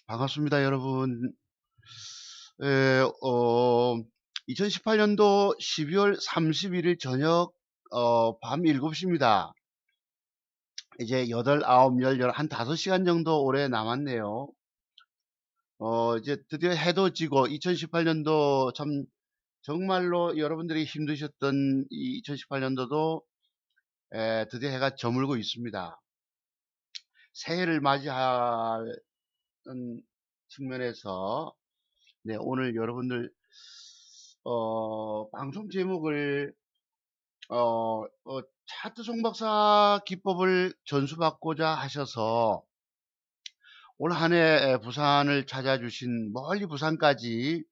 반갑습니다, 여러분. 에, 어, 2018년도 12월 31일 저녁, 밤 7시입니다. 이제 8, 9, 10, 한 5시간 정도 올해 남았네요. 이제 드디어 해도 지고 2018년도 참 정말로 여러분들이 힘드셨던 이 2018년도도 드디어 해가 저물고 있습니다. 새해를 맞이하는 측면에서 네, 오늘 여러분들 방송 제목을 차트 송박사 기법을 전수받고자 하셔서 올 한 해 부산을 찾아주신 멀리 부산까지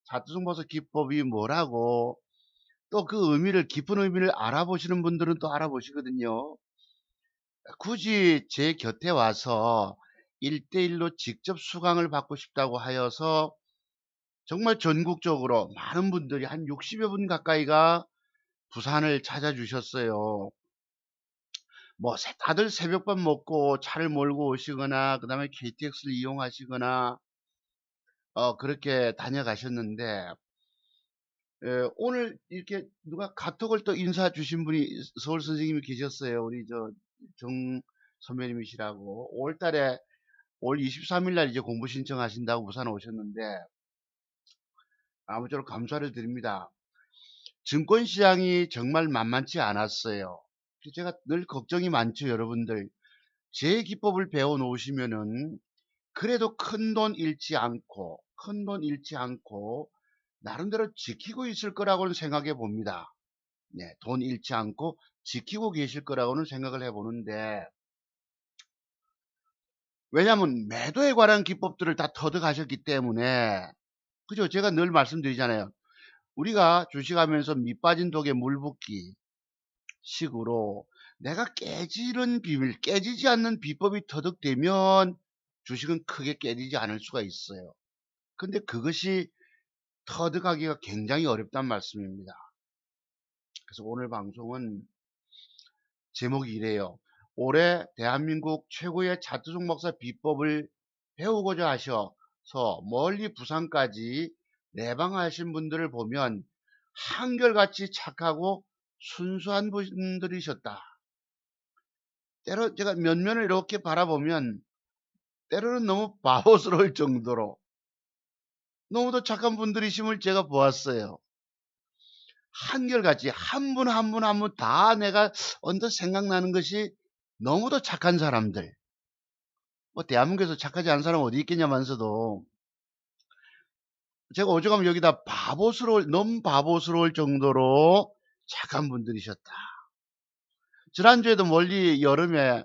차트 송박사 기법이 뭐라고 또 그 의미를 깊은 의미를 알아보시는 분들은 또 알아보시거든요. 굳이 제 곁에 와서 1대1로 직접 수강을 받고 싶다고 하여서 정말 전국적으로 많은 분들이 한 60여 분 가까이가 부산을 찾아주셨어요. 뭐 다들 새벽밥 먹고 차를 몰고 오시거나 그다음에 KTX를 이용하시거나 그렇게 다녀가셨는데 오늘 이렇게 누가 카톡을 또 인사 주신 분이 서울 선생님이 계셨어요. 우리 저 정 선배님이시라고 5월달에 5월 23일 날 이제 공부 신청하신다고 부산 오셨는데 아무쪼록 감사를 드립니다. 증권시장이 정말 만만치 않았어요. 제가 늘 걱정이 많죠, 여러분들. 제 기법을 배워 놓으시면은 그래도 큰 돈 잃지 않고 나름대로 지키고 있을 거라고는 생각해 봅니다. 네, 돈 잃지 않고 지키고 계실 거라고는 생각을 해 보는데 왜냐하면 매도에 관한 기법들을 다 터득하셨기 때문에 그죠? 제가 늘 말씀드리잖아요. 우리가 주식하면서 밑 빠진 독에 물 붓기 식으로 내가 깨지는 비밀, 깨지지 않는 비법이 터득되면 주식은 크게 깨지지 않을 수가 있어요. 근데 그것이 터득하기가 굉장히 어렵단 말씀입니다. 그래서 오늘 방송은 제목이 이래요. 올해 대한민국 최고의 차트 종목사 비법을 배우고자 하셔서 멀리 부산까지 내방하신 분들을 보면 한결같이 착하고 순수한 분들이셨다. 때로 제가 면면을 이렇게 바라보면 때로는 너무 바보스러울 정도로 너무도 착한 분들이심을 제가 보았어요. 한결같이 한 분 한 분 한 분 다 내가 언뜻 생각나는 것이 너무도 착한 사람들. 뭐 대한민국에서 착하지 않은 사람 어디 있겠냐면서도 제가 오죽하면 여기다 너무 바보스러울 정도로 착한 분들이셨다. 지난주에도 멀리 여름에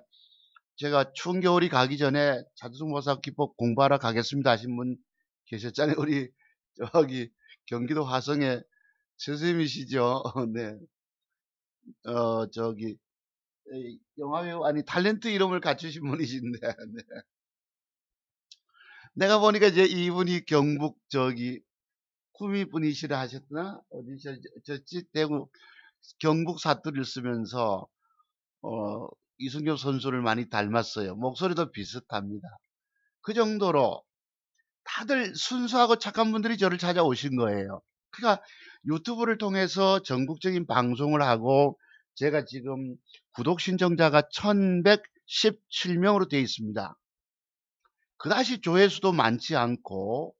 제가 추운 겨울이 가기 전에 자두성모사 기법 공부하러 가겠습니다 하신 분 계셨잖아요. 우리 저기 경기도 화성에 선생님이시죠. 네. 저기 영화배우 아니 탤런트 이름을 갖추신 분이신데 네. 내가 보니까 이제 이분이 경북 저기 구미 분이시라 하셨나 어디 저지 대구 경북 사투리를 쓰면서 이승엽 선수를 많이 닮았어요. 목소리도 비슷합니다. 그 정도로 다들 순수하고 착한 분들이 저를 찾아오신 거예요. 그러니까 유튜브를 통해서 전국적인 방송을 하고 제가 지금 구독 신청자가 1117명으로 되어 있습니다. 그다지 조회수도 많지 않고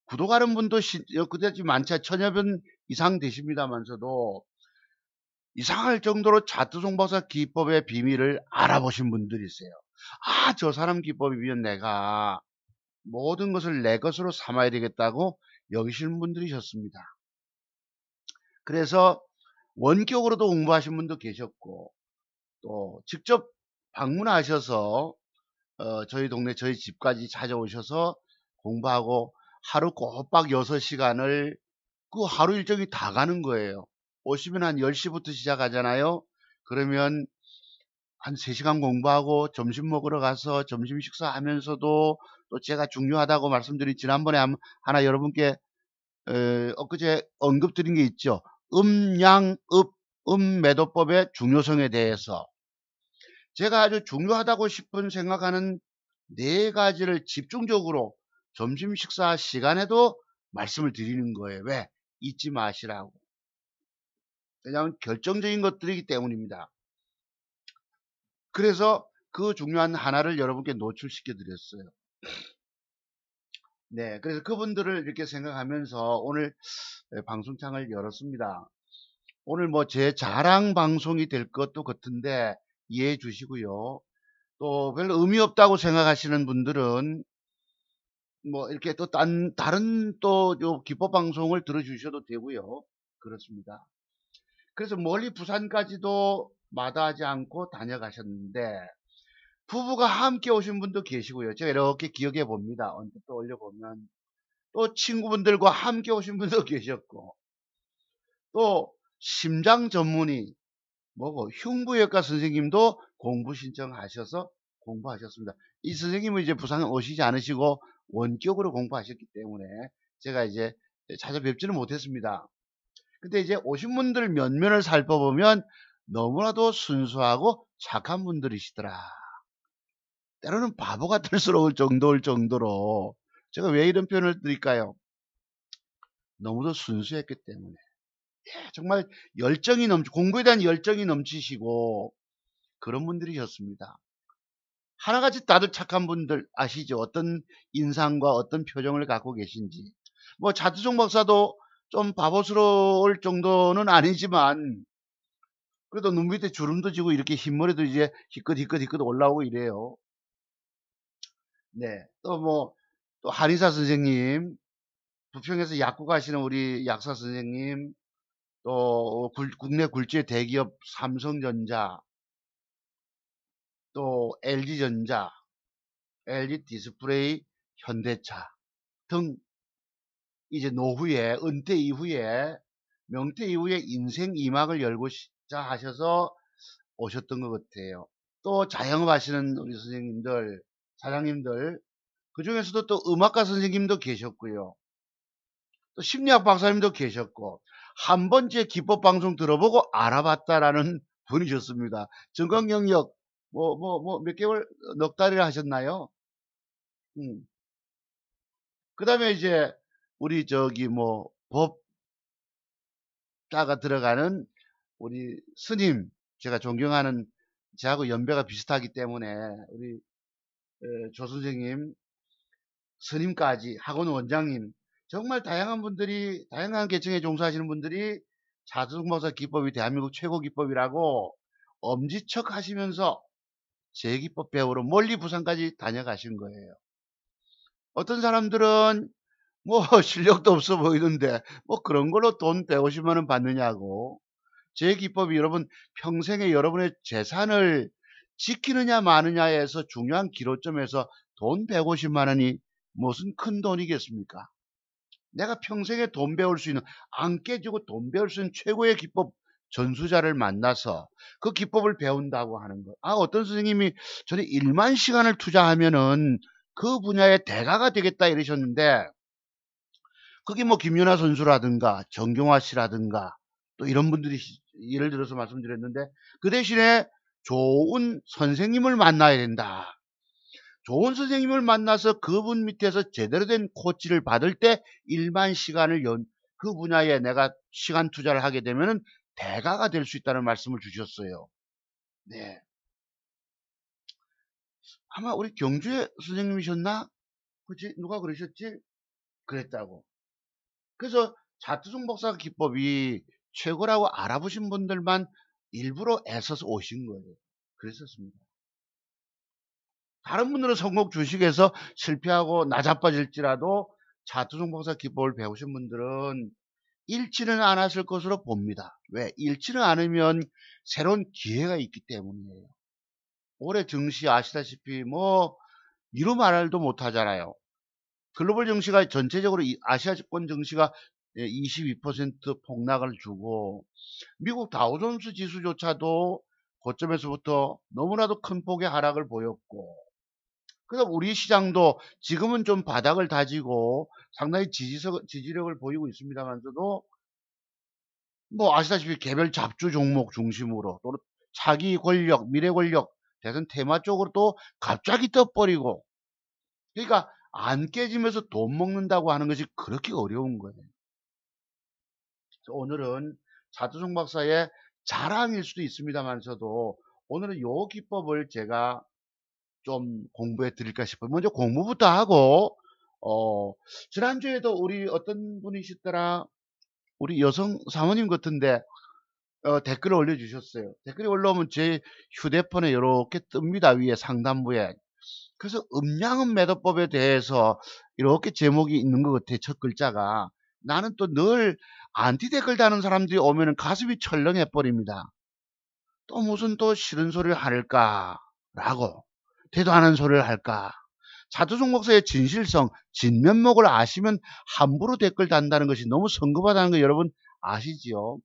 구독하는 분도 그다지 많지 않 1000여 분 이상 되십니다만서도 이상할 정도로 자투송박사 기법의 비밀을 알아보신 분들이세요. 아, 저 사람 기법이면 내가 모든 것을 내 것으로 삼아야 되겠다고 여기시는 분들이셨습니다. 그래서 원격으로도 공부하신 분도 계셨고 또 직접 방문하셔서 저희 동네 저희 집까지 찾아오셔서 공부하고 하루 꼬박 6시간을 그 하루 일정이 다 가는 거예요. 오시면 한 10시부터 시작하잖아요. 그러면 한 3시간 공부하고 점심 먹으러 가서 점심 식사하면서도 또 제가 중요하다고 말씀드린 지난번에 하나 여러분께 엊그제 언급드린 게 있죠. 음매도법의 중요성에 대해서 제가 아주 중요하다고 싶은 생각하는 4가지를 집중적으로 점심 식사 시간에도 말씀을 드리는 거예요. 왜? 잊지 마시라고. 왜냐하면 결정적인 것들이기 때문입니다. 그래서 그 중요한 하나를 여러분께 노출시켜 드렸어요. 네, 그래서 그분들을 이렇게 생각하면서 오늘 방송창을 열었습니다. 오늘 뭐 제 자랑 방송이 될 것도 같은데 이해해 주시고요. 또 별로 의미 없다고 생각하시는 분들은 뭐 이렇게 또 다른 또 요 기법 방송을 들어주셔도 되고요. 그렇습니다. 그래서 멀리 부산까지도 마다하지 않고 다녀가셨는데 부부가 함께 오신 분도 계시고요. 제가 이렇게 기억해 봅니다. 언뜻 또 올려보면 또 친구분들과 함께 오신 분도 계셨고 또 심장 전문의 뭐고 흉부외과 선생님도 공부 신청하셔서 공부하셨습니다. 이 선생님은 이제 부산 오시지 않으시고 원격으로 공부하셨기 때문에 제가 이제 찾아뵙지는 못했습니다. 근데 이제 오신 분들 면면을 살펴보면 너무나도 순수하고 착한 분들이시더라. 때로는 바보 같을스러울 정도로 제가 왜 이런 표현을 드릴까요? 너무도 순수했기 때문에 정말 열정이 공부에 대한 열정이 넘치시고 그런 분들이셨습니다. 하나같이 다들 착한 분들 아시죠? 어떤 인상과 어떤 표정을 갖고 계신지. 뭐 자두종 박사도 좀 바보스러울 정도는 아니지만 그래도 눈 밑에 주름도 지고 이렇게 흰머리도 이제 희끗 올라오고 이래요. 네. 또 한의사 선생님, 부평에서 약국 하시는 우리 약사 선생님, 또 국내 굴지의 대기업 삼성전자, 또 LG전자, LG디스플레이, 현대차 등 이제 노후에 은퇴 이후에 명퇴 이후에 인생 2막을 열고자 하셔서 오셨던 것 같아요. 또 자영업 하시는 우리 선생님들, 사장님들 그 중에서도 또 음악가 선생님도 계셨고요. 또 심리학 박사님도 계셨고 한 번째 기법 방송 들어보고 알아봤다라는 분이셨습니다. 전공 영역 몇 개월 넉 달이나 하셨나요? 그 다음에 이제 우리 저기 법자가 들어가는 우리 스님 제가 존경하는 저하고 연배가 비슷하기 때문에 우리 조 선생님 스님까지 학원 원장님 정말 다양한 분들이 다양한 계층에 종사하시는 분들이 자두성박사 기법이 대한민국 최고 기법이라고 엄지척 하시면서 제 기법 배우러 멀리 부산까지 다녀가신 거예요. 어떤 사람들은 뭐 실력도 없어 보이는데 뭐 그런 걸로 돈 150만 원 받느냐고. 제 기법이 여러분 평생에 여러분의 재산을 지키느냐 마느냐에서 중요한 기로점에서 돈 150만 원이 무슨 큰 돈이겠습니까? 내가 평생에 돈 배울 수 있는 안 깨지고 돈 배울 수 있는 최고의 기법 전수자를 만나서 그 기법을 배운다고 하는 것. 어떤 선생님이 저는 1만 시간을 투자하면은 그 분야의 대가가 되겠다 이러셨는데 그게 뭐 김연아 선수라든가 정경화 씨라든가 또 이런 분들이 예를 들어서 말씀드렸는데 그 대신에 좋은 선생님을 만나야 된다. 좋은 선생님을 만나서 그분 밑에서 제대로 된 코치를 받을 때 1만 시간을 그 분야에 내가 시간 투자를 하게 되면은 대가가 될 수 있다는 말씀을 주셨어요. 네. 아마 우리 경주의 선생님이셨나? 그치? 누가 그러셨지? 그랬다고. 그래서 자투성 박사 기법이 최고라고 알아보신 분들만 일부러 애써서 오신 거예요. 그랬었습니다. 다른 분들은 성공 주식에서 실패하고 나자빠질지라도 자투성 박사 기법을 배우신 분들은 잃지는 않았을 것으로 봅니다. 왜? 잃지는 않으면 새로운 기회가 있기 때문이에요. 올해 증시 아시다시피 이루 말도 못하잖아요. 글로벌 증시가 전체적으로 아시아권 증시가 22% 폭락을 주고 미국 다우존스 지수조차도 고점에서부터 너무나도 큰 폭의 하락을 보였고 그다음 우리 시장도 지금은 좀 바닥을 다지고 상당히 지지력을 보이고 있습니다만서도 아시다시피 개별 잡주 종목 중심으로 또는 차기 권력, 미래 권력, 대선 테마 쪽으로 또 갑자기 떠버리고 그러니까 안 깨지면서 돈 먹는다고 하는 것이 그렇게 어려운 거예요. 그래서 오늘은 차두종 박사의 자랑일 수도 있습니다만서도 오늘은 요 기법을 제가 좀 공부해 드릴까 싶어요. 먼저 공부부터 하고, 지난주에도 우리 어떤 분이시더라, 우리 여성 사모님 같은데, 댓글을 올려주셨어요. 댓글이 올라오면 제 휴대폰에 이렇게 뜹니다. 위에 상단부에. 그래서 음양은 매도법에 대해서 이렇게 제목이 있는 것 같아요. 첫 글자가. 나는 또 늘 안티 댓글 다는 사람들이 오면은 가슴이 철렁해 버립니다. 또 무슨 또 싫은 소리를 할까라고. 대도 않은 소리를 할까. 차두종 목사의 진실성, 진면목을 아시면 함부로 댓글 단다는 것이 너무 성급하다는 거 여러분 아시지요?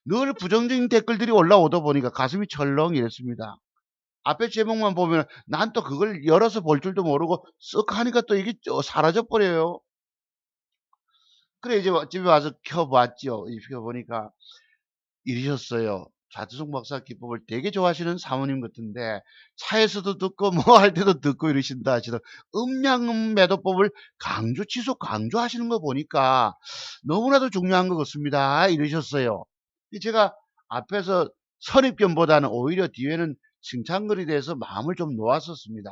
늘 부정적인 댓글들이 올라오다 보니까 가슴이 철렁 이랬습니다. 앞에 제목만 보면 난 또 그걸 열어서 볼 줄도 모르고 쓱 하니까 또 이게 사라져 버려요. 그래 이제 집에 와서 켜봤죠. 켜보니까 이러셨어요. 차두종 박사 기법을 되게 좋아하시는 사모님 같은데 차에서도 듣고 뭐 할 때도 듣고 이러신다 하시더 음양 매도법을 강조 지속 강조하시는 거 보니까 너무나도 중요한 것 같습니다. 이러셨어요. 제가 앞에서 선입견보다는 오히려 뒤에는 칭찬글이 돼서 마음을 좀 놓았었습니다.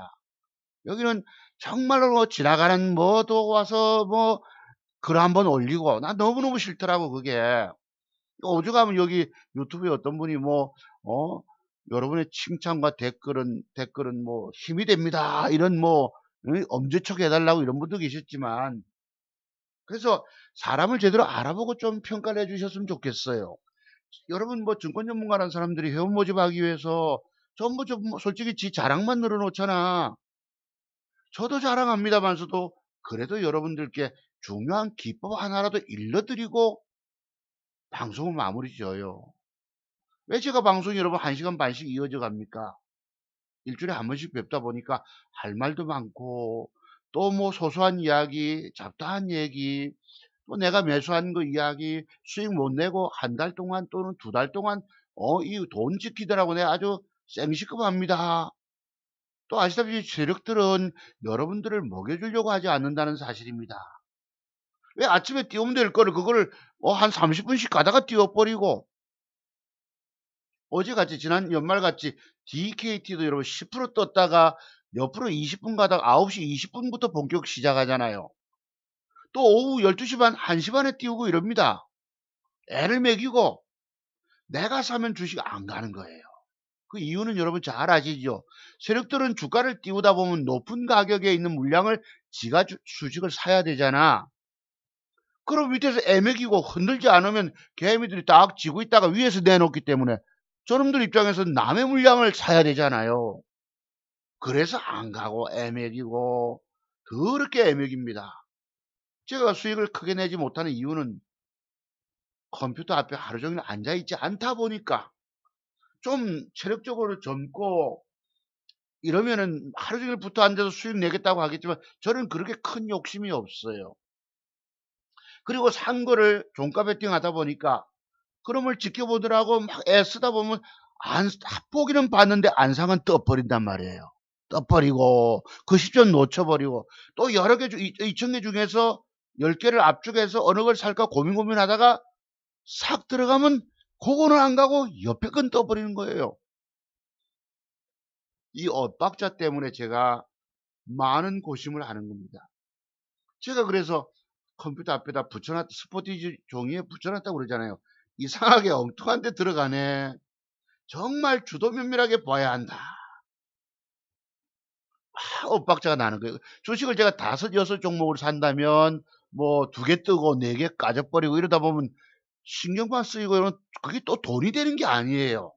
여기는 정말로 뭐 지나가는 뭐도 와서 뭐 글 한번 올리고 나 너무너무 싫더라고 그게. 오죽하면 여기 유튜브에 어떤 분이 뭐 여러분의 칭찬과 댓글은 뭐 힘이 됩니다. 이런 뭐 엄지척 해달라고 이런 분도 계셨지만 그래서 사람을 제대로 알아보고 좀 평가를 해주셨으면 좋겠어요. 여러분 뭐 증권 전문가라는 사람들이 회원 모집하기 위해서 전부 좀 솔직히 지 자랑만 늘어놓잖아. 저도 자랑합니다만서도 그래도 여러분들께 중요한 기법 하나라도 일러드리고 방송을 마무리 지어요. 왜 제가 방송이 여러분 1시간 반씩 이어져 갑니까? 일주일에 한 번씩 뵙다 보니까 할 말도 많고 또 뭐 소소한 이야기, 잡다한 얘기, 또 내가 매수한 거 이야기, 수익 못 내고 한 달 동안 또는 2달 동안 이 돈 지키더라고 내가 아주 생시급합니다. 또 아시다시피 세력들은 여러분들을 먹여주려고 하지 않는다는 사실입니다. 왜 아침에 띄우면 될 거를 그거를 한 30분씩 가다가 띄워버리고 어제같이 지난 연말같이 DKT도 여러분 10% 떴다가 옆으로 20분 가다가 9시 20분부터 본격 시작하잖아요. 또 오후 12시 반, 1시 반에 띄우고 이럽니다. 애를 먹이고 내가 사면 주식 안 가는 거예요. 그 이유는 여러분 잘 아시죠? 세력들은 주가를 띄우다 보면 높은 가격에 있는 물량을 지가 수식을 사야 되잖아. 그럼 밑에서 애먹이고 흔들지 않으면 개미들이 딱 지고 있다가 위에서 내놓기 때문에 저놈들 입장에서는 남의 물량을 사야 되잖아요. 그래서 안 가고 애먹이고 더럽게 애먹입니다. 제가 수익을 크게 내지 못하는 이유는 컴퓨터 앞에 하루 종일 앉아있지 않다 보니까 좀 체력적으로 젊고 이러면은 하루 종일 붙어 앉아서 수익 내겠다고 하겠지만 저는 그렇게 큰 욕심이 없어요. 그리고 산 거를 종가 베팅 하다 보니까 그놈을 지켜보더라고 막 애쓰다 보면 보기는 봤는데 안 상은 떠버린단 말이에요. 떠버리고 그 시점 놓쳐버리고 또 여러 개 2,000개 중에서 10개를 압축해서 어느 걸 살까 고민하다가 싹 들어가면 그거는 안 가고 옆에 건 떠버리는 거예요. 이 엇박자 때문에 제가 많은 고심을 하는 겁니다. 제가 그래서 컴퓨터 앞에다 붙여놨, 스포티지 종이에 붙여놨다고 그러잖아요. 이상하게 엉뚱한 데 들어가네. 정말 주도 면밀하게 봐야 한다. 엇박자가 나는 거예요. 주식을 제가 5, 6종목을 산다면 뭐 2개 뜨고 4개 까져버리고 이러다 보면 신경만 쓰이고 이러면 그게 또 돈이 되는 게 아니에요.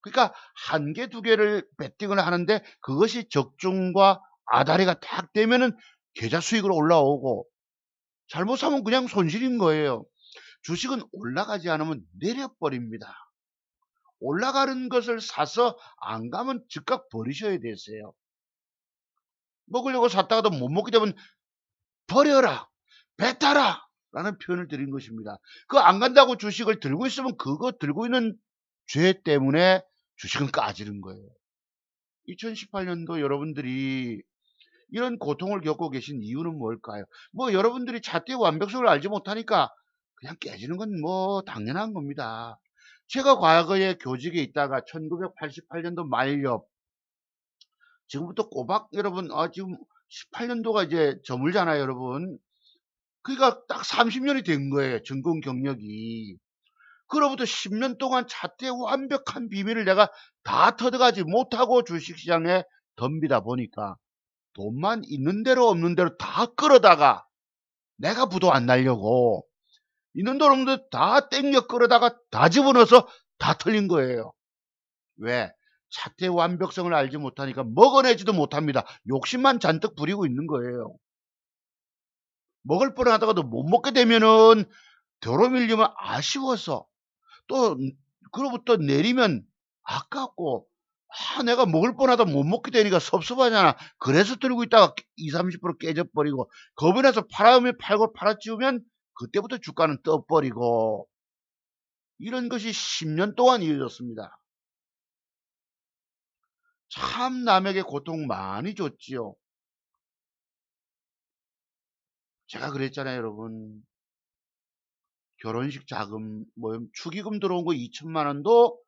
그러니까 1개, 2개를 베팅을 하는데 그것이 적중과 아다리가 딱 되면은 계좌 수익으로 올라오고 잘못 사면 그냥 손실인 거예요. 주식은 올라가지 않으면 내려버립니다. 올라가는 것을 사서 안 가면 즉각 버리셔야 되세요. 먹으려고 샀다가도 못 먹게 되면 버려라, 뱉어라 라는 표현을 드린 것입니다. 그 안 간다고 주식을 들고 있으면 그거 들고 있는 죄 때문에 주식은 까지는 거예요. 2018년도 여러분들이 이런 고통을 겪고 계신 이유는 뭘까요? 뭐 여러분들이 잣대의 완벽성을 알지 못하니까 그냥 깨지는 건 뭐 당연한 겁니다. 제가 과거에 교직에 있다가 1988년도 말렵, 지금부터 꼬박 여러분, 지금 18년도가 이제 저물잖아요, 여러분. 그러니까 딱 30년이 된 거예요, 전공 경력이. 그로부터 10년 동안 잣대의 완벽한 비밀을 내가 다 터득하지 못하고 주식시장에 덤비다 보니까 돈만 있는 대로 없는 대로 다 끌어다가 내가 부도 안 날려고 있는 돈 없는 대로 다 땡겨 끌어다가 다 집어넣어서 다 틀린 거예요. 왜? 잣대의 완벽성을 알지 못하니까 먹어내지도 못합니다. 욕심만 잔뜩 부리고 있는 거예요. 먹을 뻔하다가도 못 먹게 되면은 도로 밀리면 아쉬워서 또 그로부터 내리면 아깝고 내가 먹을 뻔하다 못 먹게 되니까 섭섭하잖아. 그래서 들고 있다가 20~30% 깨져버리고 겁이 나서 팔아오면 팔고 팔아치우면 그때부터 주가는 떠버리고 이런 것이 10년 동안 이어졌습니다. 참 남에게 고통 많이 줬지요. 제가 그랬잖아요, 여러분. 결혼식 자금, 뭐 축의금 들어온 거 2천만 원도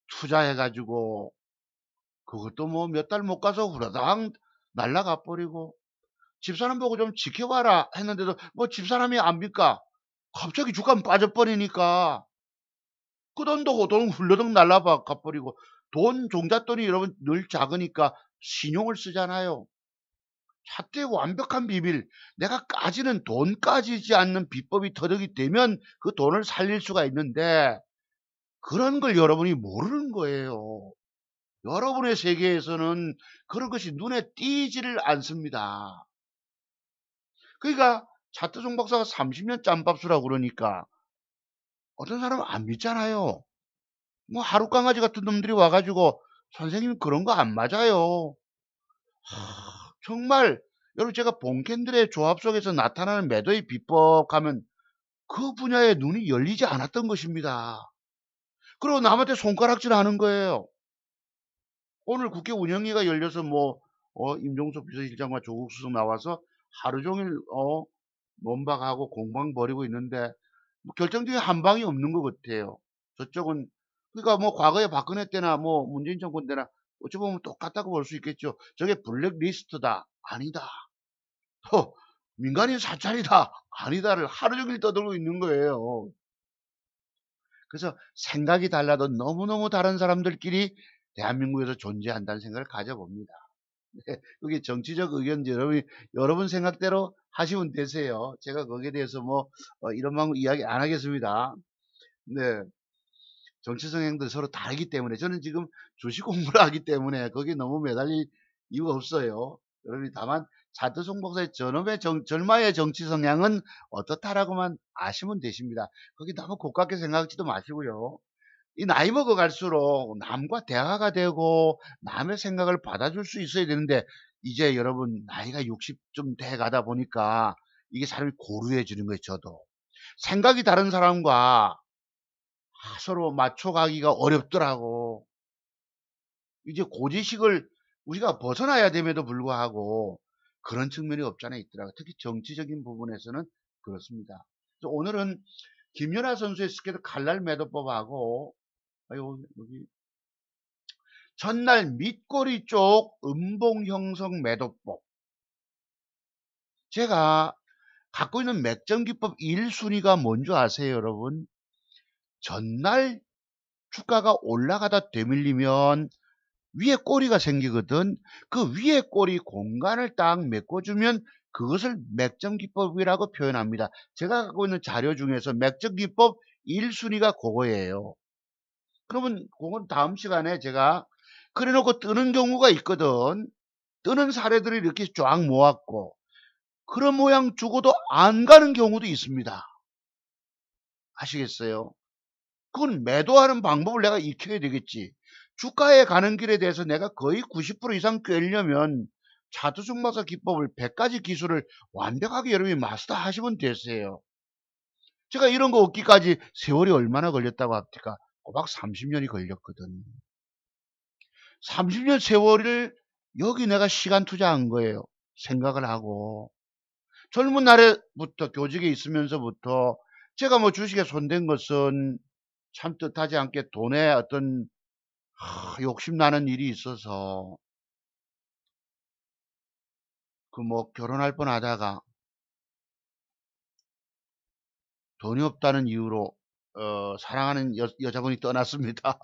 투자해가지고 그것도 뭐 몇 달 못 가서 후라당 날라가 버리고 집사람 보고 좀 지켜봐라 했는데도 뭐 집사람이 압니까? 갑자기 주가 빠져버리니까 그 돈도 호동 훌러덩 날라가 버리고 돈 종잣돈이 여러분 늘 작으니까 신용을 쓰잖아요. 잣대 완벽한 비밀, 내가 까지는 돈 까지지 않는 비법이 터득이 되면 그 돈을 살릴 수가 있는데 그런 걸 여러분이 모르는 거예요. 여러분의 세계에서는 그런 것이 눈에 띄지를 않습니다. 그러니까 차트종 박사가 30년 짬밥수라고 그러니까 어떤 사람은 안 믿잖아요. 뭐 하루 강아지 같은 놈들이 와가지고 선생님 그런 거 안 맞아요. 정말 여러분 제가 본캔들의 조합 속에서 나타나는 매도의 비법 하면 그 분야에 눈이 열리지 않았던 것입니다. 그리고 남한테 손가락질 하는 거예요. 오늘 국회 운영위가 열려서 뭐 임종석 비서실장과 조국 수석 나와서 하루 종일 논박하고 공방 벌이고 있는데 뭐 결정적인 한 방이 없는 것 같아요. 저쪽은 그러니까 뭐 과거에 박근혜 때나 뭐 문재인 정권 때나 어찌 보면 똑같다고 볼 수 있겠죠. 저게 블랙리스트다 아니다. 또 민간인 사찰이다 아니다를 하루 종일 떠들고 있는 거예요. 그래서 생각이 달라도 너무너무 다른 사람들끼리 대한민국에서 존재한다는 생각을 가져봅니다. 네, 그게 정치적 의견 여러분 생각대로 하시면 되세요. 제가 거기에 대해서 뭐 이런 방법 이야기 안 하겠습니다. 네, 정치 성향들 서로 다르기 때문에 저는 지금 주식 공부를 하기 때문에 거기에 너무 매달릴 이유가 없어요. 여러분이 다만 차트송 목사의 저놈의 절마의 정치 성향은 어떻다라고만 아시면 되십니다. 거기 너무 고깝게 생각하지도 마시고요. 이 나이 먹어 갈수록 남과 대화가 되고 남의 생각을 받아줄 수 있어야 되는데 이제 여러분 나이가 60좀 돼 가다 보니까 이게 사람이 고루해지는 거예요. 저도 생각이 다른 사람과 서로 맞춰가기가 어렵더라고. 이제 고지식을 우리가 벗어나야 됨에도 불구하고 그런 측면이 없잖아 있더라고요. 특히 정치적인 부분에서는 그렇습니다. 그래서 오늘은 김연아 선수의 스케이트 칼날 매도법하고 여기 전날 밑꼬리 쪽 음봉 형성 매도법. 제가 갖고 있는 맥점기법 1순위가 뭔지 아세요, 여러분? 전날 주가가 올라가다 되밀리면 위에 꼬리가 생기거든. 그 위에 꼬리 공간을 딱 메꿔주면 그것을 맥점기법이라고 표현합니다. 제가 갖고 있는 자료 중에서 맥점기법 1순위가 그거예요. 그러면 그건 다음 시간에 제가 그래놓고 뜨는 경우가 있거든. 뜨는 사례들을 이렇게 쫙 모았고 그런 모양 주고도 안 가는 경우도 있습니다. 아시겠어요? 그건 매도하는 방법을 내가 익혀야 되겠지. 주가에 가는 길에 대해서 내가 거의 90% 이상 꿰려면 차트중마사 기법을 100가지 기술을 완벽하게 여러분이 마스터 하시면 되세요. 제가 이런 거 얻기까지 세월이 얼마나 걸렸다고 합니까? 꼬박 30년이 걸렸거든. 30년 세월을 여기 내가 시간 투자한 거예요. 생각을 하고, 젊은 날에부터 교직에 있으면서부터 제가 뭐 주식에 손댄 것은 참 뜻하지 않게 돈에 어떤 욕심나는 일이 있어서 그 뭐 결혼할 뻔하다가 돈이 없다는 이유로 사랑하는 여자분이 떠났습니다.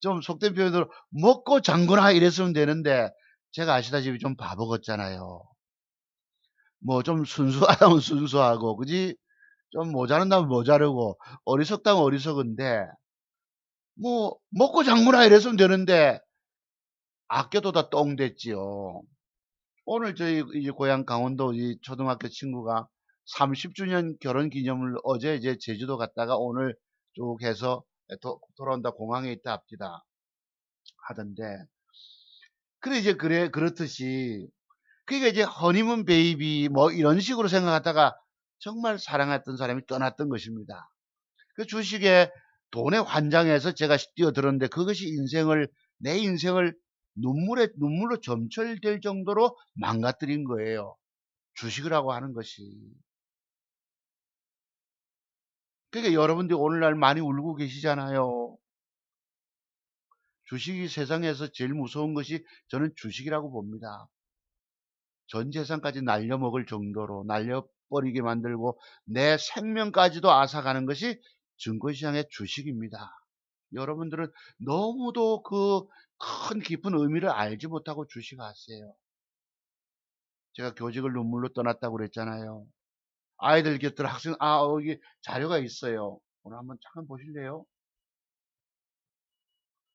좀 속된 표현으로 먹고 장구나 이랬으면 되는데 제가 아시다시피 좀 바보 같잖아요. 뭐 좀 순수하다면 순수하고 그지? 좀 모자란다면 모자르고 어리석다면 어리석은데 뭐 먹고 장구나 이랬으면 되는데 아껴도다 똥 됐지요. 오늘 저희 이제 고향 강원도 이 초등학교 친구가 30주년 결혼 기념을 어제 이제 제주도 갔다가 오늘 쭉 해서 돌아온다 공항에 있다 합디다 하던데 그래 이제 그렇듯이 그러니까 이제 허니문 베이비 뭐 이런 식으로 생각하다가 정말 사랑했던 사람이 떠났던 것입니다. 그 주식에 돈에 환장해서 제가 뛰어들었는데 그것이 내 인생을 눈물로 점철될 정도로 망가뜨린 거예요. 주식을 하고 하는 것이. 그러니까 여러분들이 오늘날 많이 울고 계시잖아요. 주식이 세상에서 제일 무서운 것이 저는 주식이라고 봅니다. 전 재산까지 날려먹을 정도로 날려버리게 만들고 내 생명까지도 앗아가는 것이 증권시장의 주식입니다. 여러분들은 너무도 그 큰 깊은 의미를 알지 못하고 주식하세요. 제가 교직을 눈물로 떠났다고 그랬잖아요. 아이들 곁들 학생, 여기 자료가 있어요. 오늘 한번 잠깐 보실래요?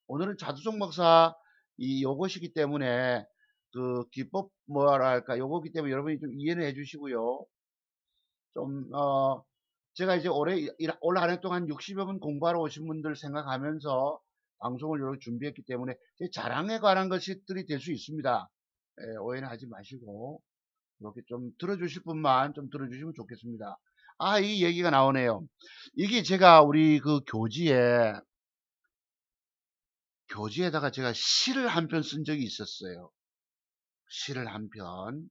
오늘은 자두종 박사 요것이기 때문에 그 기법 뭐랄까 요거기 때문에 여러분이 좀 이해는 해주시고요. 좀 제가 이제 올 한 해 동안 60여 분 공부하러 오신 분들 생각하면서 방송을 이렇게 준비했기 때문에 제 자랑에 관한 것들이 될 수 있습니다. 오해는 하지 마시고 이렇게 좀 들어주실 분만 좀 들어주시면 좋겠습니다. 이 얘기가 나오네요. 이게 제가 우리 그 교지에다가 제가 시를 한 편 쓴 적이 있었어요. 시를 한 편.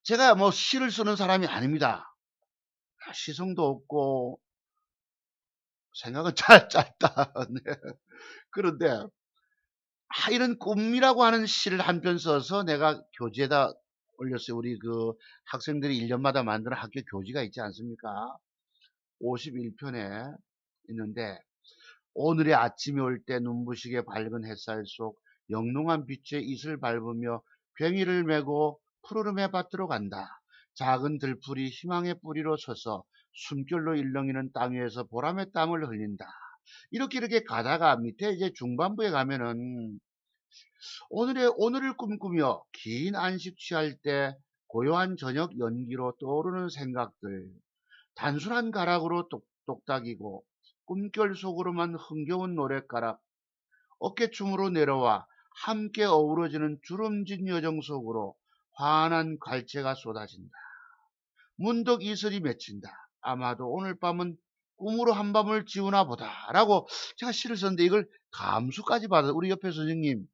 제가 뭐 시를 쓰는 사람이 아닙니다. 시성도 없고 생각은 짧다. 네. 그런데 이런 꿈이라고 하는 시를 한 편 써서 내가 교지에다 올렸어요. 우리 그 학생들이 1년마다 만드는 학교 교지가 있지 않습니까? 51편에 있는데 오늘의 아침이 올 때 눈부시게 밝은 햇살 속 영롱한 빛에 이슬 밟으며 괭이를 메고 푸르름의 밭으로 간다. 작은 들풀이 희망의 뿌리로 서서 숨결로 일렁이는 땅 위에서 보람의 땀을 흘린다. 이렇게 가다가 밑에 이제 중반부에 가면은 오늘을 꿈꾸며 긴 안식 취할 때 고요한 저녁 연기로 떠오르는 생각들, 단순한 가락으로 똑딱이고 꿈결 속으로만 흥겨운 노랫가락, 어깨춤으로 내려와 함께 어우러지는 주름진 여정 속으로 환한 갈채가 쏟아진다. 문득 이슬이 맺힌다. 아마도 오늘 밤은 꿈으로 한밤을 지우나 보다. 라고 제가 시를 썼는데 이걸 감수까지 받아. 우리 옆에 선생님,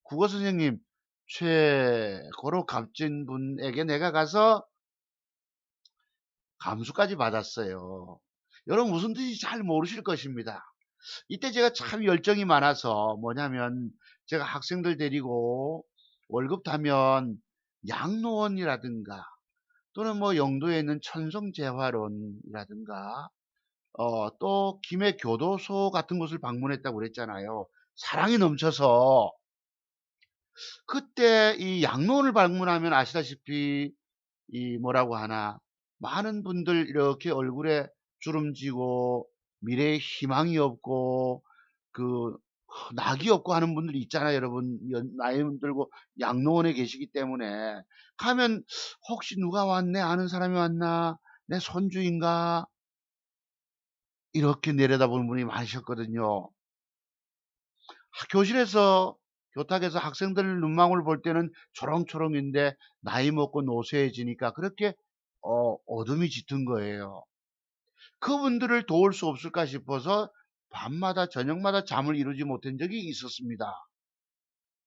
국어 선생님, 최고로 값진 분에게 내가 가서 감수까지 받았어요. 여러분 무슨 뜻인지 잘 모르실 것입니다. 이때 제가 참 열정이 많아서 뭐냐면 제가 학생들 데리고 월급 타면 양로원이라든가 또는 뭐 영도에 있는 천성재활원이라든가 또 김해 교도소 같은 곳을 방문했다고 그랬잖아요. 사랑이 넘쳐서 그때 이 양로원을 방문하면 아시다시피 이 뭐라고 하나 많은 분들 이렇게 얼굴에 주름지고 미래에 희망이 없고 그 낙이 없고 하는 분들이 있잖아요. 여러분 나이 들고 양로원에 계시기 때문에 가면 혹시 누가 왔네 아는 사람이 왔나 내 손주인가 이렇게 내려다보는 분이 많으셨거든요. 교실에서 교탁에서 학생들 눈망울 볼 때는 초롱초롱인데 나이 먹고 노쇠해지니까 그렇게 어둠이 짙은 거예요. 그분들을 도울 수 없을까 싶어서 밤마다 저녁마다 잠을 이루지 못한 적이 있었습니다.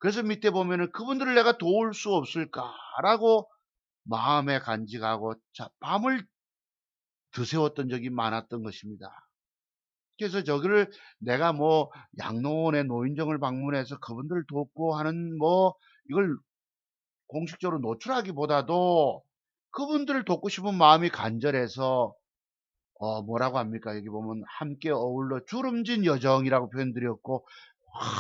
그래서 밑에 보면은 그분들을 내가 도울 수 없을까라고 마음에 간직하고 밤을 드세웠던 적이 많았던 것입니다. 그래서 저기를 내가 뭐 양로원의 노인정을 방문해서 그분들을 돕고 하는 뭐 이걸 공식적으로 노출하기보다도 그분들을 돕고 싶은 마음이 간절해서 뭐라고 합니까? 여기 보면 함께 어울러 주름진 여정이라고 표현드렸고,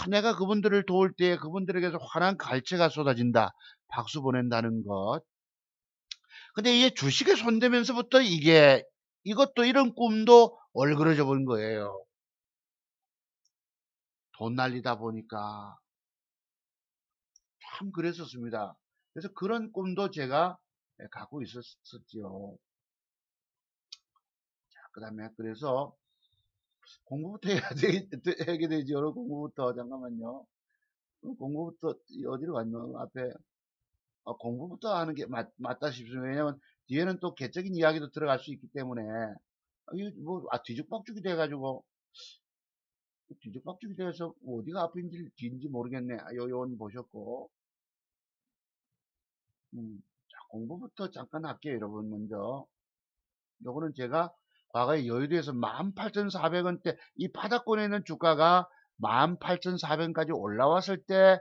내가 그분들을 도울 때에 그분들에게서 환한 갈채가 쏟아진다. 박수 보낸다는 것. 근데 이게 주식에 손대면서부터 이것도 이런 꿈도 얼그러져 본 거예요. 돈 날리다 보니까. 참 그랬었습니다. 그래서 그런 꿈도 제가 갖고 있었지요. 자, 그 다음에 그래서 공부부터 해야 되죠. 공부부터 잠깐만요. 공부부터 어디로 갔노? 앞에 공부부터 하는 게 맞다 싶습니다. 왜냐면 뒤에는 또 개적인 이야기도 들어갈 수 있기 때문에 뒤죽박죽이 돼가지고 뒤죽박죽이 돼서 어디가 앞인지 뒤인지 모르겠네. 요원 보셨고 자, 공부부터 잠깐 할게요, 여러분. 먼저 요거는 제가 과거에 여의도에서 18,400원대 이 바닥권에 있는 주가가 18,400원까지 올라왔을 때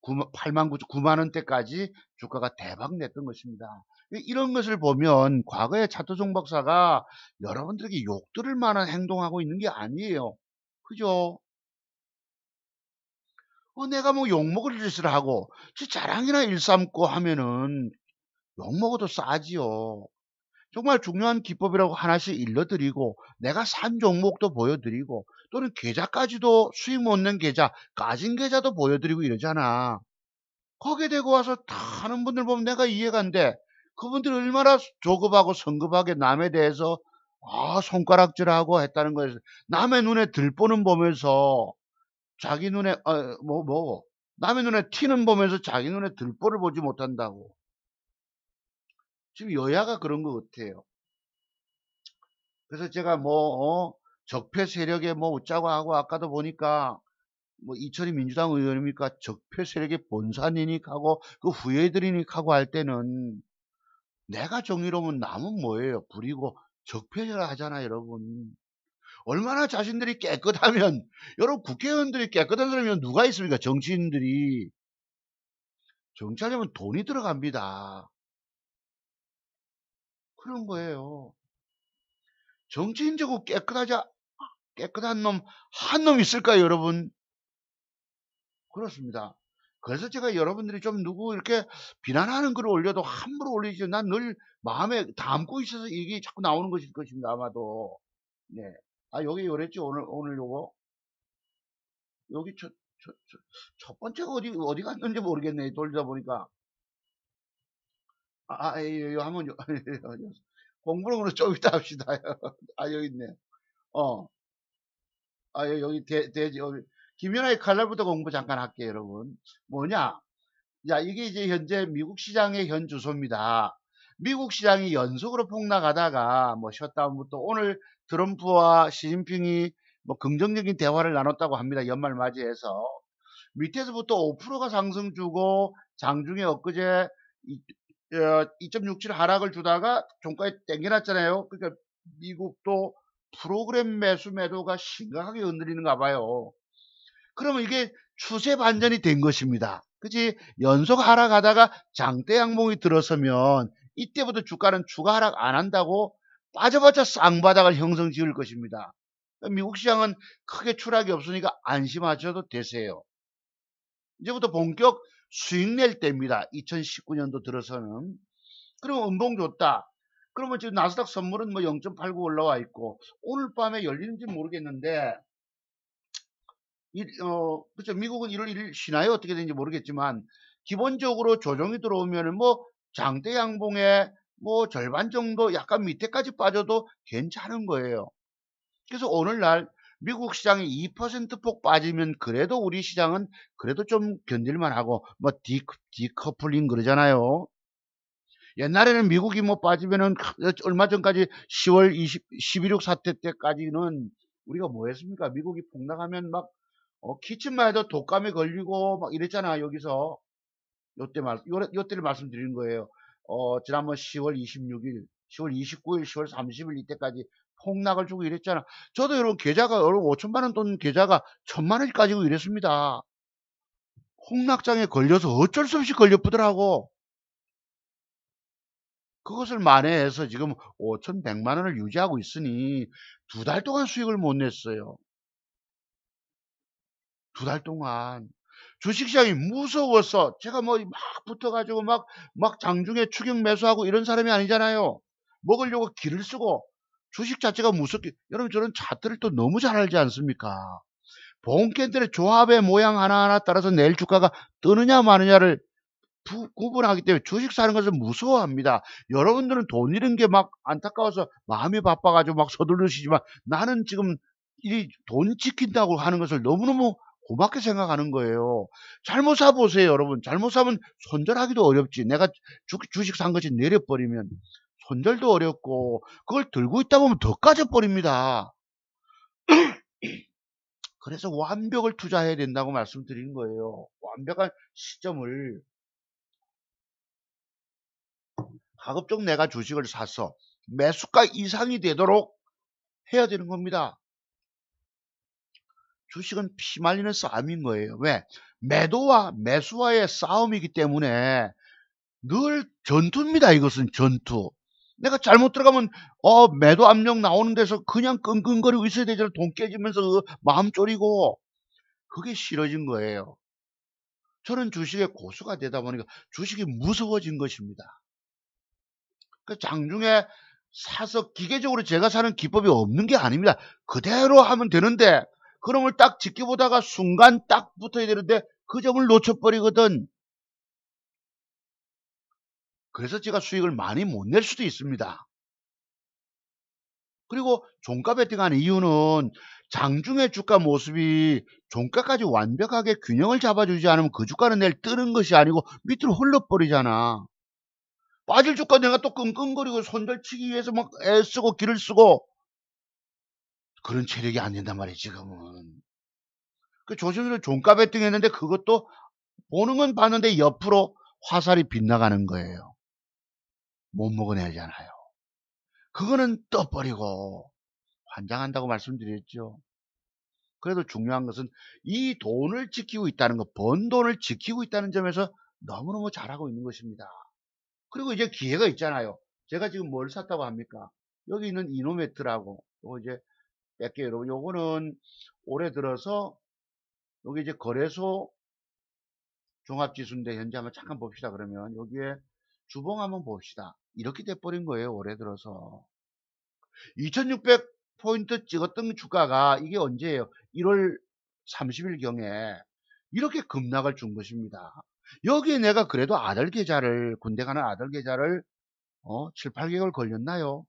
9만 원대까지 주가가 대박 냈던 것입니다. 이런 것을 보면 과거에 차트종 박사가 여러분들에게 욕 들을 만한 행동하고 있는 게 아니에요. 그죠? 내가 뭐 욕먹을 짓을 하고 지 자랑이나 일삼고 하면은 욕먹어도 싸지요. 정말 중요한 기법이라고 하나씩 일러드리고 내가 산 종목도 보여드리고 또는 계좌까지도 수익 못 낸 계좌, 까진 계좌도 보여드리고 이러잖아. 거기에 대고 와서 다 하는 분들 보면 내가 이해가 안 돼. 그분들이 얼마나 조급하고 성급하게 남에 대해서 손가락질하고 했다는 거예요. 남의 눈에 들보는 보면서 자기 눈에 남의 눈에 티는 보면서 자기 눈에 들보를 보지 못한다고. 지금 여야가 그런 것 같아요. 그래서 제가 적폐 세력에 웃자고 하고 아까도 보니까 이철희 민주당 의원입니까? 적폐 세력의 본산이닉 하고 그 후예들이닉 하고 할 때는 내가 정의로우면 남은 뭐예요? 부리고 적폐라 하잖아, 여러분. 얼마나 자신들이 깨끗하면 여러분 국회의원들이 깨끗한 사람이면 누가 있습니까? 정치인들이. 정치하려면 돈이 들어갑니다. 그런 거예요. 정치인적으로 깨끗한 놈 한 놈 있을까요, 여러분? 그렇습니다. 그래서 제가 여러분들이 좀 누구 이렇게 비난하는 글을 올려도 함부로 올리지. 난 늘 마음에 담고 있어서 이게 자꾸 나오는 것일 것입니다. 아마도. 네. 여기 요랬지. 오늘 요거. 여기 첫 번째가 어디 갔는지 모르겠네. 돌리다 보니까. 한번, 공부는 그럼 좀 이따 합시다. 여기 있네. 어. 여기 여기. 김연아의 칼날부터 공부 잠깐 할게요, 여러분. 뭐냐? 자, 이게 이제 현재 미국 시장의 현 주소입니다. 미국 시장이 연속으로 폭락하다가 셧다운부터 오늘 트럼프와 시진핑이 긍정적인 대화를 나눴다고 합니다. 연말 맞이해서. 밑에서부터 5%가 상승 주고 장중에 엊그제 2.67 하락을 주다가 종가에 땡겨놨잖아요. 그러니까 미국도 프로그램 매도가 심각하게 흔들리는가 봐요. 그러면 이게 추세 반전이 된 것입니다. 그치? 연속 하락하다가 장대 양봉이 들어서면 이때부터 주가는 추가 하락 안 한다고 빠져봤자 쌍바닥을 형성 지을 것입니다. 미국 시장은 크게 추락이 없으니까 안심하셔도 되세요. 이제부터 본격 수익 낼 때입니다. 2019년도 들어서는. 그럼 음봉 좋다. 그러면 지금 나스닥 선물은 0.89 올라와 있고 오늘 밤에 열리는지 모르겠는데 그렇죠. 미국은 1월 1일 쉬나요? 어떻게 되는지 모르겠지만, 기본적으로 조정이 들어오면은 장대 양봉에 절반 정도 약간 밑에까지 빠져도 괜찮은 거예요. 그래서 오늘날 미국 시장이 2%폭 빠지면 그래도 우리 시장은 그래도 좀 견딜만 하고, 디커플링 그러잖아요. 옛날에는 미국이 빠지면은 얼마 전까지 10월 11.6 사태 때까지는 우리가 뭐 했습니까? 미국이 폭락하면 기침만 해도 독감에 걸리고 막 이랬잖아, 여기서. 요때를 말씀드리는 거예요. 지난번 10월 26일, 10월 29일, 10월 30일 이때까지 폭락을 주고 이랬잖아. 저도 여러분 계좌가, 여러분 5천만 원 돈 계좌가 1천만 원이 까지고 이랬습니다. 폭락장에 걸려서 어쩔 수 없이 걸려쁘더라고. 그것을 만회해서 지금 5,100만 원을 유지하고 있으니 2달 동안 수익을 못 냈어요. 2달 동안. 주식시장이 무서워서 제가 뭐 막 붙어가지고 막 장중에 추격 매수하고 이런 사람이 아니잖아요. 먹으려고 기를 쓰고 주식 자체가 무섭게, 여러분 저는 차트를 또 너무 잘 알지 않습니까? 본캔들의 조합의 모양 하나하나 따라서 내일 주가가 뜨느냐 마느냐를 구분하기 때문에 주식 사는 것을 무서워합니다. 여러분들은 돈 잃은 게 막 안타까워서 마음이 바빠가지고 막 서두르시지만 나는 지금 이 돈 지킨다고 하는 것을 너무너무 고맙게 생각하는 거예요. 잘못 사보세요, 여러분. 잘못 사면 손절하기도 어렵지. 내가 주식 산 것이 내려버리면 손절도 어렵고 그걸 들고 있다 보면 더 까져버립니다. 그래서 완벽을 투자해야 된다고 말씀드리는 거예요. 완벽한 시점을 가급적 내가 주식을 사서 매수가 이상이 되도록 해야 되는 겁니다. 주식은 피말리는 싸움인 거예요. 왜? 매도와 매수와의 싸움이기 때문에 늘 전투입니다. 이것은 전투. 내가 잘못 들어가면 매도 압력 나오는 데서 그냥 끙끙거리고 있어야 되잖아. 돈 깨지면서 마음 졸이고. 그게 싫어진 거예요. 저는 주식의 고수가 되다 보니까 주식이 무서워진 것입니다. 그 장중에 사서 기계적으로 제가 사는 기법이 없는 게 아닙니다. 그대로 하면 되는데 그놈을 딱 지켜보다가 순간 딱 붙어야 되는데 그 점을 놓쳐버리거든. 그래서 제가 수익을 많이 못 낼 수도 있습니다. 그리고 종가 베팅하는 이유는 장중의 주가 모습이 종가까지 완벽하게 균형을 잡아주지 않으면 그 주가는 내일 뜨는 것이 아니고 밑으로 흘러버리잖아. 빠질 주가 내가 또 끙끙거리고 손절치기 위해서 막 애쓰고 기를 쓰고 그런 체력이 안 된단 말이에요, 지금은. 그 조선일보 종가 베팅 했는데 그것도 보는 건 봤는데 옆으로 화살이 빗나가는 거예요. 못 먹어내잖아요. 그거는 떠버리고 환장한다고 말씀드렸죠. 그래도 중요한 것은 이 돈을 지키고 있다는 것, 번 돈을 지키고 있다는 점에서 너무너무 잘하고 있는 것입니다. 그리고 이제 기회가 있잖아요. 제가 지금 뭘 샀다고 합니까? 여기 있는 이노메트라고, 요거 이제 뺄게요, 여러분. 요거는 올해 들어서 여기 이제 거래소 종합지수인데 현재 한번 잠깐 봅시다. 그러면 여기에 주봉 한번 봅시다. 이렇게 돼버린 거예요, 올해 들어서. 2600포인트 찍었던 주가가 이게 언제예요? 1월 30일경에 이렇게 급락을 준 것입니다. 여기에 내가 그래도 아들 계좌를, 군대 가는 아들 계좌를 7, 8개월 걸렸나요?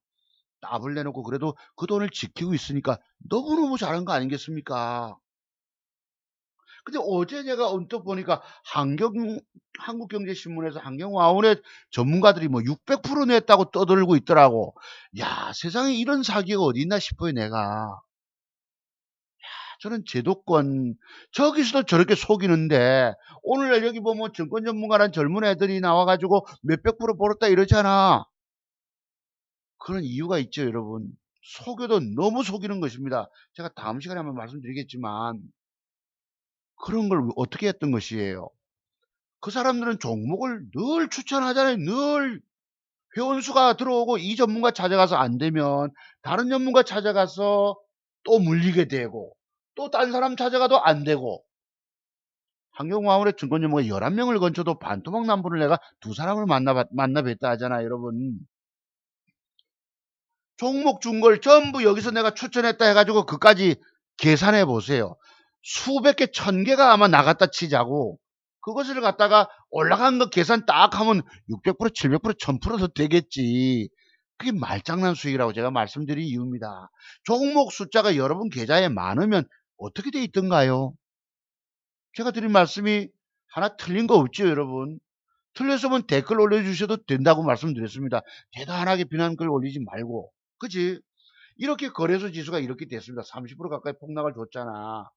납을 내놓고 그래도 그 돈을 지키고 있으니까 너무너무 잘한 거 아니겠습니까? 근데 어제 제가 언뜻 보니까 한국경제신문에서 한경화운의 전문가들이 뭐 600% 냈다고 떠들고 있더라고. 야, 세상에 이런 사기가 어디 있나 싶어요, 내가. 저는 제도권, 저기서도 저렇게 속이는데, 오늘날 여기 보면 증권 전문가란 젊은 애들이 나와가지고 몇백 프로 벌었다 이러잖아. 그런 이유가 있죠, 여러분. 속여도 너무 속이는 것입니다. 제가 다음 시간에 한번 말씀드리겠지만, 그런 걸 어떻게 했던 것이에요. 그 사람들은 종목을 늘 추천하잖아요. 늘 회원수가 들어오고 이 전문가 찾아가서 안 되면 다른 전문가 찾아가서 또 물리게 되고 또 딴 사람 찾아가도 안 되고 한경화원의 증권 전문가 11명을 건쳐도 반토막 남부를 내가 두 사람을 만나 뵀다 하잖아, 여러분. 종목 준 걸 전부 여기서 내가 추천했다 해가지고 그까지 계산해 보세요. 수백 개, 1000개가 아마 나갔다 치자고. 그것을 갖다가 올라간 거 계산 딱 하면 600%, 700%, 1000%더 되겠지. 그게 말장난 수익이라고 제가 말씀드린 이유입니다. 종목 숫자가 여러분 계좌에 많으면 어떻게 돼 있던가요? 제가 드린 말씀이 하나 틀린 거 없죠, 여러분? 틀렸으면 댓글 올려주셔도 된다고 말씀드렸습니다. 대단하게 비난글 올리지 말고. 그치? 이렇게 거래소 지수가 이렇게 됐습니다. 30% 가까이 폭락을 줬잖아.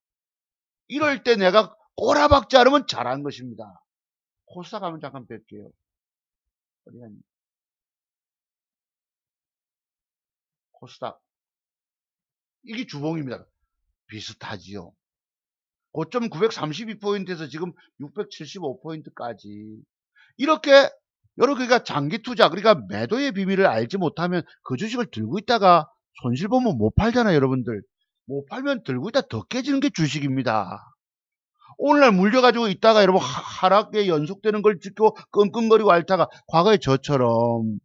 이럴 때 내가 꼬라박지 않으면 잘한 것입니다. 코스닥 한번 잠깐 뵐게요. 어디 갔니? 코스닥. 이게 주봉입니다. 비슷하지요. 고점 932포인트에서 지금 675포인트까지. 이렇게, 그러니까 장기 투자, 그러니까 매도의 비밀을 알지 못하면 그 주식을 들고 있다가 손실 보면 못 팔잖아요, 여러분들. 못 팔면 들고 있다 더 깨지는 게 주식입니다. 오늘날 물려가지고 있다가 여러분 하락에 연속되는 걸 찍고 끙끙거리고 앓다가 과거에 저처럼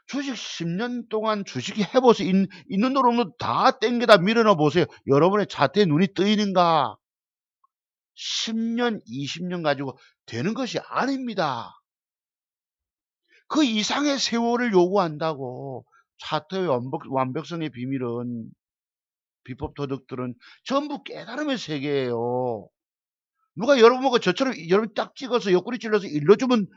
주식 10년 동안 주식이 해보세요. 있는 돈 없는 다 땡겨다 밀어넣어 보세요. 여러분의 차트에 눈이 뜨이는가? 10년, 20년 가지고 되는 것이 아닙니다. 그 이상의 세월을 요구한다고. 차트의 완벽성의 비밀은, 비법 도덕들은 전부 깨달음의 세계예요. 누가 여러분 보고 저처럼 여러분 딱 찍어서 옆구리 찔러서 일러주면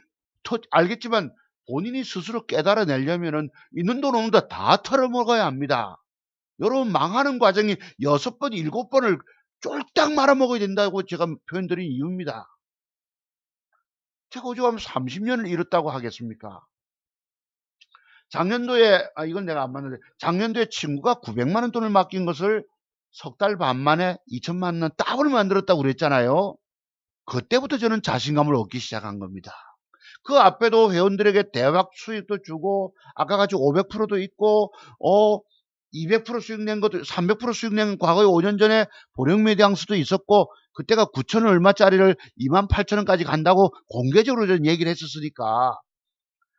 알겠지만 본인이 스스로 깨달아내려면은 있는 돈 없는 데 다 털어먹어야 합니다. 여러분 망하는 과정이 6번, 7번을 쫄딱 말아먹어야 된다고 제가 표현드린 이유입니다. 제가 오죽하면 30년을 잃었다고 하겠습니까? 작년도에, 이건 내가 안 맞는데, 작년도에 친구가 900만원 돈을 맡긴 것을 석 달 반 만에 2천만원 더블 만들었다고 그랬잖아요. 그때부터 저는 자신감을 얻기 시작한 겁니다. 그 앞에도 회원들에게 대박 수익도 주고, 아까 같이 500%도 있고, 200% 수익 낸 것도, 300% 수익 낸 과거에 5년 전에 보령메디앙스도 있었고, 그때가 9천원 얼마짜리를 28,000원까지 간다고 공개적으로 저는 얘기를 했었으니까,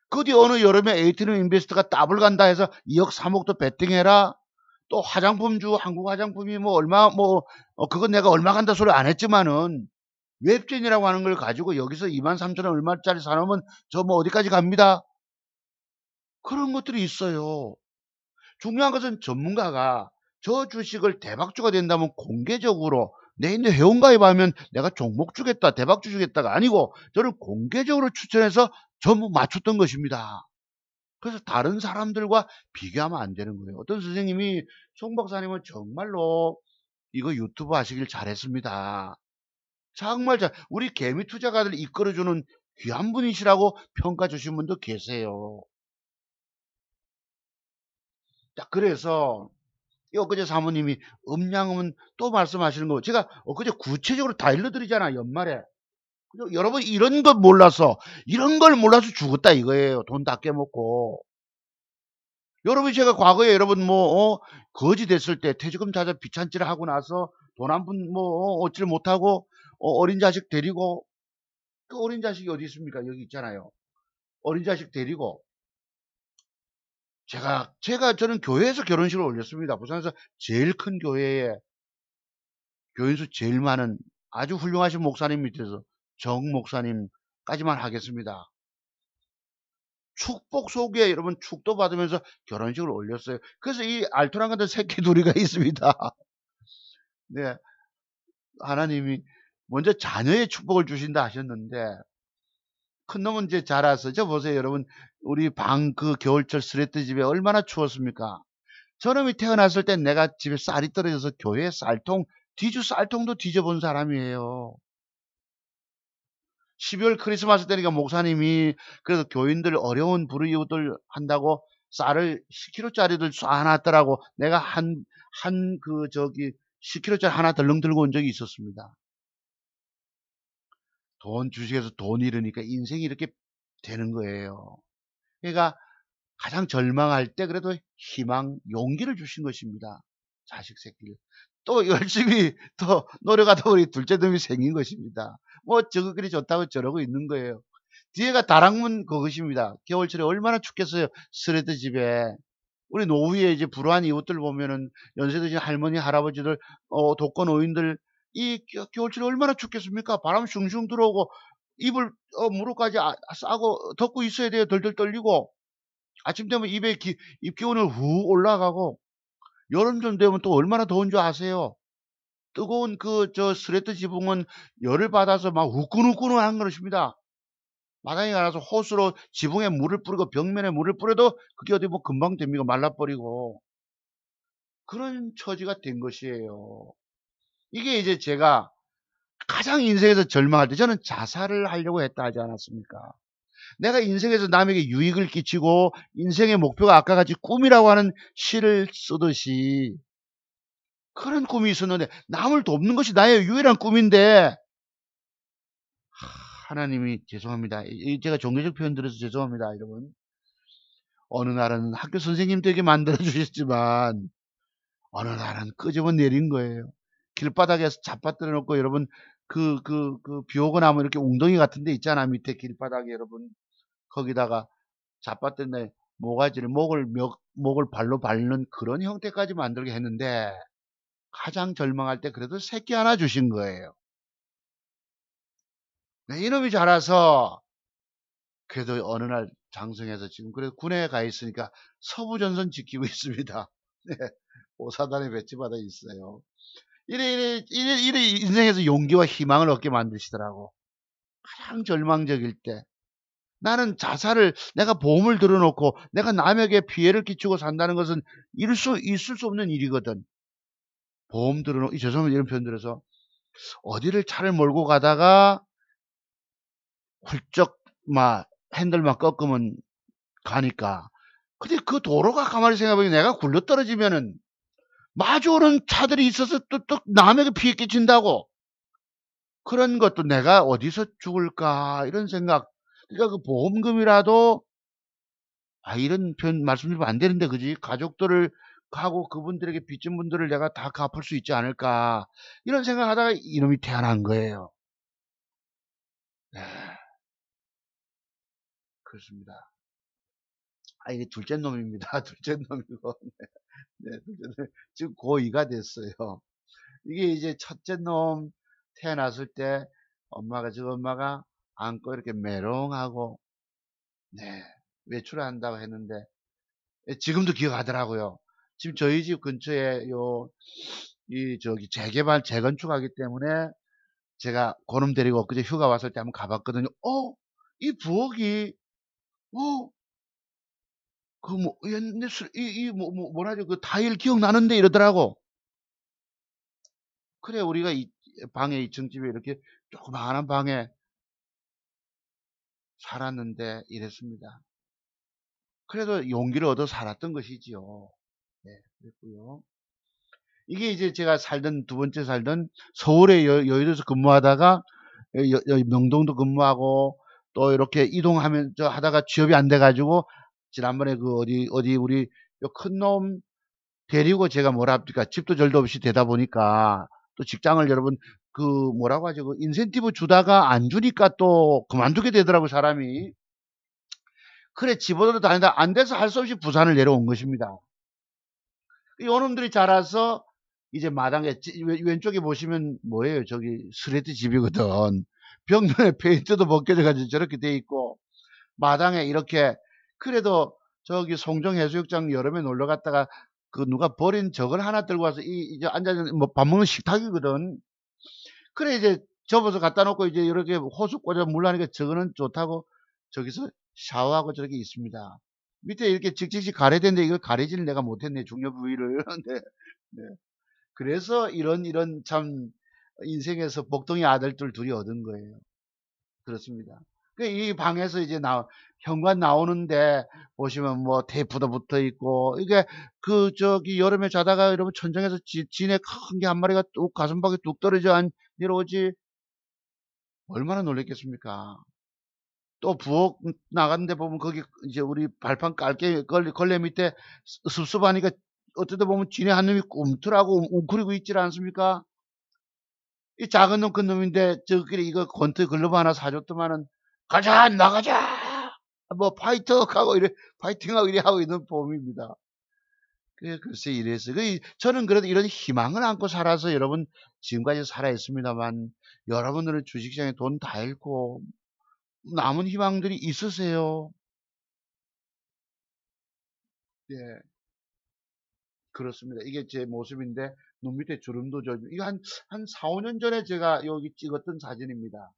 그 뒤 어느 여름에 에이티넘 인베스트가 더블 간다 해서 2억 3억도 베팅해라. 또 화장품주, 한국 화장품이 뭐 얼마, 그건 내가 얼마 간다 소리 안 했지만은, 웹진이라고 하는 걸 가지고 여기서 23,000원 얼마짜리 사놓으면 저 뭐 어디까지 갑니다. 그런 것들이 있어요. 중요한 것은 전문가가 저 주식을 대박주가 된다면 공개적으로 내 있는 회원가입하면 내가 종목 주겠다, 대박주 주겠다가 아니고 저를 공개적으로 추천해서 전부 맞췄던 것입니다. 그래서 다른 사람들과 비교하면 안 되는 거예요. 어떤 선생님이 송 박사님은 정말로 이거 유튜브 하시길 잘했습니다. 정말 우리 개미 투자가들 이끌어주는 귀한 분이시라고 평가 주신 분도 계세요. 자, 그래서 엊그제 사모님이 음양은 또 말씀하시는 거 제가 엊그제 구체적으로 다 일러드리잖아 연말에. 여러분 이런 걸 몰라서 죽었다 이거예요. 돈 다 깨먹고. 여러분 제가 과거에 여러분 거지 됐을 때 퇴직금 찾아 비찬질을 하고 나서 돈 한 푼 얻지를 못하고 어린 자식 데리고 그 어린 자식이 어디 있습니까? 여기 있잖아요. 어린 자식 데리고 저는 교회에서 결혼식을 올렸습니다. 부산에서 제일 큰 교회에 교인수 제일 많은 아주 훌륭하신 목사님 밑에서 정 목사님까지만 하겠습니다. 축복 속에 여러분 축도 받으면서 결혼식을 올렸어요. 그래서 이 알토란 같은 새끼 둘이가 있습니다. 네, 하나님이 먼저 자녀의 축복을 주신다 하셨는데 큰 놈은 이제 자라서 저 보세요 여러분 우리 방 그 겨울철 스레트 집에 얼마나 추웠습니까? 저놈이 태어났을 땐 내가 집에 쌀이 떨어져서 교회에 쌀통도 뒤져본 사람이에요. 12월 크리스마스 때니까 목사님이 그래서 교인들 어려운 불이웃들 한다고 쌀을 10kg짜리들 쏴놨더라고. 내가 한 10kg짜리 하나 덜렁 들고 온 적이 있었습니다. 주식에서 돈 잃으니까 인생이 이렇게 되는 거예요. 그러니까 가장 절망할 때 그래도 희망, 용기를 주신 것입니다. 자식 새끼를. 또 열심히 또 노력하다 보니 둘째 놈이 생긴 것입니다. 저거끼리 좋다고 저러고 있는 거예요. 뒤에가 다락문 그것입니다. 겨울철에 얼마나 춥겠어요. 스레드 집에. 우리 노후에 이제 불우한 이웃들 보면은 연세 드신 할머니, 할아버지들, 독거노인들 이 겨울철에 얼마나 춥겠습니까? 바람 슝슝 들어오고 이불 무릎까지 싸고 덮고 있어야 돼요. 덜덜 떨리고 아침 되면 입 기온을 후 올라가고 여름쯤 되면 또 얼마나 더운 줄 아세요? 뜨거운 스레트 지붕은 열을 받아서 막 후끈후끈한 것입니다. 마당에 가서 호스로 지붕에 물을 뿌리고 벽면에 물을 뿌려도 그게 어디 금방 됩니까? 말라버리고. 그런 처지가 된 것이에요. 이게 이제 제가 가장 인생에서 절망할 때 저는 자살을 하려고 했다 하지 않았습니까? 내가 인생에서 남에게 유익을 끼치고 인생의 목표가 아까 같이 꿈이라고 하는 시를 쓰듯이 그런 꿈이 있었는데 남을 돕는 것이 나의 유일한 꿈인데 하나님이 죄송합니다. 제가 종교적 표현 들어서 죄송합니다. 여러분. 어느 날은 학교 선생님 되게 만들어 주셨지만 어느 날은 끄집어 내린 거예요. 길바닥에서 잡아뜨려 놓고 여러분 비 오고 나면 이렇게 웅덩이 같은 데 있잖아. 밑에 길바닥에 여러분. 거기다가 잡아뜨려 모가지를 목을 발로 밟는 그런 형태까지 만들게 했는데 가장 절망할 때 그래도 새끼 하나 주신 거예요. 네, 이놈이 자라서 그래도 어느 날 장성해서 지금 그래도 군에 가 있으니까 서부전선 지키고 있습니다. 네, 오사단에 배치받아 있어요. 이래 인생에서 용기와 희망을 얻게 만드시더라고. 가장 절망적일 때. 나는 자살을, 내가 보험을 들어놓고 내가 남에게 피해를 끼치고 산다는 것은 있을 수 없는 일이거든. 보험 들어놓고, 죄송합니다. 이런 표현 들어서. 어디를 차를 몰고 가다가 훌쩍, 핸들만 꺾으면 가니까. 근데 그 도로가 가만히 생각해보면 내가 굴러 떨어지면은 마주오는 차들이 있어서 또 남에게 피해 끼친다고. 그런 것도 내가 어디서 죽을까 이런 생각. 그러니까 그 보험금이라도 이런 표현 말씀드리면 안 되는데 그지? 가족들을 하고 그분들에게 빚진 분들을 내가 다 갚을 수 있지 않을까 이런 생각하다가 이놈이 태어난 거예요. 네, 그렇습니다. 이게 둘째 놈입니다. 둘째 놈이고 네, 둘째 놈. 지금 고2가 됐어요. 이게 이제 첫째 놈 태어났을 때 엄마가 안고 이렇게 메롱하고 네, 외출한다고 했는데 지금도 기억하더라고요. 지금 저희 집 근처에 저기 재건축하기 때문에 제가 고놈 데리고 엊그제 휴가 왔을 때 한번 가봤거든요. 이 부엌이, 어, 옛날, 뭐라죠? 그 타일 기억나는데 이러더라고. 그래, 우리가 이 방에 2층 집에 이렇게 조그마한 방에 살았는데 이랬습니다. 그래도 용기를 얻어 살았던 것이지요. 네, 그랬고요. 이게 이제 제가 두 번째 살던 서울의 여의도에서 근무하다가 명동도 근무하고 또 이렇게 이동하면서 하다가 취업이 안 돼가지고 지난번에 우리 큰 놈 데리고 제가 뭐랍니까 집도 절도 없이 되다 보니까 또 직장을 여러분 뭐라고 하죠? 그 인센티브 주다가 안 주니까 또 그만두게 되더라고 사람이. 그래 집어들어 다니다 안 돼서 할 수 없이 부산을 내려온 것입니다. 요놈들이 자라서 이제 마당에 왼쪽에 보시면 뭐예요? 저기 스레트 집이거든. 벽면에 페인트도 벗겨져 가지고 저렇게 돼 있고 마당에 이렇게 그래도 저기 송정해수욕장 여름에 놀러 갔다가 누가 버린 저걸 하나 들고 와서 이제 앉아 뭐 밥 먹는 식탁이거든. 그래 이제 접어서 갖다 놓고 이제 이렇게 호수 꽂아 물 나니까 저거는 좋다고 저기서 샤워하고 저렇게 있습니다. 밑에 이렇게 직직씩 가려대는데 이걸 가리지를 내가 못했네 중요 부위를. 네, 네. 그래서 이런 참 인생에서 복덩이 아들들 둘이 얻은 거예요. 그렇습니다. 이 방에서 이제 현관 나오는데 보시면 뭐 테이프도 붙어 있고 이게 저기 여름에 자다가 여러분 천장에서 진에 큰 게 한 마리가 뚝 가슴팍에 뚝 떨어져 내려오지 얼마나 놀랬겠습니까? 또 부엌 나갔는데 보면 거기 이제 우리 발판 깔게 걸레 밑에 습습하니까 어쩌다 보면 쥐네 한 놈이 꿈틀하고 웅크리고 있질 않습니까? 이 작은 놈 큰 놈인데 저끼리 이거 권트 글러브 하나 사줬더만은 가자 나가자 뭐 파이터 하고 이래 파이팅하고 이래 하고 있는 봄입니다. 글쎄 이래서 저는 그래도 이런 희망을 안고 살아서 여러분 지금까지 살아 있습니다만 여러분들은 주식시장에 돈 다 잃고 남은 희망들이 있으세요? 예, 그렇습니다. 이게 제 모습인데 눈 밑에 주름도 져 이거 한 4, 5년 전에 제가 여기 찍었던 사진입니다.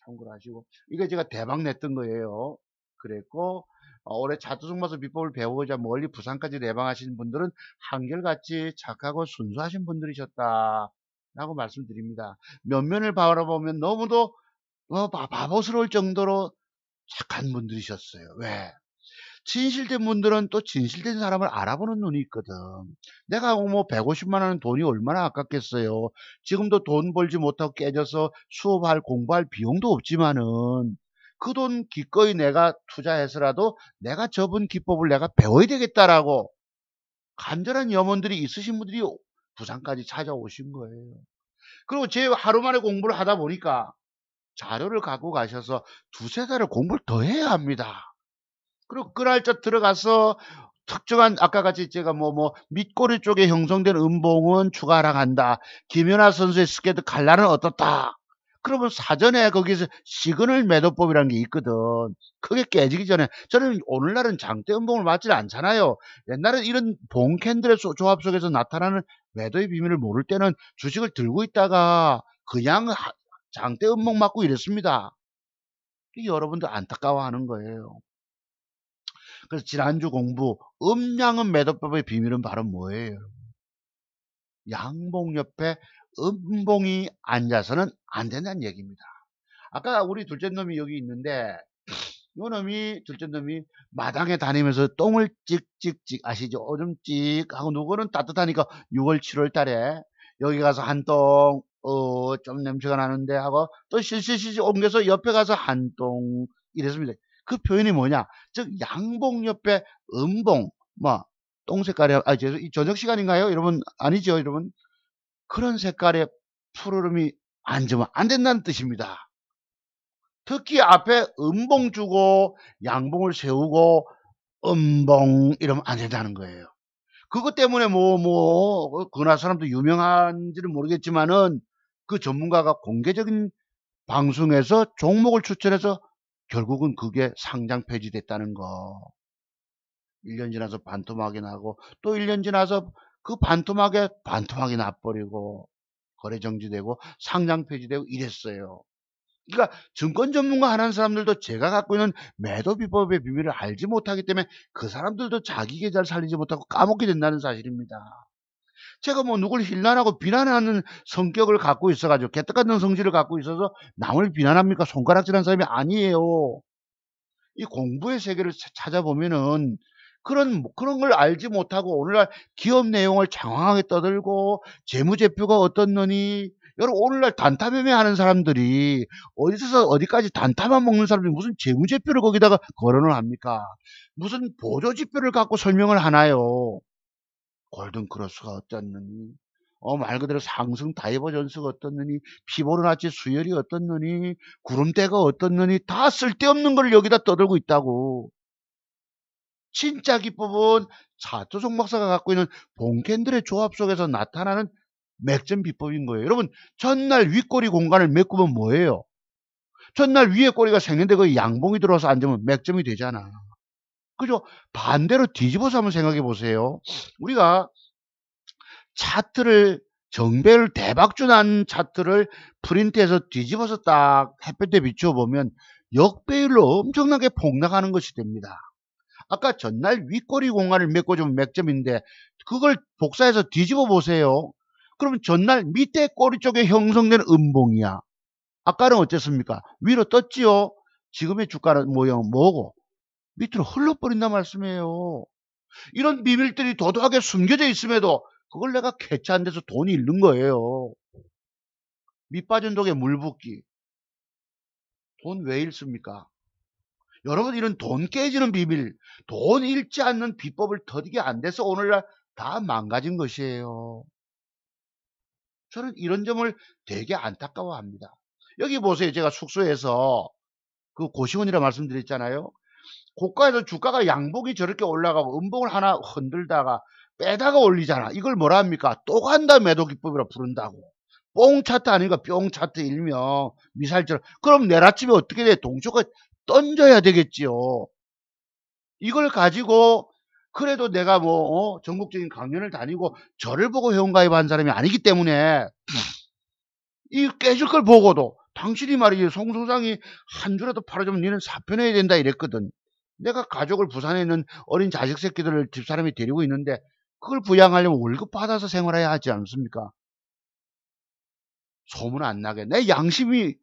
참고로 하시고 이게 제가 대박 냈던 거예요. 그랬고 올해 자투승마서 비법을 배우고자 멀리 부산까지 내방하신 분들은 한결같이 착하고 순수하신 분들이셨다. 라고 말씀드립니다. 면면을 바라보면 너무도 바보스러울 정도로 착한 분들이셨어요. 왜? 진실된 분들은 또 진실된 사람을 알아보는 눈이 있거든. 내가 뭐 150만 원은 돈이 얼마나 아깝겠어요. 지금도 돈 벌지 못하고 깨져서 수업할 공부할 비용도 없지만은 그 돈 기꺼이 내가 투자해서라도 내가 접은 기법을 내가 배워야 되겠다라고 간절한 염원들이 있으신 분들이 부산까지 찾아오신 거예요. 그리고 제 하루 만에 공부를 하다 보니까 자료를 갖고 가셔서 두세 달을 공부를 더 해야 합니다. 그리고 그 날짜 들어가서 특정한 아까 같이 제가 밑꼬리 쪽에 형성된 음봉은 추가 하락한다. 김연아 선수의 스케이트 칼날은 어떻다. 그러면 사전에 거기서 시그널 매도법이라는 게 있거든. 그게 깨지기 전에 저는 오늘날은 장대 음봉을 맞지 않잖아요. 옛날에 이런 봉 캔들의 조합 속에서 나타나는 매도의 비밀을 모를 때는 주식을 들고 있다가 그냥 장대 음봉 맞고 이랬습니다. 여러분들 안타까워하는 거예요. 그래서 지난주 공부 음양은 매도법의 비밀은 바로 뭐예요? 양봉 옆에 음봉이 앉아서는 안 된다는 얘기입니다. 아까 우리 둘째 놈이 여기 있는데 요 놈이 둘째 놈이 마당에 다니면서 똥을 찍찍찍 아시죠? 오줌 찍 하고 누구는 따뜻하니까 6월 7월 달에 여기 가서 한 똥 좀 냄새가 나는데 하고 또 실실실 옮겨서 옆에 가서 한 똥 이랬습니다. 그 표현이 뭐냐? 즉 양봉 옆에 음봉 똥 색깔이 이 저녁 시간인가요? 여러분 아니죠, 여러분? 그런 색깔의 푸르름이 앉으면 안 된다는 뜻입니다. 특히 앞에 음봉 주고 양봉을 세우고 음봉 이러면 안 된다는 거예요. 그것 때문에 그나 사람도 유명한지는 모르겠지만은 그 전문가가 공개적인 방송에서 종목을 추천해서 결국은 그게 상장 폐지됐다는 거. 1년 지나서 반토막이 나고 또 1년 지나서 그 반토막이 나버리고 거래 정지되고 상장 폐지되고 이랬어요. 그러니까 증권 전문가 하는 사람들도 제가 갖고 있는 매도 비법의 비밀을 알지 못하기 때문에 그 사람들도 자기 계좌를 살리지 못하고 까먹게 된다는 사실입니다. 제가 누굴 힐난하고 비난하는 성격을 갖고 있어가지고 개떡 같은 성질을 갖고 있어서 남을 비난합니까? 손가락질하는 사람이 아니에요. 이 공부의 세계를 찾아보면은 그런 걸 알지 못하고 오늘날 기업 내용을 장황하게 떠들고 재무제표가 어떻느니 여러분 오늘날 단타 매매하는 사람들이 어디서 어디까지 단타만 먹는 사람들이 무슨 재무제표를 거기다가 거론을 합니까? 무슨 보조지표를 갖고 설명을 하나요? 골든크로스가 어떻느니 말 그대로 상승 다이버전스가 어떻느니 피보나치 수열이 어떻느니 구름대가 어떻느니 다 쓸데없는 걸 여기다 떠들고 있다고. 진짜 기법은 차트송 박사가 갖고 있는 봉캔들의 조합 속에서 나타나는 맥점 비법인 거예요. 여러분 전날 윗꼬리 공간을 메꾸면 뭐예요? 전날 위에 꼬리가 생겼는데 그 양봉이 들어와서 앉으면 맥점이 되잖아. 그죠? 반대로 뒤집어서 한번 생각해 보세요. 우리가 차트를 정배를 대박주 난 차트를 프린트해서 뒤집어서 딱 햇볕에 비춰보면 역배율로 엄청나게 폭락하는 것이 됩니다. 아까 전날 윗꼬리 공간을 메꿔주면 맥점인데 그걸 복사해서 뒤집어 보세요. 그러면 전날 밑에 꼬리 쪽에 형성된 음봉이야. 아까는 어땠습니까? 위로 떴지요. 지금의 주가는 모형 뭐고? 밑으로 흘러버린단 말씀이에요. 이런 비밀들이 도도하게 숨겨져 있음에도 그걸 내가 캐치한 데서 돈이 잃는 거예요. 밑 빠진 독에 물 붓기. 돈 왜 잃습니까? 여러분 이런 돈 깨지는 비밀, 돈 잃지 않는 비법을 터득이 안 돼서 오늘날 다 망가진 것이에요. 저는 이런 점을 되게 안타까워합니다. 여기 보세요. 제가 숙소에서 그 고시원이라 말씀드렸잖아요. 고가에서 주가가 양봉이 저렇게 올라가고 음봉을 하나 흔들다가 빼다가 올리잖아. 이걸 뭐라 합니까? 또 간다 매도 기법이라 부른다고. 뽕 차트 아니니까 뿅 차트 일명 미사일처럼. 그럼 내일 아침에 어떻게 돼? 동조가 던져야 되겠지요. 이걸 가지고 그래도 내가 전국적인 강연을 다니고 저를 보고 회원가입한 사람이 아니기 때문에 이 깨질 걸 보고도 당신이 말이지 송소장이 한 주라도 팔아주면 니는 사표내야 된다 이랬거든. 내가 가족을 부산에 있는 어린 자식 새끼들을 집사람이 데리고 있는데 그걸 부양하려면 월급 받아서 생활해야 하지 않습니까? 소문 안 나게. 내 양심이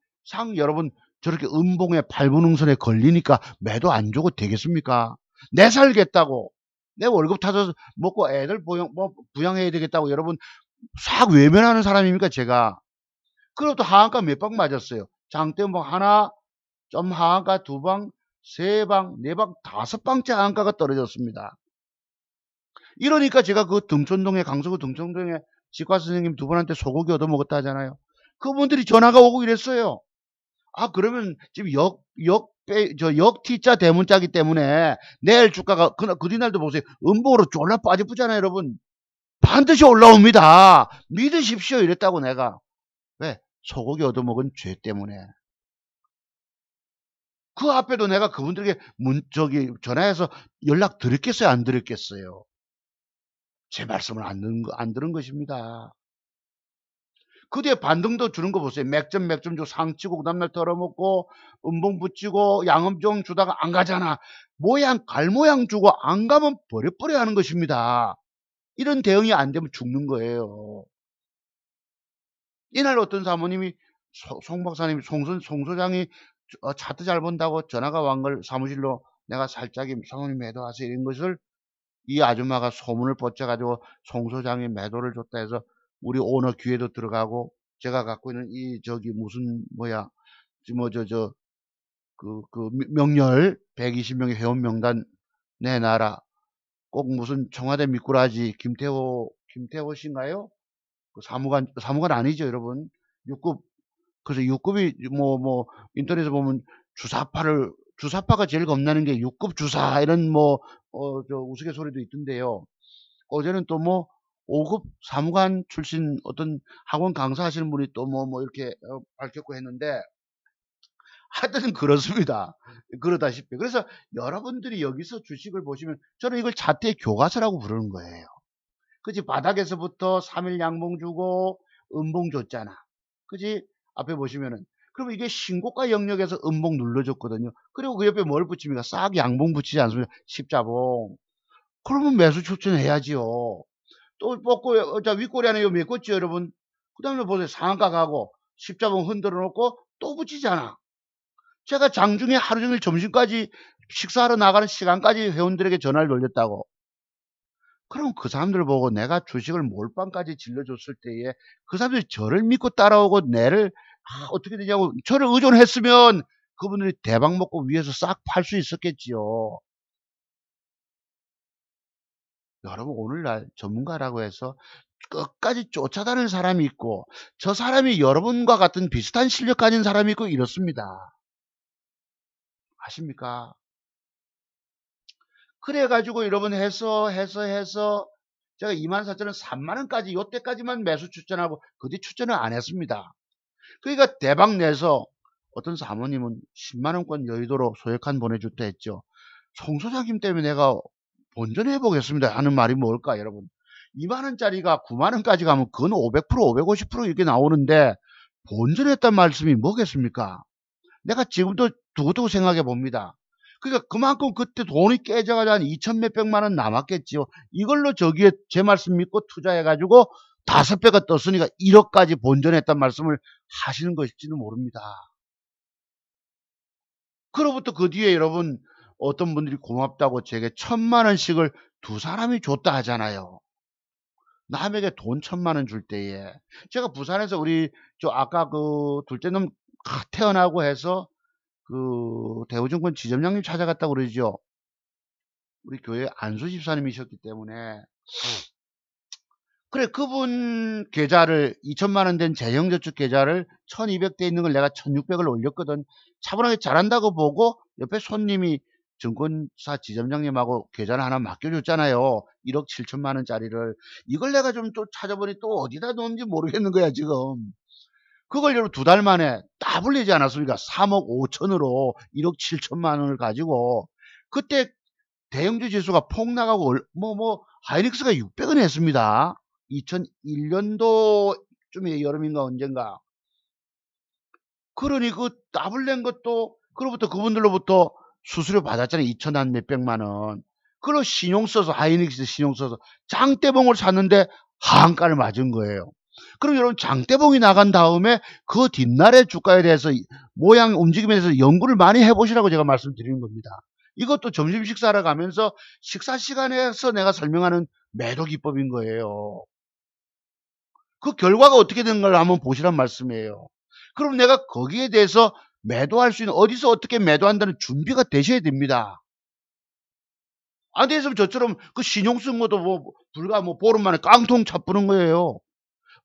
여러분 저렇게 음봉에 발부능선에 걸리니까 매도 안 주고 되겠습니까? 내 살겠다고. 내 월급 타서 먹고 애들 부양해야 되겠다고 여러분 싹 외면하는 사람입니까, 제가? 그리고 또 하한가 몇 방 맞았어요. 장대봉 하나, 좀 하한가 두 방, 세 방, 네 방, 다섯 방째 하한가가 떨어졌습니다. 이러니까 제가 그 강서구 등촌동에 치과 선생님 두 분한테 소고기 얻어먹었다 하잖아요. 그분들이 전화가 오고 이랬어요. 아, 그러면 지금 역 T자 대문자기 때문에 내일 주가가, 그 뒤날도 보세요. 음봉으로 졸라 빠져붙잖아요, 여러분. 반드시 올라옵니다. 믿으십시오. 이랬다고 내가. 왜? 소고기 얻어먹은 죄 때문에. 그 앞에도 내가 그분들에게 전화해서 연락 드렸겠어요? 안 드렸겠어요? 제 말씀을 안 들은 것입니다. 그 뒤에 반등도 주는 거 보세요. 맥점 주고 상치고 그 다음날 털어먹고 음봉 붙이고 양음종 주다가 안 가잖아. 갈 모양 주고 안 가면 버려버려 하는 것입니다. 이런 대응이 안 되면 죽는 거예요. 이날 어떤 사모님이 송 박사님, 송 소장이 차트 잘 본다고 전화가 온 걸 사무실로 내가 살짝 사모님 매도하세요 이런 것을 이 아줌마가 소문을 뻗쳐가지고 송 소장이 매도를 줬다 해서 우리 오너 귀에도 들어가고 제가 갖고 있는 명렬 120명의 회원 명단 내놔라. 꼭 무슨 청와대 미꾸라지 김태호 씨인가요? 그 사무관 아니죠, 여러분. 6급. 그래서 6급이 인터넷에 보면 주사파가 제일 겁나는 게 6급 주사 이런 우스갯소리도 있던데요. 어제는 또 5급 사무관 출신 어떤 학원 강사하시는 분이 또 이렇게 밝혔고 했는데 하여튼 그렇습니다. 그러다시피. 그래서 여러분들이 여기서 주식을 보시면 저는 이걸 차트의 교과서라고 부르는 거예요. 그치? 바닥에서부터 3일 양봉 주고 음봉 줬잖아. 그치? 앞에 보시면은. 그러면 이게 신고가 영역에서 음봉 눌러줬거든요. 그리고 그 옆에 뭘 붙입니까? 싹 양봉 붙이지 않습니까? 십자봉. 그러면 매수 추천해야지요. 또 뽑고, 윗꼬리 안에 몇 꽂죠, 여러분? 그 다음에 보세요. 상한가 가고, 십자봉 흔들어 놓고 또 붙이잖아. 제가 장중에 하루 종일 점심까지 식사하러 나가는 시간까지 회원들에게 전화를 돌렸다고. 그럼 그 사람들 보고 내가 주식을 몰빵까지 질러줬을 때에 그 사람들이 저를 믿고 따라오고 어떻게 되냐고 저를 의존했으면 그분들이 대박 먹고 위에서 싹 팔 수 있었겠지요. 여러분 오늘날 전문가라고 해서 끝까지 쫓아다니는 사람이 있고 저 사람이 여러분과 같은 비슷한 실력 가진 사람이 있고 이렇습니다. 아십니까? 그래가지고 여러분 해서 제가 24,000원 3만원까지 요때까지만 매수 추천하고 그 뒤 추천을 안 했습니다. 그러니까 대박 내서 어떤 사모님은 10만원권 여의도로 소액한 보내줬다 했죠. 송 소장님 때문에 내가 본전해 보겠습니다 하는 말이 뭘까 여러분. 2만원짜리가 9만원까지 가면 그건 500% 550% 이렇게 나오는데 본전했단 말씀이 뭐겠습니까? 내가 지금도 두고두고 생각해 봅니다. 그러니까 그만큼 그때 돈이 깨져가지고 한 2천 몇백만 원 남았겠지요. 이걸로 저기에 제 말씀 믿고 투자해가지고 5배가 떴으니까 1억까지 본전했단 말씀을 하시는 것일지는 모릅니다. 그로부터 그 뒤에 여러분 어떤 분들이 고맙다고 제게 1,000만 원씩을 두 사람이 줬다 하잖아요. 남에게 돈 1,000만 원 줄 때에 제가 부산에서 우리 아까 그 둘째 놈 태어나고 해서 그 대우증권 지점장님 찾아갔다고 그러죠. 우리 교회 안수 집사님이셨기 때문에 그래 그분 계좌를 2천만 원 된 재형저축 계좌를 1200대 있는 걸 내가 1600을 올렸거든. 차분하게 잘한다고 보고 옆에 손님이 증권사 지점장님하고 계좌를 하나 맡겨줬잖아요. 1억 7천만 원짜리를. 이걸 내가 좀 또 찾아보니 또 어디다 놓은지 모르겠는 거야 지금. 그걸 여러분 2달 만에 따블리지 않았습니까? 3억 5천으로 1억 7천만 원을 가지고 그때 대형주 지수가 폭락하고 하이닉스가 600원 했습니다. 2001년도쯤에 여름인가 언젠가. 그러니 그 더블 낸 것도 그로부터 그분들로부터 수수료 받았잖아요. 2천 몇백만 원. 그리고 신용 써서 하이닉스 신용 써서 장대봉을 샀는데 하한가를 맞은 거예요. 그럼 여러분 장대봉이 나간 다음에 그 뒷날의 주가에 대해서 모양 움직임에 대해서 연구를 많이 해보시라고 제가 말씀드리는 겁니다. 이것도 점심 식사하러 가면서 식사 시간에서 내가 설명하는 매도 기법인 거예요. 그 결과가 어떻게 되는 걸 한번 보시란 말씀이에요. 그럼 내가 거기에 대해서 매도할 수 있는, 어디서 어떻게 매도한다는 준비가 되셔야 됩니다. 안 돼있으면 저처럼 그 신용 쓴 것도 불과 보름 만에 깡통 차뿌는 거예요.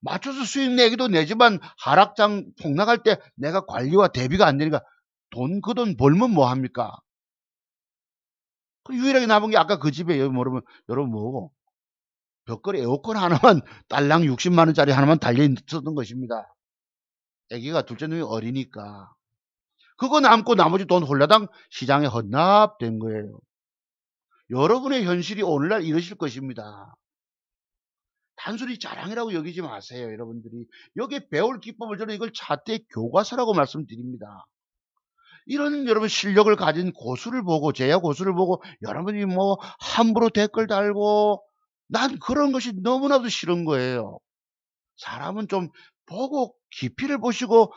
맞춰서 수익 내기도 내지만 하락장 폭락할 때 내가 관리와 대비가 안 되니까 그 돈 벌면 뭐 합니까? 그 유일하게 남은 게 아까 그 집에 여러분 뭐고 벽걸이 에어컨 하나만 딸랑 60만 원짜리 하나만 달려 있었던 것입니다. 애기가 둘째 놈이 어리니까 그거 남고 나머지 돈 홀라당 시장에 헌납된 거예요. 여러분의 현실이 오늘날 이러실 것입니다. 단순히 자랑이라고 여기지 마세요. 여러분들이 여기에 배울 기법을 저는 이걸 차트의 교과서라고 말씀드립니다. 이런 여러분 실력을 가진 고수를 보고 제야 고수를 보고 여러분이 함부로 댓글 달고 난 그런 것이 너무나도 싫은 거예요. 사람은 좀 보고 깊이를 보시고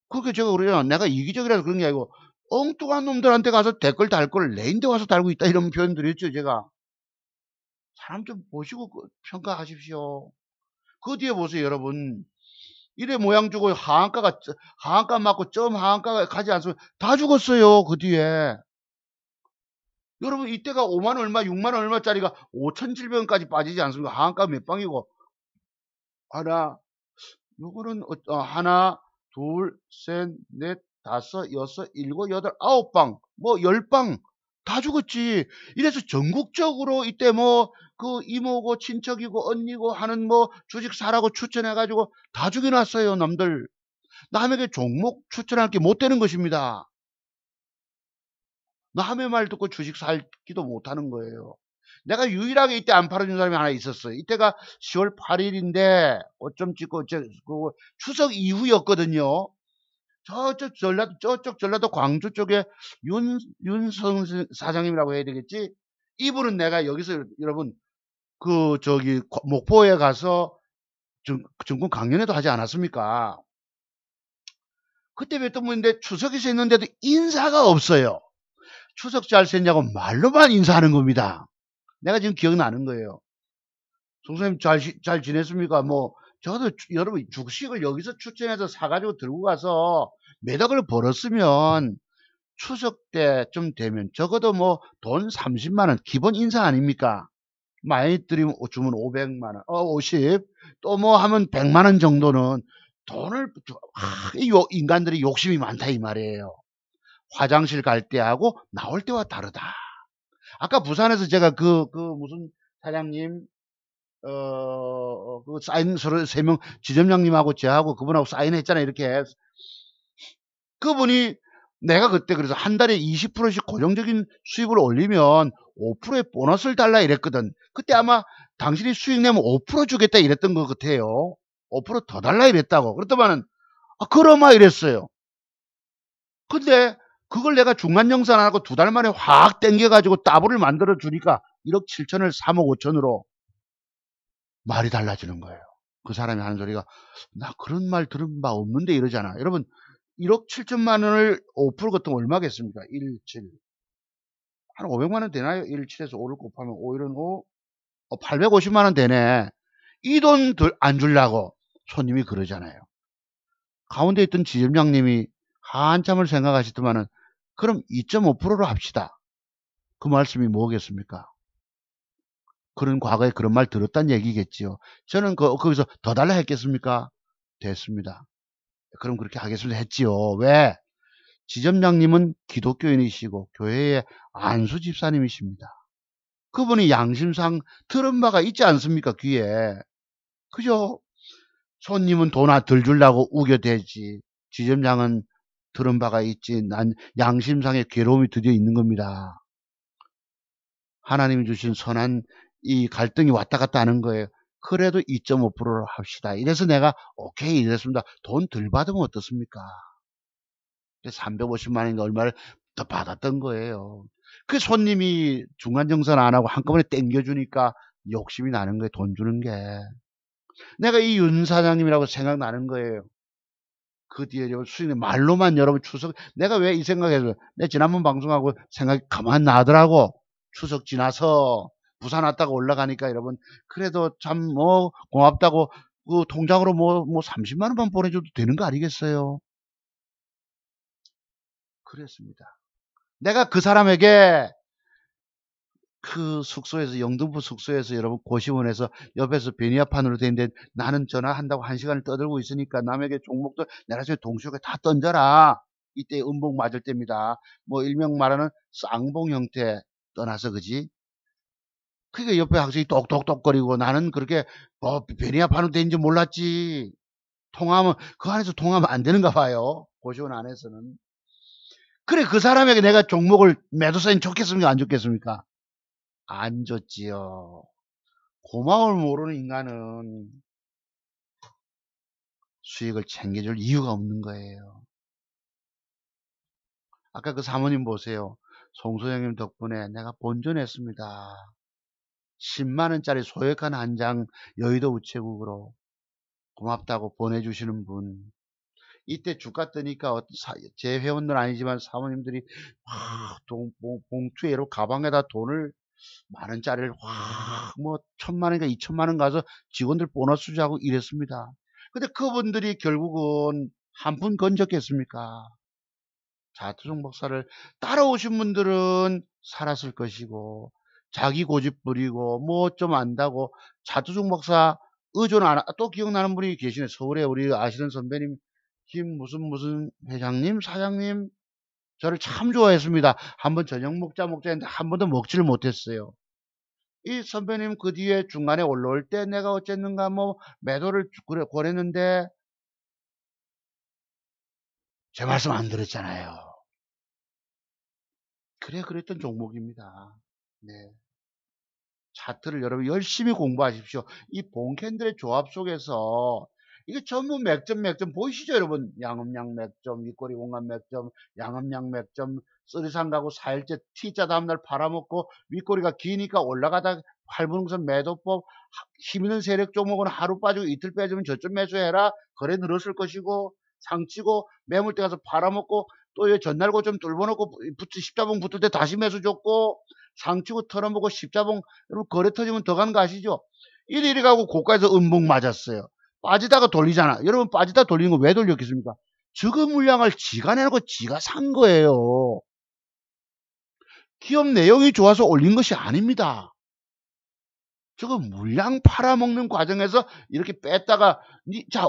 그게 제가 그래요. 내가 이기적이라서 그런 게 아니고 엉뚱한 놈들한테 가서 댓글 달 걸 레인데 와서 달고 있다 이런 표현 드렸죠 제가. 사람 좀 보시고 평가하십시오. 그 뒤에 보세요 여러분. 이래 모양 주고 하한가 맞고 점 하한가가 가지 않으면 다 죽었어요. 그 뒤에. 여러분 이때가 5만 얼마 6만 얼마짜리가 5,700원까지 빠지지 않습니까? 하한가 몇 방이고 요거는 하나 둘 셋 넷 다섯 여섯 일곱 여덟 아홉 방 10방 다 죽었지. 이래서 전국적으로 이때 그 이모고 친척이고 언니고 하는 주식 사라고 추천해가지고 다 죽여놨어요 남들. 남에게 종목 추천할 게 못 되는 것입니다. 남의 말 듣고 주식 살기도 못하는 거예요. 내가 유일하게 이때 안 팔아준 사람이 하나 있었어요. 이때가 10월 8일인데 어쩜 찍고 추석 이후였거든요. 저쪽 전라도 광주 쪽에 윤성 사장님이라고 해야 되겠지. 이분은 내가 여기서 여러분 목포에 가서 증권 강연회도 하지 않았습니까? 그때 뵀던 분인데 추석이 샜는데도 인사가 없어요. 추석 잘 샜냐고 말로만 인사하는 겁니다. 내가 지금 기억나는 거예요. 송선생님 잘 지냈습니까? 저도 여러분 주식을 여기서 추천해서 사가지고 들고 가서 매덕을 벌었으면 추석 때쯤 되면 적어도 돈 30만 원 기본 인사 아닙니까? 많이 주면 500만 원, 50, 또 하면 100만 원 정도는 돈을, 인간들이 욕심이 많다 이 말이에요. 화장실 갈 때하고 나올 때와 다르다. 아까 부산에서 제가 무슨 사장님, 사인 서로 3명 지점장님하고 저하고 그분하고 사인했잖아요. 이렇게. 그분이 내가 그때 그래서 한 달에 20%씩 고정적인 수입을 올리면 5%의 보너스를 달라 이랬거든. 그때 아마 당신이 수익 내면 5% 주겠다 이랬던 것 같아요. 5% 더 달라 이랬다고. 그랬더만은 그러마 이랬어요. 근데 그걸 내가 중간정산 안 하고 2달 만에 확 땡겨가지고 따블을 만들어 주니까 1억 7천을 3억 5천으로 말이 달라지는 거예요. 그 사람이 하는 소리가 나 그런 말 들은 바 없는데 이러잖아. 여러분 1억 7천만 원을 5% 같은 거 얼마겠습니까? 1, 7. 한 500만 원 되나요? 1, 7에서 5를 곱하면 5일은 5. 850만 원 되네. 이 돈 안 주려고 손님이 그러잖아요. 가운데 있던 지점장님이 한참을 생각하시더만은 그럼 2.5%로 합시다. 그 말씀이 뭐겠습니까? 그런 과거에 그런 말 들었단 얘기겠지요. 저는 거기서 더 달라 했겠습니까? 됐습니다. 그럼 그렇게 하겠습니다 했지요. 왜? 지점장님은 기독교인이시고 교회의 안수 집사님이십니다. 그분이 양심상 들은 바가 있지 않습니까? 귀에. 그죠? 손님은 돈 덜 주려고 우겨대지. 지점장은 들은 바가 있지. 난 양심상의 괴로움이 드디어 있는 겁니다. 하나님이 주신 선한 이 갈등이 왔다 갔다 하는 거예요. 그래도 2.5%로 합시다. 이래서 내가 오케이 이랬습니다. 돈 덜 받으면 어떻습니까? 350만 원인가 얼마를 더 받았던 거예요. 그 손님이 중간정산 안 하고 한꺼번에 땡겨주니까 욕심이 나는 거예요. 돈 주는 게. 내가 이 윤 사장님이라고 생각나는 거예요. 그 뒤에 수익 말로만 여러분 추석 내가 왜 이 생각해서 내 지난번 방송하고 생각이 가만 나더라고. 추석 지나서 부산 왔다가 올라가니까 여러분 그래도 참 뭐 고맙다고 그 통장으로 뭐 30만 원만 보내줘도 되는 거 아니겠어요? 그랬습니다. 내가 그 사람에게 그 숙소에서 영등포 숙소에서 여러분 고시원에서 옆에서 베니아판으로 돼 있는데 나는 전화한다고 1시간을 떠들고 있으니까 남에게 종목도 내가 지금 동시에 다 던져라. 이때 음봉 맞을 때입니다. 뭐 일명 말하는 쌍봉 형태 떠나서 그지? 그게 옆에 학생이 똑똑똑거리고 나는 그렇게 뭐 베니아판으로 돼 있는지 몰랐지. 통화하면 그 안에서 통화하면 안 되는가 봐요. 고시원 안에서는. 그래 그 사람에게 내가 종목을 매도 사인 좋겠습니까 안 좋겠습니까? 안 줬지요. 고마움을 모르는 인간은 수익을 챙겨줄 이유가 없는 거예요. 아까 그 사모님 보세요. 송소영님 덕분에 내가 본전했습니다. 10만원짜리 소액한 한 장 여의도 우체국으로 고맙다고 보내주시는 분. 이때 주가 뜨니까 제 회원들 아니지만 사모님들이 봉투에 가방에다 돈을 만원짜리를 확 뭐 1,000만원인가 2,000만원 가서 직원들 보너스 주자고 이랬습니다. 근데 그분들이 결국은 한 푼 건졌겠습니까? 자투정 박사를 따라오신 분들은 살았을 것이고 자기 고집 부리고 뭐 좀 안다고 자투정 박사 의존 안, 또 기억나는 분이 계시네. 서울에 우리 아시는 선배님 김 무슨 회장님 사장님 저를 참 좋아했습니다. 한번 저녁 먹자 했는데 한 번도 먹지를 못했어요. 이 선배님 그 뒤에 중간에 올라올 때 내가 어쨌는가 뭐 매도를 권했는데 제 말씀 안 들었잖아요. 그래 그랬던 종목입니다. 네. 차트를 여러분 열심히 공부하십시오. 이 본캔들의 조합 속에서 이게 전부 맥점 보이시죠 여러분? 양음양 맥점, 윗꼬리 공간 맥점, 양음양 맥점, 쓰리산 가고 4일째 T자 다음날 팔아먹고 윗꼬리가 기니까 올라가다 팔분응선 매도법 힘있는 세력 종목은 하루 빠지고 이틀 빼주면 저점 매수해라. 거래 늘었을 것이고 상치고 매물대 가서 팔아먹고 또 전날 고점 뚫어놓고 십자봉 붙을 때 다시 매수 줬고 상치고 털어먹고 십자봉 여러분 거래 터지면 더 가는 거 아시죠? 이리 가고 고가에서 음봉 맞았어요. 빠지다가 돌리잖아. 여러분 빠지다 돌리는 거 왜 돌렸겠습니까? 적은 물량을 지가 내놓고 지가 산 거예요. 기업 내용이 좋아서 올린 것이 아닙니다. 저거 물량 팔아먹는 과정에서 이렇게 뺐다가 자,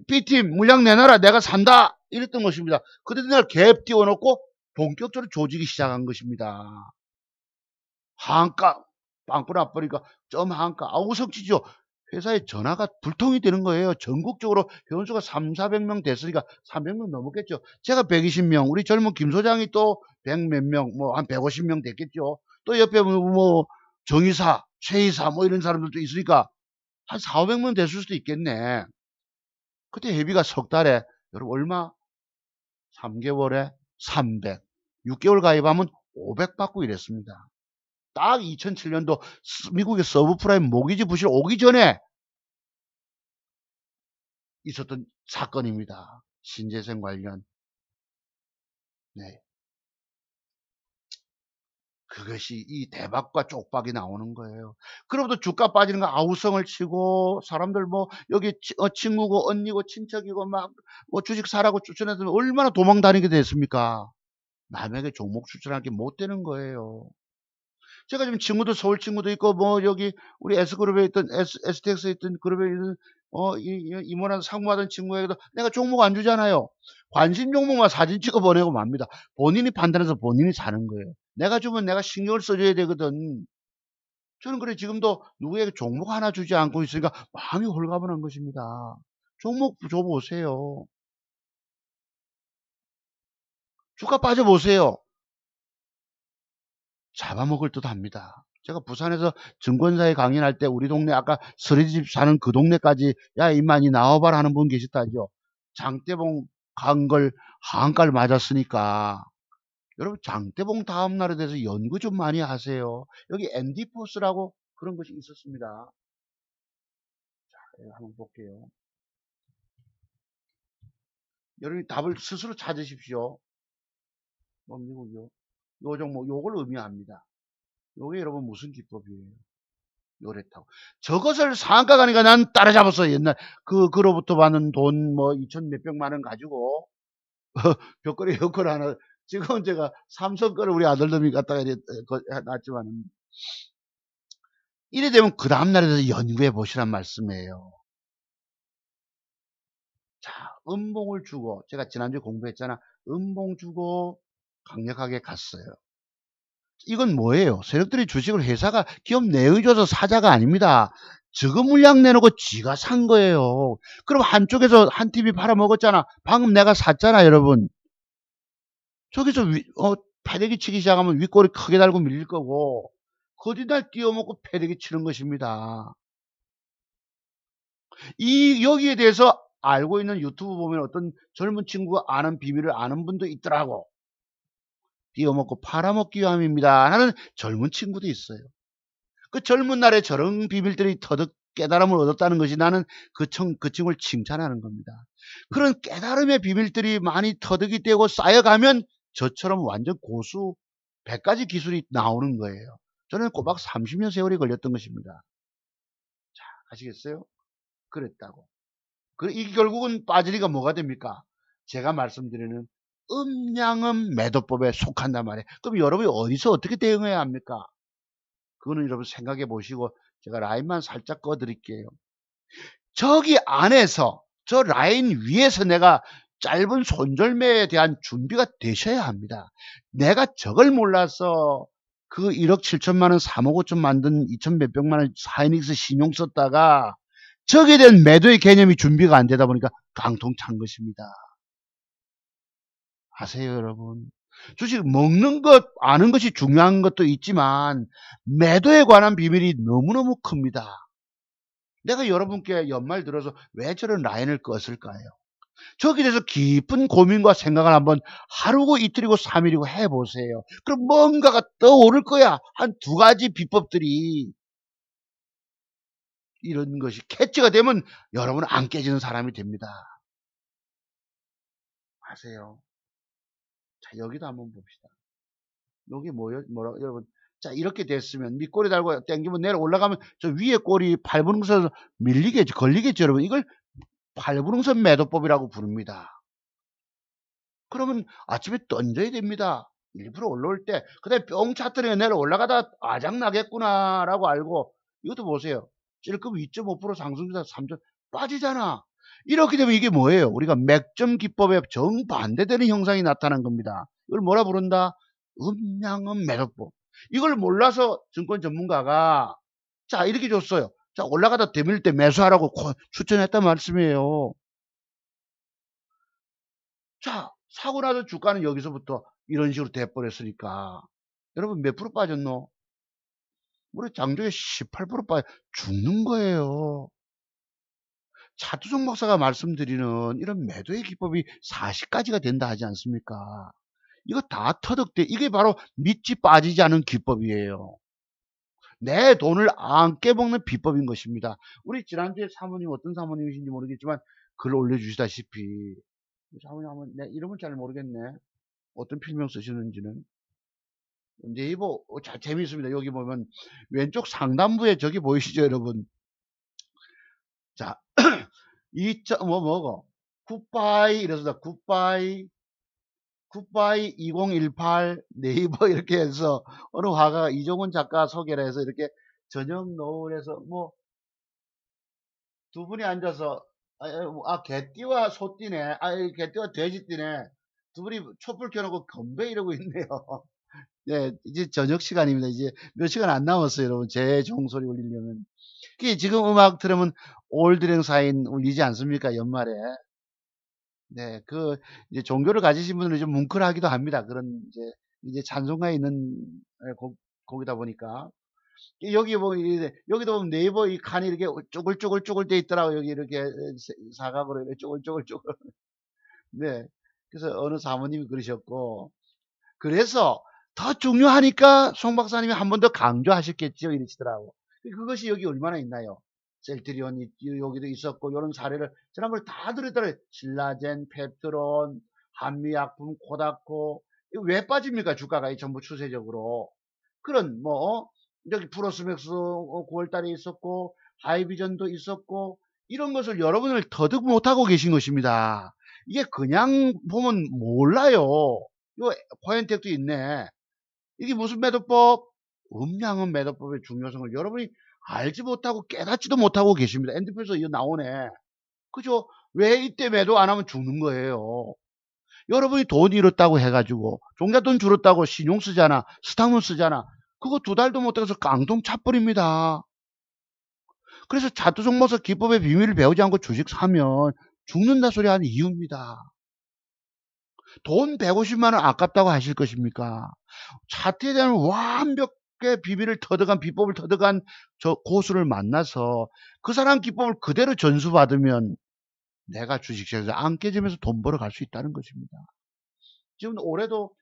B팀 물량 내놔라 내가 산다 이랬던 것입니다. 그때 날 갭 띄워놓고 본격적으로 조지기 시작한 것입니다. 하한가 빵꾸 나버리니까 점 하한가 우석지죠. 회사에 전화가 불통이 되는 거예요. 전국적으로 회원수가 300~400명 됐으니까 300명 넘었겠죠. 제가 120명 우리 젊은 김 소장이 또 100 몇 명 뭐 한 150명 됐겠죠. 또 옆에 뭐 정의사 최이사 뭐 이런 사람들도 있으니까 한 4~500명 됐을 수도 있겠네. 그때 회비가 석 달에 여러분 얼마? 3개월에 300 6개월 가입하면 500 받고 이랬습니다. 딱 2007년도 미국의 서브프라임 모기지 부실 오기 전에 있었던 사건입니다. 신재생 관련. 네. 그것이 이 대박과 쪽박이 나오는 거예요. 그러고도 주가 빠지는 거 아우성을 치고 사람들 뭐 여기 친구고 언니고 친척이고 막 뭐 주식 사라고 추천해서 얼마나 도망 다니게 됐습니까? 남에게 종목 추천할 게 못 되는 거예요. 제가 지금 친구도 서울 친구도 있고 뭐 여기 우리 S그룹에 있던 STX에 있던 그룹에 있는 이모랑 상무하던 친구에게도 내가 종목 안 주잖아요. 관심 종목만 사진 찍어 보내고 맙니다. 본인이 판단해서 본인이 사는 거예요. 내가 주면 내가 신경을 써줘야 되거든. 저는 그래 지금도 누구에게 종목 하나 주지 않고 있으니까 마음이 홀가분한 것입니다. 종목 줘보세요. 주가 빠져보세요. 잡아먹을 듯 합니다. 제가 부산에서 증권사에 강연할 때 우리 동네 아까 서리집 사는 그 동네까지 야 임만이 나와봐라 하는 분 계셨다죠. 장대봉 간 걸 하한가를 맞았으니까 여러분 장대봉 다음날에 대해서 연구 좀 많이 하세요. 여기 MD포스라고 그런 것이 있었습니다. 한번 볼게요. 여러분이 답을 스스로 찾으십시오. 미국요. 요 종목, 요걸 의미합니다. 요게 여러분 무슨 기법이에요? 요랬다고. 저것을 상한가 가니까 난 따라잡았어. 옛날, 그로부터 받는 돈, 2천 몇백만 원 가지고, 벽걸이 에어컨 하나, 지금 제가 삼성 거를 우리 아들놈이 갖다가 놨지만, 이래 되면 그 다음날에 연구해 보시란 말씀이에요. 자, 음봉을 주고, 제가 지난주에 공부했잖아. 음봉 주고 강력하게 갔어요. 이건 뭐예요? 세력들이 주식을 회사가 기업 내의줘서 사자가 아닙니다. 저금 물량 내놓고 지가 산 거예요. 그럼 한쪽에서 한 팀이 팔아먹었잖아. 방금 내가 샀잖아, 여러분. 저기서 패대기 치기 시작하면 윗골이 크게 달고 밀릴 거고, 거기다 띄워먹고 패대기 치는 것입니다. 여기에 대해서 알고 있는 유튜브 보면 어떤 젊은 친구가 아는 비밀을 아는 분도 있더라고. 띄워먹고 팔아먹기 위함입니다 하는 젊은 친구도 있어요. 그 젊은 날에 저런 비밀들이 터득 깨달음을 얻었다는 것이 나는 그 친구를 칭찬하는 겁니다. 그런 깨달음의 비밀들이 많이 터득이 되고 쌓여가면 저처럼 완전 고수 100가지 기술이 나오는 거예요. 저는 꼬박 30년 세월이 걸렸던 것입니다. 자, 아시겠어요? 그랬다고. 이 결국은 빠지니까 뭐가 됩니까? 제가 말씀드리는 음양은 매도법에 속한단 말이에요. 그럼 여러분이 어디서 어떻게 대응해야 합니까? 그거는 여러분 생각해 보시고 제가 라인만 살짝 꺼 드릴게요. 저기 안에서 저 라인 위에서 내가 짧은 손절매에 대한 준비가 되셔야 합니다. 내가 저걸 몰라서 그 1억 7천만 원 3억 5천 만든 2천 몇백만 원 하이닉스 신용 썼다가 저기에 대한 매도의 개념이 준비가 안 되다 보니까 강통 찬 것입니다. 아세요, 여러분? 주식 먹는 것, 아는 것이 중요한 것도 있지만 매도에 관한 비밀이 너무너무 큽니다. 내가 여러분께 연말 들어서 왜 저런 라인을 껐을까요? 저기에 대해서 깊은 고민과 생각을 한번 하루고 이틀이고 3일이고 해보세요. 그럼 뭔가가 떠오를 거야. 한 2가지 비법들이. 이런 것이 캐치가 되면 여러분은 안 깨지는 사람이 됩니다. 아세요? 자, 여기도 한번 봅시다. 여기 뭐라고, 여러분. 자, 이렇게 됐으면, 밑꼬리 달고 당기면 내려 올라가면 저 위에 꼬리 팔분응선 밀리겠죠, 걸리겠죠, 여러분. 이걸 팔분응선 매도법이라고 부릅니다. 그러면 아침에 던져야 됩니다. 일부러 올라올 때. 그 다음에 뿅 차트를 내려 올라가다 아작나겠구나라고 알고, 이것도 보세요. 찔끔 2.5% 상승주다 3점 빠지잖아. 이렇게 되면 이게 뭐예요? 우리가 맥점 기법에 정반대되는 형상이 나타난 겁니다. 이걸 뭐라 부른다? 음양은 매도법. 이걸 몰라서 증권 전문가가 자 이렇게 줬어요. 자 올라가다 되밀 때 매수하라고 추천했단 말씀이에요. 자 사고 나서 주가는 여기서부터 이런 식으로 돼버렸으니까 여러분 몇 프로 빠졌노? 우리 장중에 18% 빠져 죽는 거예요. 차두성 박사가 말씀드리는 이런 매도의 기법이 40가지가 된다 하지 않습니까? 이거 다 터득돼. 이게 바로 믿지 빠지지 않은 기법이에요. 내 돈을 안 깨먹는 비법인 것입니다. 우리 지난주에 사모님 어떤 사모님이신지 모르겠지만 글 올려주시다시피 사모님 한번 내 이름을 잘 모르겠네. 어떤 필명 쓰시는지는 네이버 재미있습니다. 여기 보면 왼쪽 상단부에 저기 보이시죠 여러분. 자 뭐고 굿바이 이래서 굿바이 2018 네이버 이렇게 해서 어느 화가 이종훈 작가 소개를 해서 이렇게 저녁 노을에서 뭐 두 분이 앉아서 개띠와 소띠네 개띠와 돼지띠네 두 분이 촛불 켜놓고 건배 이러고 있네요. 네 이제 저녁 시간입니다. 이제 몇 시간 안 남았어요 여러분. 제 종소리 울리려면 지금 음악 들으면 올드랭 사인 울리지 않습니까 연말에. 네, 이제 종교를 가지신 분들은 좀 뭉클하기도 합니다. 그런, 이제 찬송가에 있는 곡이다 보니까. 여기 여기도 보면 네이버 이 칸이 이렇게 쪼글쪼글쪼글 돼 있더라고. 여기 이렇게 사각으로 이렇게 쪼글쪼글쪼글. 네. 그래서 어느 사모님이 그러셨고. 그래서 더 중요하니까 송 박사님이 한 번 더 강조하셨겠죠. 이러시더라고. 그것이 여기 얼마나 있나요? 셀트리온이 여기도 있었고, 이런 사례를 지난번에 다 들었더라고요. 신라젠, 펩트론, 한미약품, 코다코. 이거 왜 빠집니까? 주가가 이 전부 추세적으로. 그런, 여기 프로스맥스 9월 달에 있었고, 하이비전도 있었고, 이런 것을 여러분을 터득 못하고 계신 것입니다. 이게 그냥 보면 몰라요. 이거 코엔텍도 있네. 이게 무슨 매도법? 음량은 매도법의 중요성을 여러분이 알지 못하고 깨닫지도 못하고 계십니다. 엔드표에서 이거 나오네. 그죠? 왜 이때 매도 안 하면 죽는 거예요? 여러분이 돈 잃었다고 해가지고 종잣돈 줄었다고 신용 쓰잖아. 스탁문 쓰잖아. 그거 2달도 못 돼서 깡통 차버립니다. 그래서 차트종목서 기법의 비밀을 배우지 않고 주식 사면 죽는다 소리 하는 이유입니다. 돈 150만 원 아깝다고 하실 것입니까? 차트에 대한 완벽하게 비밀을 터득한, 비법을 터득한 저 고수를 만나서 그 사람 기법을 그대로 전수받으면 내가 주식시장에서 안 깨지면서 돈 벌어갈 수 있다는 것입니다. 지금 올해도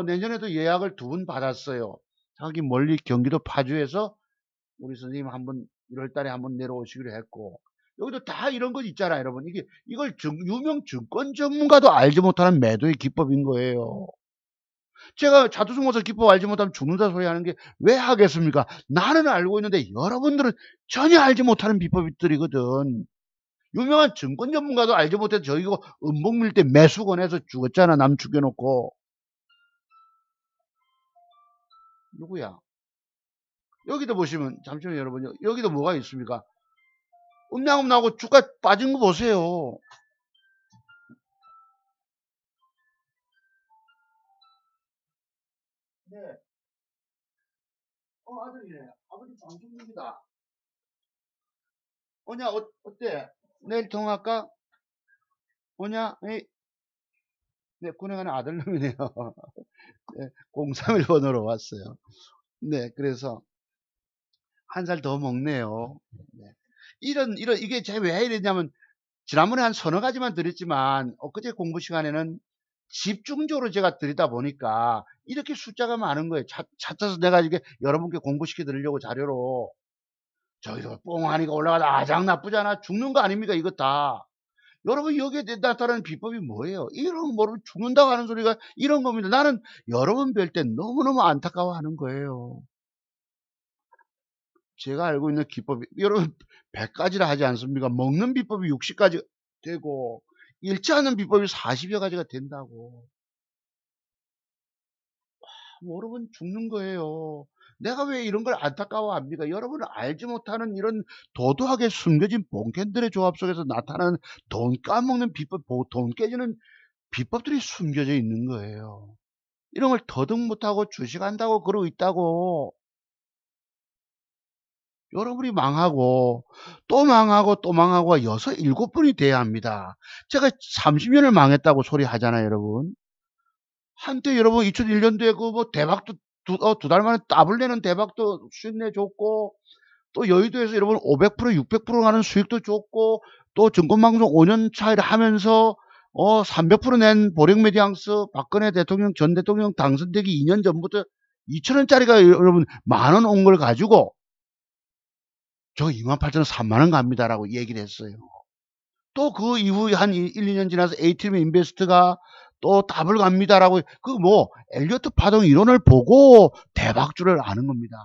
내년에도 예약을 2분 받았어요. 자기 멀리 경기도 파주에서 우리 선생님 한번 1월달에 한번 내려오시기로 했고, 여기도 다 이런 거 있잖아요, 여러분. 이걸 유명 증권 전문가도 알지 못하는 매도의 기법인 거예요. 제가 자두중모서 기법 알지 못하면 죽는다 소리 하는 게 왜 하겠습니까? 나는 알고 있는데 여러분들은 전혀 알지 못하는 비법들이거든. 유명한 증권 전문가도 알지 못해서 저 이거 음봉 밀 때 매수권해서 죽었잖아. 남 죽여놓고. 누구야? 여기도 보시면, 잠시만요, 여러분. 여기도 뭐가 있습니까? 음양음 나오고 주가 빠진 거 보세요. 네. 아들이네. 아버지 장충입니다. 오냐, 어때? 내일 통화할까? 오냐? 에이. 네, 군에 가는 아들놈이네요. 네, 031번으로 왔어요. 네, 그래서 한 살 더 먹네요. 네. 이게 제가 왜 이랬냐면, 지난번에 한 서너 가지만 드렸지만, 엊그제 공부 시간에는 집중적으로 제가 드리다 보니까, 이렇게 숫자가 많은 거예요. 찾아서 내가 이게 여러분께 공부시켜 드리려고 자료로. 저기서 뽕하니까 올라가다 아장 나쁘잖아. 죽는 거 아닙니까? 이거 다. 여러분 여기에 나타나는 비법이 뭐예요? 이런 거 모르면 죽는다고 하는 소리가 이런 겁니다. 나는 여러분 뵐 때 너무너무 안타까워하는 거예요. 제가 알고 있는 기법이 여러분 100가지라 하지 않습니까? 먹는 비법이 60가지 되고 잃지 않는 비법이 40여 가지가 된다고. 여러분 죽는 거예요. 내가 왜 이런 걸 안타까워합니까? 여러분은 알지 못하는 이런 도도하게 숨겨진 본캔들의 조합 속에서 나타나는 돈 까먹는 비법, 돈 깨지는 비법들이 숨겨져 있는 거예요. 이런 걸 더듬 못하고 주식한다고 그러고 있다고. 여러분이 망하고 또 망하고 또 망하고 6, 7번이 돼야 합니다. 제가 30년을 망했다고 소리 하잖아요, 여러분. 한때 여러분 2001년도에 그 뭐 대박도 두 달 만에 더블 내는 대박도 수익 내줬고, 또 여의도에서 여러분 500%, 600% 가는 수익도 줬고, 또 증권방송 5년 차이를 하면서 300%낸 보력메디앙스 박근혜 대통령 전 대통령 당선되기 2년 전부터 2,000원짜리가 여러분 10,000원 온 걸 가지고 저 28,000원 3만원 갑니다라고 얘기를 했어요. 또 그 이후 한 1, 2년 지나서 ATM 인베스트가 또 답을 갑니다라고, 엘리어트 파동 이론을 보고 대박줄을 아는 겁니다.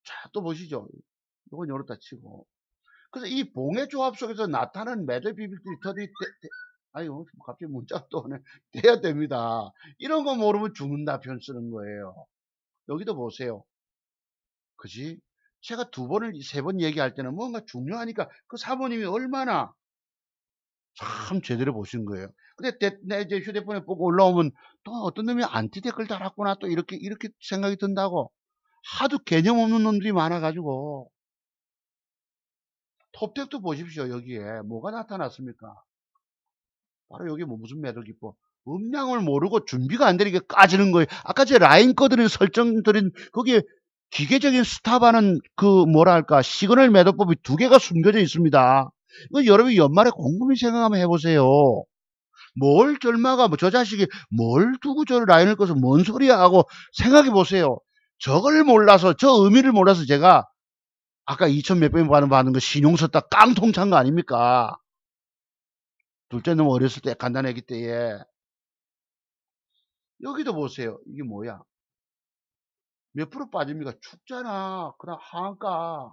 자, 또 보시죠. 이건 요렇다 치고. 그래서 이 봉의 조합 속에서 나타나는 매도 비밀들이 아유, 갑자기 문자가 또 오네. 돼야 됩니다. 이런 거 모르면 죽는다 표현 쓰는 거예요. 여기도 보세요. 그지? 제가 2번을, 3번 얘기할 때는 뭔가 중요하니까 그 사모님이 얼마나 참 제대로 보신 거예요. 근데 내 이제 휴대폰에 보고 올라오면 또 어떤 놈이 안티 댓글 달았구나, 또 이렇게 생각이 든다고. 하도 개념 없는 놈들이 많아가지고. 톱텍도 보십시오. 여기에 뭐가 나타났습니까? 바로 여기 무슨 매도 기법. 음량을 모르고 준비가 안 되니까 까지는 거예요. 아까 제 라인 꺼드린 설정드린 거기에 기계적인 스탑하는 시그널 매도법이 2개가 숨겨져 있습니다. 이거 여러분이 연말에 곰곰이 생각 한번 해보세요. 뭘 절마가 저 자식이 뭘 두고 저 라인을 꺼서 뭔 소리야 하고 생각해 보세요. 저걸 몰라서, 저 의미를 몰라서 제가 아까 2천 몇백 받는 거 신용 썼다 깡통 찬 거 아닙니까? 둘째 놈 어렸을 때, 간단하기 때에. 여기도 보세요. 이게 뭐야? 몇 프로 빠집니까? 죽잖아. 그다음 하한가.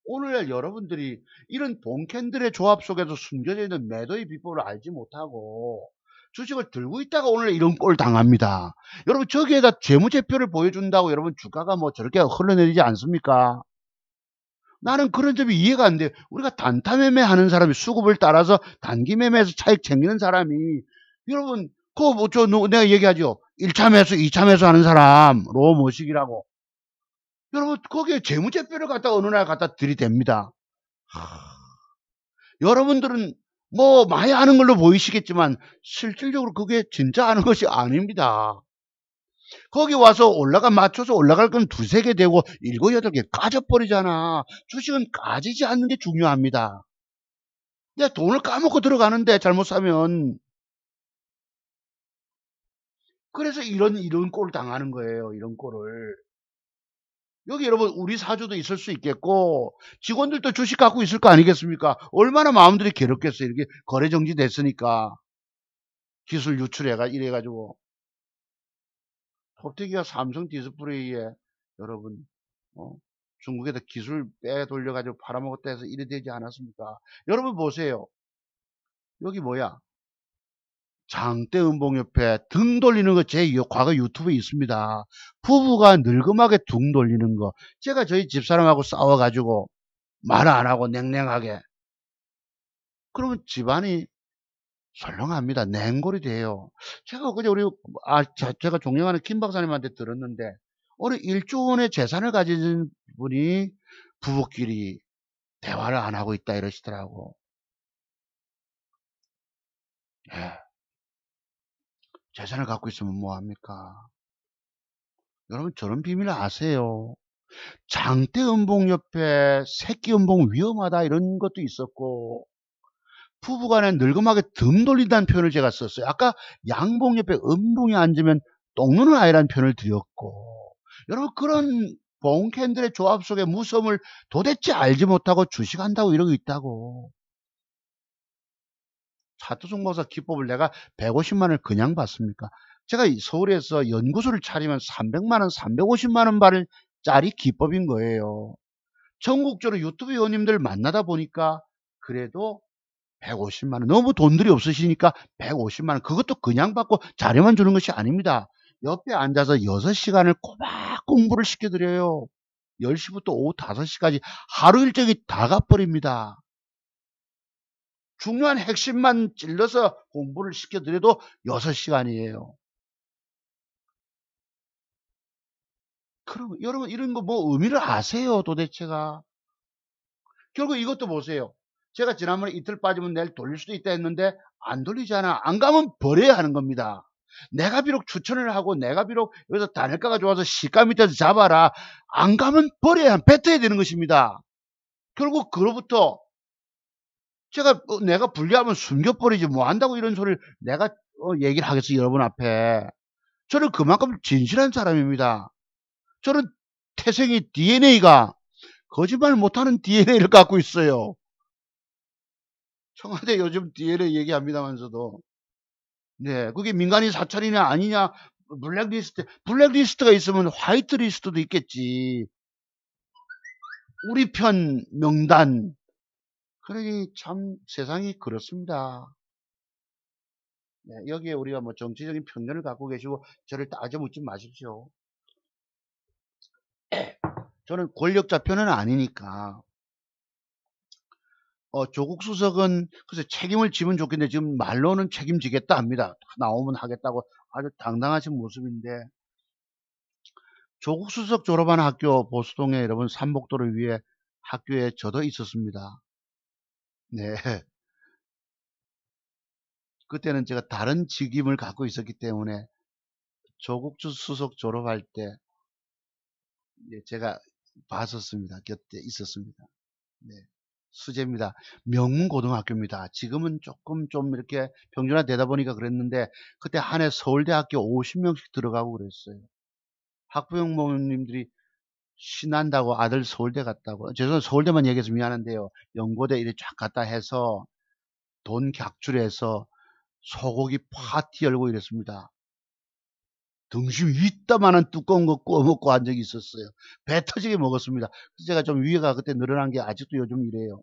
오늘날 여러분들이 이런 본캔들의 조합 속에서 숨겨져 있는 매도의 비법을 알지 못하고 주식을 들고 있다가 오늘 이런 꼴 당합니다. 여러분 저기에다 재무제표를 보여준다고 여러분 주가가 뭐 저렇게 흘러내리지 않습니까? 나는 그런 점이 이해가 안 돼. 우리가 단타 매매 하는 사람이 수급을 따라서 단기 매매에서 차익 챙기는 사람이 여러분 그거 뭐저 내가 얘기하죠. 1차 매수, 2차 매수 하는 사람 로모식이라고. 여러분 거기에 재무제표를 갖다 어느 날 갖다 들이댑니다. 여러분들은 뭐 많이 아는 걸로 보이시겠지만 실질적으로 그게 진짜 아는 것이 아닙니다. 거기 와서 맞춰서 올라갈 건 두세 개 되고 7, 8개 까져버리잖아. 주식은 까지지 않는 게 중요합니다. 내 돈을 까먹고 들어가는데 잘못 사면. 그래서 이런 꼴을 당하는 거예요. 이런 꼴을. 여기 여러분 우리 사주도 있을 수 있겠고 직원들도 주식 갖고 있을 거 아니겠습니까? 얼마나 마음들이 괴롭겠어요. 이렇게 거래 정지 됐으니까. 기술 이래가지고. 톱태기가 삼성 디스플레이에 여러분 중국에다 기술 빼 돌려가지고 팔아먹었다 해서 이래 되지 않았습니까? 여러분 보세요. 여기 뭐야? 장대음봉 옆에 등 돌리는 거 제 과거 유튜브에 있습니다. 부부가 늙음하게 등 돌리는 거. 제가 저희 집사람하고 싸워가지고 말 안 하고 냉랭하게. 그러면 집안이 설렁합니다. 냉골이 돼요. 제가 그제 제가 존경하는 김 박사님한테 들었는데 어느 1조 원의 재산을 가진 분이 부부끼리 대화를 안 하고 있다 이러시더라고. 예. 재산을 갖고 있으면 뭐합니까? 여러분 저런 비밀을 아세요. 장대 음봉 옆에 새끼 음봉 위험하다 이런 것도 있었고 부부간에 늙음하게 등 돌린다는 표현을 제가 썼어요. 아까 양봉 옆에 음봉이 앉으면 똥누는 아이라는 표현을 드렸고 여러분 그런 봉캔들의 조합 속의 무서움을 도대체 알지 못하고 주식한다고 이러고 있다고. 차트송모사 기법을 내가 150만원을 그냥 받습니까? 제가 서울에서 연구소를 차리면 300만원, 350만원 짜리 기법인 거예요. 전국적으로 유튜브 회원님들 만나다 보니까 그래도 150만원, 너무 돈들이 없으시니까 150만원, 그것도 그냥 받고 자료만 주는 것이 아닙니다. 옆에 앉아서 6시간을 꼬박 공부를 시켜드려요. 10시부터 오후 5시까지 하루 일정이 다 가버립니다. 중요한 핵심만 찔러서 공부를 시켜드려도 6시간이에요. 그럼 여러분 이런 거 뭐 의미를 아세요 도대체가? 결국 이것도 보세요. 제가 지난번에 이틀 빠지면 내일 돌릴 수도 있다 했는데 안 돌리잖아. 안 가면 버려야 하는 겁니다. 내가 비록 추천을 하고 내가 비록 여기서 단일가가 좋아서 시가 밑에서 잡아라. 안 가면 뱉어야 되는 것입니다. 결국 그로부터 제가 내가 불리하면 숨겨버리지 뭐 한다고 이런 소리를 내가 얘기를 하겠어 여러분 앞에. 저는 그만큼 진실한 사람입니다. 저는 태생이 DNA가 거짓말 못하는 DNA를 갖고 있어요. 청와대 요즘 DNA 얘기합니다만서도. 네, 그게 민간인 사찰이냐 아니냐 블랙리스트가 있으면 화이트리스트도 있겠지. 우리 편 명단. 그러니 참 세상이 그렇습니다. 네, 여기에 우리가 뭐 정치적인 편견을 갖고 계시고 저를 따져 묻지 마십시오. 저는 권력자 편은 아니니까. 조국 수석은 글쎄 책임을 지면 좋겠는데 지금 말로는 책임지겠다 합니다. 나오면 하겠다고 아주 당당하신 모습인데 조국 수석 졸업한 학교 보수동에 여러분 삼복도를 위해 학교에 저도 있었습니다. 네. 그때는 제가 다른 직임을 갖고 있었기 때문에 조국 수석 졸업할 때 제가 봤었습니다. 곁에 있었습니다. 네. 수제입니다. 명문고등학교입니다. 지금은 조금 좀 이렇게 평준화되다 보니까 그랬는데 그때 한 해 서울대학교 50명씩 들어가고 그랬어요. 학부형님들이 신난다고 아들 서울대 갔다고. 죄송합니다. 서울대만 얘기해서 미안한데요. 연고대 이렇게 쫙 갔다 해서 돈 객출해서 소고기 파티 열고 이랬습니다. 등심 이따만한 두꺼운 거 구워 먹고 한 적이 있었어요. 배 터지게 먹었습니다. 그래서 제가 좀 위에가 그때 늘어난 게 아직도 요즘 이래요.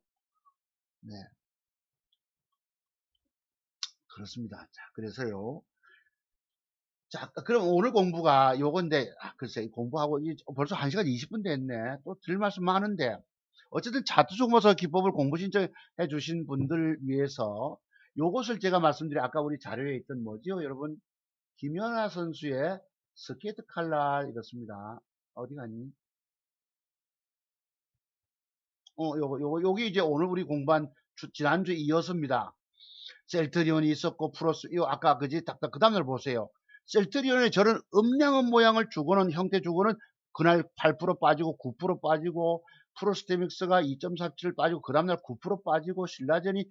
네. 그렇습니다. 자, 그래서요. 자, 그럼 오늘 공부가 요건데, 글쎄, 공부하고 벌써 1시간 20분 됐네. 또 드릴 말씀 많은데. 어쨌든 자투정보서 기법을 공부 신청해 주신 분들 위해서 요것을 제가 말씀드린 아까 우리 자료에 있던 뭐지요? 여러분, 김연아 선수의 스케이트 칼날 이렇습니다. 어디 갔니? 여기 이제 오늘 우리 공부한 지난주에 이어서입니다. 셀트리온이 있었고 프로스 이거 아까 그지 그 다음날 보세요. 셀트리온의 저런 음량한 모양을 주고는 형태 주고는 그날 8% 빠지고 9% 빠지고 프로스테믹스가 2.47 빠지고 그 다음날 9% 빠지고 신라젠이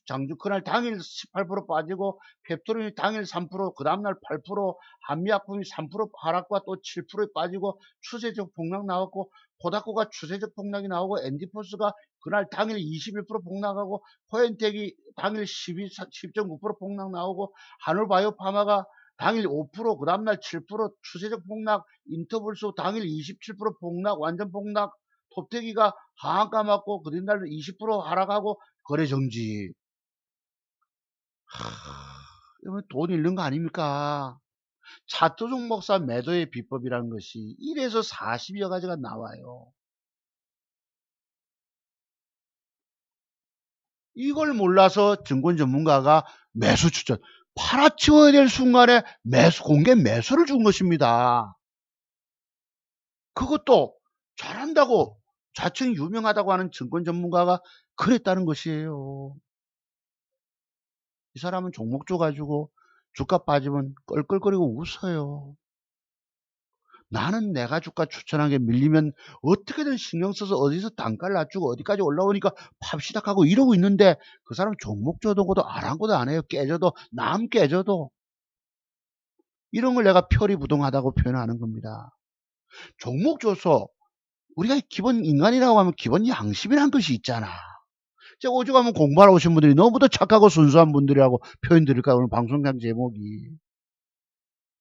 장주 그날 당일 18% 빠지고 펩토론이 당일 3%그 다음날 8% 한미약품이 3% 하락과 또 7% 빠지고 추세적 폭락 나왔고 코다코가 추세적 폭락이 나오고 엔디포스가 그날 당일 21% 폭락하고 코엔텍이 당일 10.9% 폭락 나오고 한올바이오파마가 당일 5%, 그 다음날 7% 추세적 폭락, 인터블스 당일 27% 폭락, 완전 폭락, 톱테기가 하한가 맞고 그 뒷날도 20% 하락하고 거래 정지. 이건 돈 잃는 거 아닙니까? 차트 종목사 매도의 비법이라는 것이 1에서 40여 가지가 나와요. 이걸 몰라서 증권 전문가가 매수 추천, 팔아치워야 될 순간에 공개 매수를 준 것입니다. 그것도 잘한다고 자칭 유명하다고 하는 증권 전문가가 그랬다는 것이에요. 이 사람은 종목 줘가지고 주가 빠지면 껄껄거리고 웃어요. 나는 내가 주가 추천한 게 밀리면 어떻게든 신경 써서 어디서 단가를 낮추고 어디까지 올라오니까 팝시다 하고 이러고 있는데 그 사람 종목 줘도 것도 아랑곳도 안 해요. 깨져도 남 깨져도. 이런 걸 내가 표리부동하다고 표현하는 겁니다. 종목 줘서 우리가 기본 인간이라고 하면 기본 양심이라는 것이 있잖아. 제가 오죽하면 공부하러 오신 분들이 너무도 착하고 순수한 분들이라고 표현 드릴까 오늘 방송장 제목이.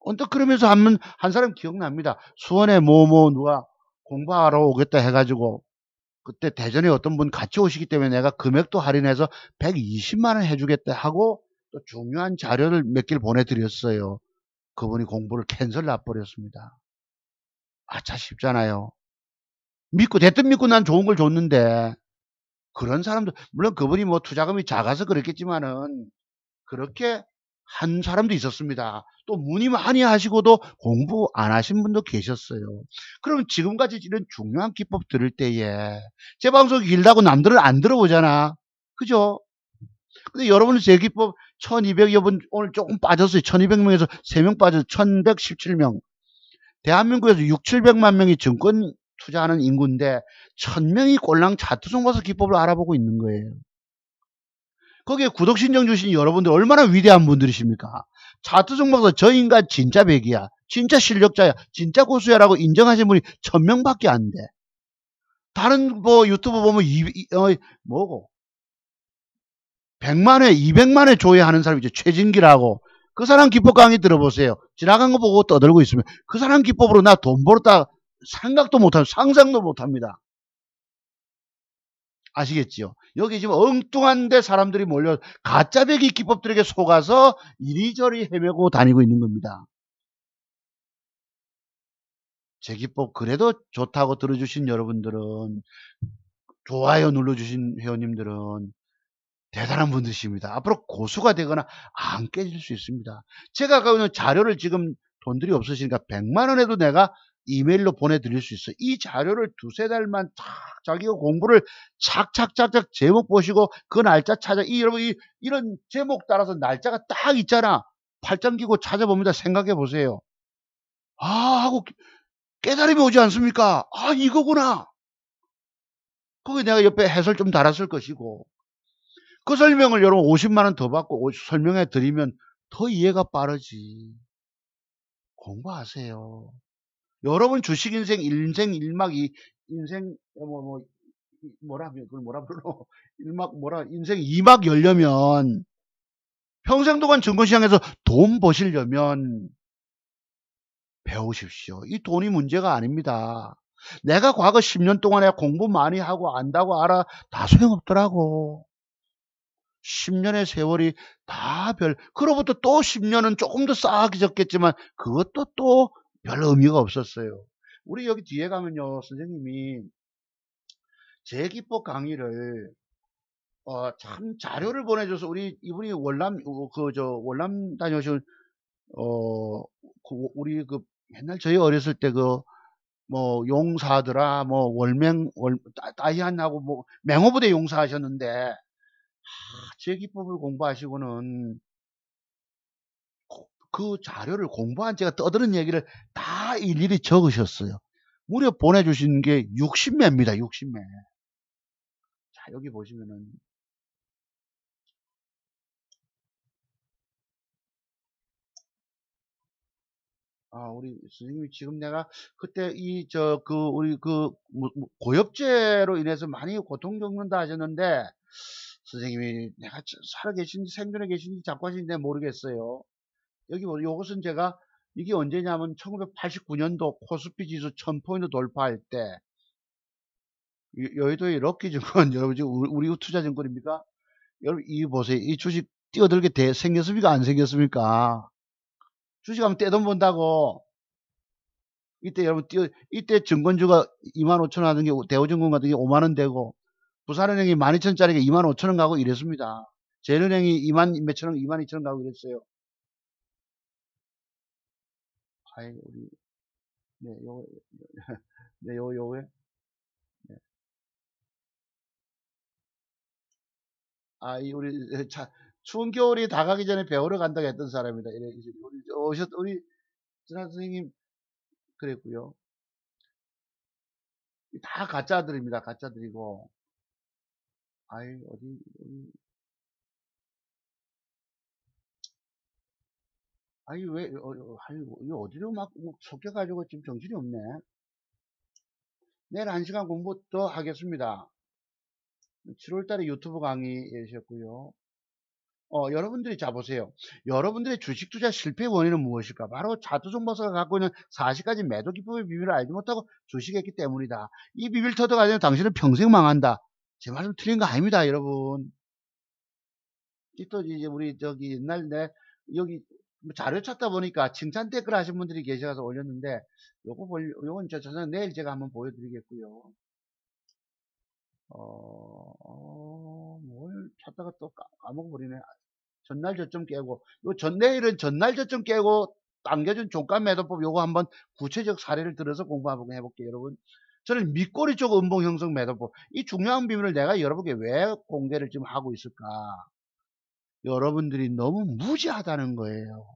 언뜻 그러면서 한 사람 기억납니다. 수원에 누가 공부하러 오겠다 해가지고 그때 대전에 어떤 분 같이 오시기 때문에 내가 금액도 할인해서 120만 원 해주겠다 하고 또 중요한 자료를 몇 개를 보내드렸어요. 그분이 공부를 캔슬 놔버렸습니다. 아차 싶잖아요. 됐든 믿고 난 좋은 걸 줬는데 그런 사람들 물론 그분이 뭐 투자금이 작아서 그랬겠지만은 그렇게 한 사람도 있었습니다. 또 문의 많이 하시고도 공부 안 하신 분도 계셨어요. 그럼 지금까지 이런 중요한 기법 들을 때에 제 방송이 길다고 남들은 안 들어보잖아. 그죠? 근데 여러분은 제 기법 1200여 분 오늘 조금 빠졌어요. 1200명에서 3명 빠져서 1117명. 대한민국에서 6, 700만 명이 증권 투자하는 인구인데 1000명이 꼴랑 차트종목서 기법을 알아보고 있는 거예요. 거기에 구독 신청 주신 여러분들 얼마나 위대한 분들이십니까? 차트종목서 저 인간 진짜 백이야. 진짜 실력자야. 진짜 고수야라고 인정하신 분이 1000명밖에 안 돼. 다른 뭐 유튜브 보면 뭐고 100만회 200만회 조회하는 사람이 이제 최진기라고 그 사람 기법 강의 들어보세요. 지나간 거 보고 떠들고 있으면 그 사람 기법으로 나 돈 벌었다 생각도 못합니다. 상상도 못합니다. 아시겠지요? 여기 지금 엉뚱한데 사람들이 몰려 가짜배기 기법들에게 속아서 이리저리 헤매고 다니고 있는 겁니다. 제 기법 그래도 좋다고 들어주신 여러분들은 좋아요 눌러주신 회원님들은 대단한 분들이십니다. 앞으로 고수가 되거나 안 깨질 수 있습니다. 제가 갖고 있는 자료를 지금 돈들이 없으시니까 100만 원에도 내가 이메일로 보내드릴 수 있어요. 이 자료를 두세 달만 자기가 공부를 착착착착 제목 보시고 그 날짜 찾아 여러분 이런 제목 따라서 날짜가 딱 있잖아. 팔짱 끼고 찾아봅니다. 생각해 보세요. 하고 깨달음이 오지 않습니까? 이거구나. 거기 내가 옆에 해설 좀 달았을 것이고 그 설명을 여러분 50만 원 더 받고 설명해 드리면 더 이해가 빠르지. 공부하세요. 여러분 주식 인생 인생 일막이 인생 그걸 뭐라 부르노? 일막 뭐라 인생 2막 열려면 평생 동안 증권시장에서 돈 버시려면 배우십시오. 이 돈이 문제가 아닙니다. 내가 과거 10년 동안에 공부 많이 하고 안다고 알아 다 소용없더라고. 10년의 세월이 다 그로부터 또 10년은 조금 더 쌓아졌겠지만 그것도 또 별 의미가 없었어요. 우리 여기 뒤에 가면요, 선생님이 재기법 강의를 참 자료를 보내줘서 이분이 월남 다녀오신 우리 옛날 저희 어렸을 때 뭐 용사들아 뭐 따이한하고 뭐 맹호부대 용사하셨는데 재기법을 공부하시고는 그 자료를 공부한 제가 떠드는 얘기를 다 일일이 적으셨어요. 무려 보내주신 게 60매입니다. 60매. 자, 여기 보시면은 우리 선생님이 지금 내가 그때 우리 고엽제로 인해서 많이 고통 겪는다 하셨는데 선생님이 내가 살아 계신지 생존해 계신지 자꾸 하시는데 모르겠어요. 여기 요것은 제가 이게 언제냐면 1989년도 코스피 지수 1000포인트 돌파할 때 여의도의 럭키증권 여러분 지금 우리 투자증권입니까? 여러분 이 보세요. 이 주식 뛰어들게 생겼습니까? 안 생겼습니까? 주식 하면 떼돈 번다고. 이때 여러분 이때 증권주가 25,000원 하던 게 대우증권 같은 게 5만원 되고 부산은행이 12,000원짜리가 25,000원 가고 이랬습니다. 제일은행이 2만 몇천원 22,000원 가고 이랬어요. 아이 우리 네 요거 네 요거에 네. 이 우리 추운 겨울이 다가기 전에 배우러 간다고 했던 사람이다. 이래 우리 진아 선생님 그랬고요. 다 가짜들입니다. 가짜들이고 어디 왜 이거 어디로 막 섞여가지고 지금 정신이 없네. 내일 1시간 공부 더 하겠습니다. 7월달에 유튜브 강의하셨고요. 여러분들이 자 보세요. 여러분들의 주식 투자 실패 원인은 무엇일까? 바로 자투정보사가 갖고 있는 40가지 매도 기법의 비밀을 알지 못하고 주식했기 때문이다. 이 비밀 터득하려면 당신은 평생 망한다. 제 말씀 틀린 거 아닙니다, 여러분. 또 이제 우리 옛날 여기 자료 찾다 보니까 칭찬 댓글 하신 분들이 계셔서 올렸는데 요건 저는 내일 제가 한번 보여드리겠고요. 뭘 찾다가 또 까먹어버리네. 전날 저점 깨고, 내일은 전날 저점 깨고 당겨준 종가 매도법 요거 한번 구체적 사례를 들어서 공부 한번 해볼게요, 여러분. 저는 밑꼬리 쪽 음봉 형성 매도법. 이 중요한 비밀을 내가 여러분께 왜 공개를 지금 하고 있을까? 여러분들이 너무 무지하다는 거예요.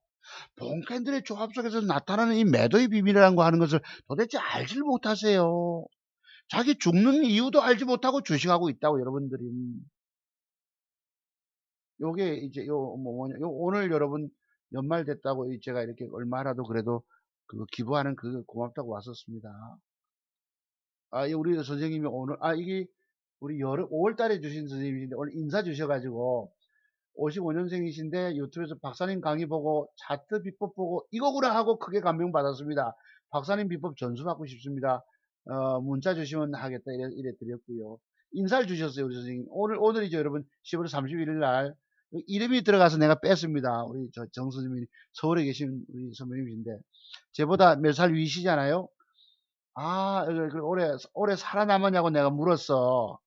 본캔들의 조합 속에서 나타나는 이 매도의 비밀이라는 거 하는 것을 도대체 알지를 못하세요. 자기 죽는 이유도 알지 못하고 주식하고 있다고 여러분들이. 요게 이제 오늘 여러분 연말 됐다고 제가 이렇게 얼마라도 그래도 그거 기부하는 그 고맙다고 왔었습니다. 우리 선생님이 오늘 이게 우리 5월 달에 주신 선생님이신데 오늘 인사 주셔가지고 55년생이신데 유튜브에서 박사님 강의 보고 차트 비법 보고 이거구나 하고 크게 감명받았습니다. 박사님 비법 전수 받고 싶습니다. 문자 주시면 하겠다 이래 드렸고요. 인사를 주셨어요, 우리 선생님. 오늘이죠, 여러분. 10월 31일 날. 이름이 들어가서 내가 뺐습니다. 우리 정 선생님이 서울에 계신 우리 선배님이신데 제보다 몇 살 위시잖아요. 올해 살아남았냐고 내가 물었어.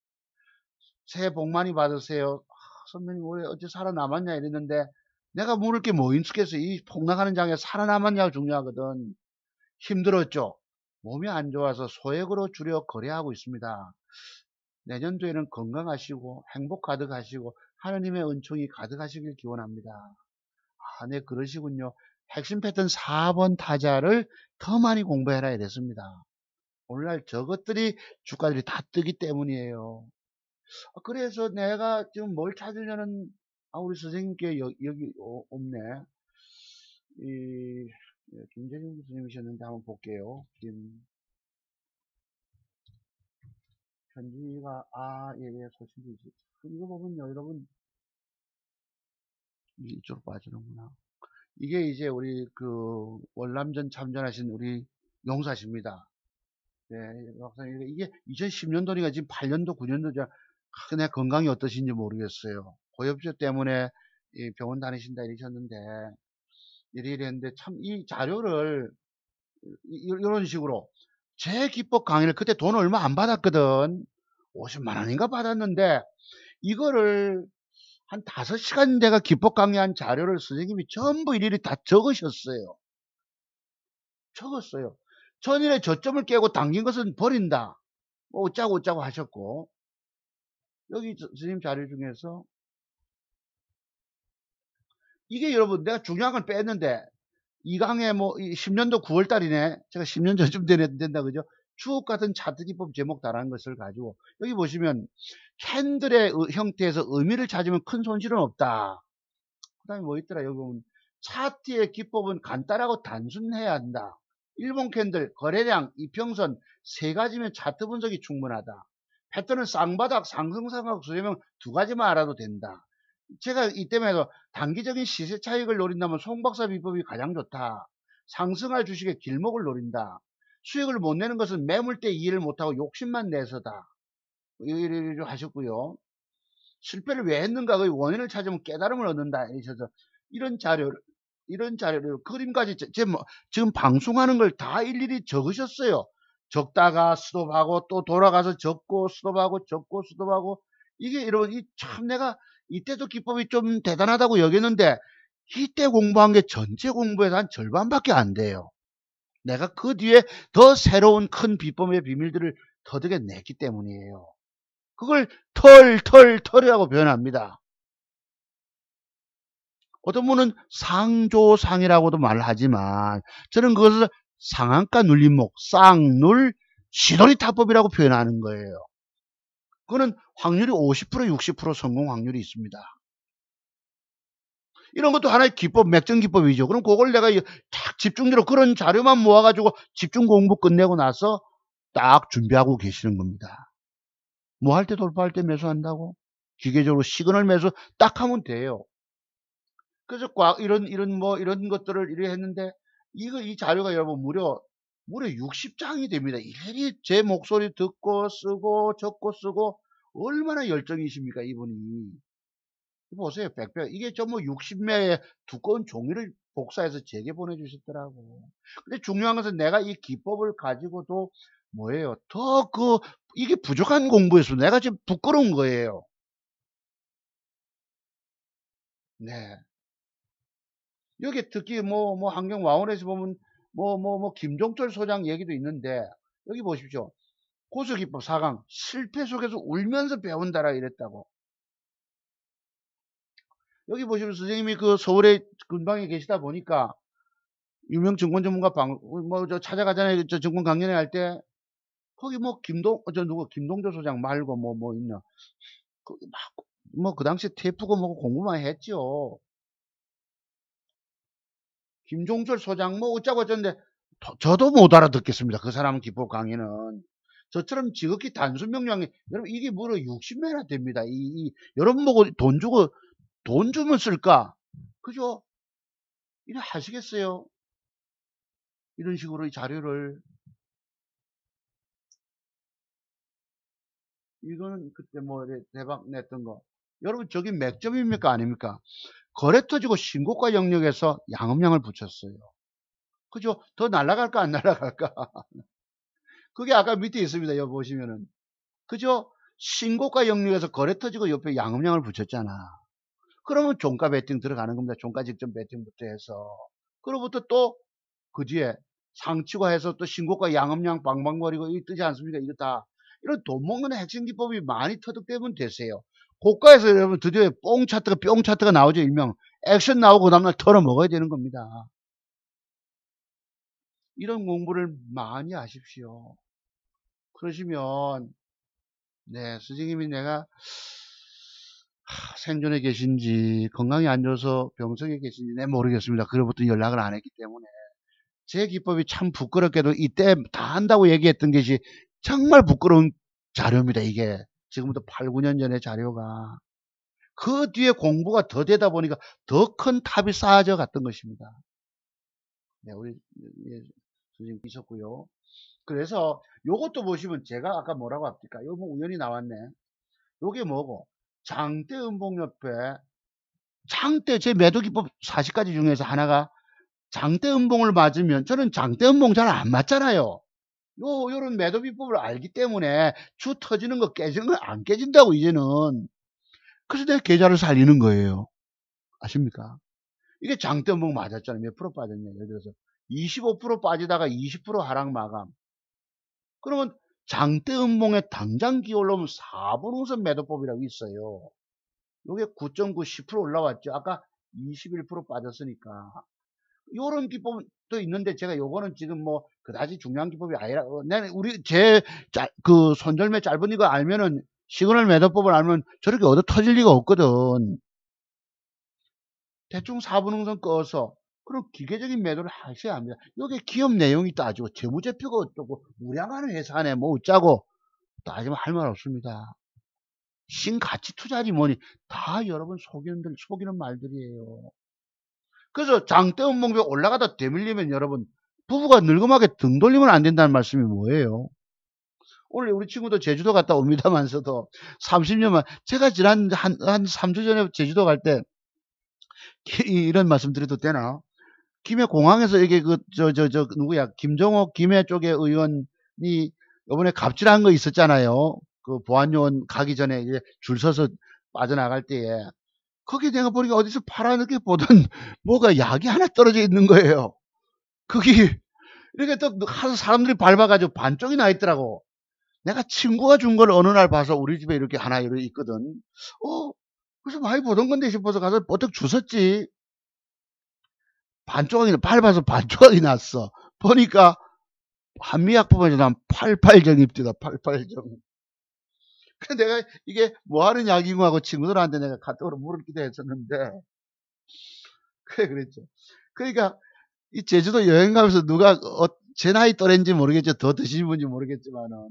새해 복 많이 받으세요. 선배님 올해 어째 살아남았냐 이랬는데 내가 물을 게 뭐 있겠어. 이 폭락하는 장에 살아남았냐가 중요하거든. 힘들었죠. 몸이 안 좋아서 소액으로 줄여 거래하고 있습니다. 내년도에는 건강하시고 행복 가득하시고 하느님의 은총이 가득하시길 기원합니다. 네, 그러시군요. 핵심 패턴 4번 타자를 더 많이 공부해라 이랬습니다. 오늘날 저것들이 주가들이 다 뜨기 때문이에요. 그래서 내가 지금 뭘 찾으려는 우리 선생님께 여기 없네. 김재중 교수님이셨는데 한번 볼게요. 편지가, 예, 소신이지. 이거 보면요, 여러분, 이쪽으로 빠지는구나. 이게 이제 우리 그 월남전 참전하신 우리 용사십니다. 네, 박사님, 이게 2010년도니까 지금 8년도, 9년도 전, 내 건강이 어떠신지 모르겠어요. 고엽제 때문에 이 병원 다니신다 이러셨는데, 이랬는데, 참, 이 자료를, 이런 식으로, 제 기법 강의를 그때 돈 얼마 안 받았거든. 50만 원인가 받았는데, 이거를 한 5시간 내가 기법 강의한 자료를 선생님이 전부 일일이 다 적으셨어요. 적었어요. 전일에 저점을 깨고 당긴 것은 버린다. 뭐 어쩌고 하셨고, 여기 선생님 자료 중에서 이게 여러분 내가 중요한 걸 뺐는데 이 강의 뭐 10년도 9월 달이네. 제가 10년 전쯤 된다 그죠? 추억 같은 차트 기법 제목 다라는 것을 가지고 여기 보시면 캔들의 형태에서 의미를 찾으면 큰 손실은 없다. 그 다음에 뭐 있더라. 여기 보면 차트의 기법은 간단하고 단순해야 한다. 일본 캔들, 거래량, 이평선 세 가지면 차트 분석이 충분하다. 패턴은 쌍바닥, 상승상각, 수렴형 두 가지만 알아도 된다. 제가 이때문에도 단기적인 시세 차익을 노린다면 송박사 비법이 가장 좋다. 상승할 주식의 길목을 노린다. 수익을 못 내는 것은 매물대 이해를 못하고 욕심만 내서다. 이렇게 하셨고요. 실패를 왜 했는가 그 원인을 찾으면 깨달음을 얻는다. 이러셔서 이런 자료를 그림까지 지금 방송하는 걸 다 일일이 적으셨어요. 적다가 스톱하고 또 돌아가서 적고 스톱하고 적고 스톱하고 이게 여러분 참 내가 이때도 기법이 좀 대단하다고 여겼는데 이때 공부한 게 전체 공부에서 한 절반밖에 안 돼요. 내가 그 뒤에 더 새로운 큰 비법의 비밀들을 터득해냈기 때문이에요. 그걸 털이라고 표현합니다. 어떤 분은 상조상이라고도 말을 하지만 저는 그것을 상한가 눌림목, 쌍눌, 시돌이 타법이라고 표현하는 거예요. 그거는 확률이 50%, 60% 성공 확률이 있습니다. 이런 것도 하나의 기법, 맥정 기법이죠. 그럼 그걸 내가 딱 집중적으로 그런 자료만 모아가지고 집중 공부 끝내고 나서 딱 준비하고 계시는 겁니다. 뭐 할 때 돌파할 때 매수한다고? 기계적으로 시그널 매수 딱 하면 돼요. 그래서 이런 것들을 이래 했는데, 이 자료가 여러분 무려 60장이 됩니다. 이리 제 목소리 듣고 쓰고 적고 쓰고, 얼마나 열정이십니까, 이분이. 보세요, 100배. 이게 전부 60매의 두꺼운 종이를 복사해서 제게 보내주셨더라고. 근데 중요한 것은 내가 이 기법을 가지고도 뭐예요? 이게 부족한 공부였어. 내가 지금 부끄러운 거예요. 네. 여기 특히 환경 와원에서 보면 김종철 소장 얘기도 있는데 여기 보십시오. 고수기법 4강 실패 속에서 울면서 배운다라 이랬다고. 여기 보시면 선생님이 그 서울에 근방에 계시다 보니까 유명 증권 전문가 찾아가잖아요. 저 증권 강연회 할 때 거기 김동조 소장 말고 있나. 그 당시에 테이프고 공부만 했죠. 김종철 소장 어쩌고 어쩌는데 저도 못 알아듣겠습니다. 그 사람 기법 강의는. 저처럼 지극히 단순 명령이 여러분 이게 무려 60매나 됩니다. 여러분 보고 돈 주면 쓸까? 그죠? 이래 하시겠어요? 이런 식으로 이 자료를 이거는 그때 대박 냈던 거. 여러분 저게 맥점입니까 아닙니까? 거래 터지고 신고가 영역에서 양음량을 붙였어요. 그죠? 더 날아갈까 안 날아갈까? 그게 아까 밑에 있습니다. 여기 보시면은. 그죠? 신고가 영역에서 거래 터지고 옆에 양음량을 붙였잖아. 그러면 종가 베팅 들어가는 겁니다. 종가 직전 베팅부터 해서. 그로부터 또 그 뒤에 상치고 해서 또 신고가 양음량 방방거리고 이 뜨지 않습니까? 이거 다. 이런 돈 먹는 핵심 기법이 많이 터득되면 되세요. 고가에서 여러분 드디어 뽕 차트가 나오죠. 일명. 액션 나오고 그 다음날 털어 먹어야 되는 겁니다. 이런 공부를 많이 하십시오. 그러시면 네, 선생님이 내가 생존에 계신지 건강이 안 좋아서 병석에 계신지 내 모르겠습니다. 그로부터 연락을 안 했기 때문에 제 기법이 참 부끄럽게도 이때 다 한다고 얘기했던 것이 정말 부끄러운 자료입니다. 이게 지금부터 8, 9년 전의 자료가 그 뒤에 공부가 더 되다 보니까 더 큰 탑이 쌓아져 갔던 것입니다. 네, 우리 선생님 있었고요. 그래서 요것도 보시면 제가 아까 뭐라고 합니까? 요거 뭐 우연히 나왔네. 요게 뭐고? 장대 음봉 옆에 장대 제 매도 기법 40가지 중에서 하나가 장대 음봉을 맞으면 저는 장대 음봉 잘 안 맞잖아요. 요런 매도 비법을 알기 때문에 주 터지는 거 깨지는 거 안 깨진다고 이제는. 그래서 내가 계좌를 살리는 거예요. 아십니까? 이게 장대 음봉 맞았잖아요. 몇 프로 빠졌냐. 예를 들어서 25% 빠지다가 20% 하락 마감. 그러면 장대 음봉에 당장 기울려면 4분 우선 매도법이라고 있어요. 요게 9.9, 10% 올라왔죠. 아까 21% 빠졌으니까. 요런 기법도 있는데 제가 요거는 지금 뭐 그다지 중요한 기법이 아니라 내가 우리 그 손절매 짧은 이거 알면은 시그널 매도법을 알면 저렇게 얻어 터질 리가 없거든. 대충 4분 응선 꺼서 그럼 기계적인 매도를 하셔야 합니다. 요게 기업 내용이 따지고 재무제표가 어쩌고 우량하는 회사네 뭐 어쩌고 따지면 할 말 없습니다. 신가치 투자지 뭐니 다 여러분 속이는 말들이에요. 그래서 장대 음봉배 올라가다 되밀리면 여러분 부부가 늙음하게 등 돌리면 안 된다는 말씀이 뭐예요? 오늘 우리 친구도 제주도 갔다 옵니다만서도 30년만 제가 지난 한 3주 전에 제주도 갈 때 이런 말씀 드려도 되나? 김해 공항에서 이게 누구야 김정옥 김해 쪽의 의원이 이번에 갑질한 거 있었잖아요. 그 보안요원 가기 전에 이제 줄 서서 빠져나갈 때에 거기 내가 보니까 어디서 파랗게 보던 뭐가 약이 하나 떨어져 있는 거예요. 거기 이렇게 또 사람들이 밟아가지고 반쪽이 나 있더라고. 내가 친구가 준 걸 어느 날 봐서 우리 집에 이렇게 하나 이렇게 있거든. 그래서 많이 보던 건데 싶어서 가서 버뜩 주웠지. 반조각이 밟아서 반조각이 났어. 보니까 한미약품에서 난 88정입니다. 88정. 그래서 내가 이게 뭐 하는 약이고 하고 친구들한테 내가 카톡으로 물었기도 했었는데 그래 그랬죠. 그러니까 이 제주도 여행 가면서 누가 제 나이 또래인지 모르겠죠. 더 드시는 분인지 모르겠지만은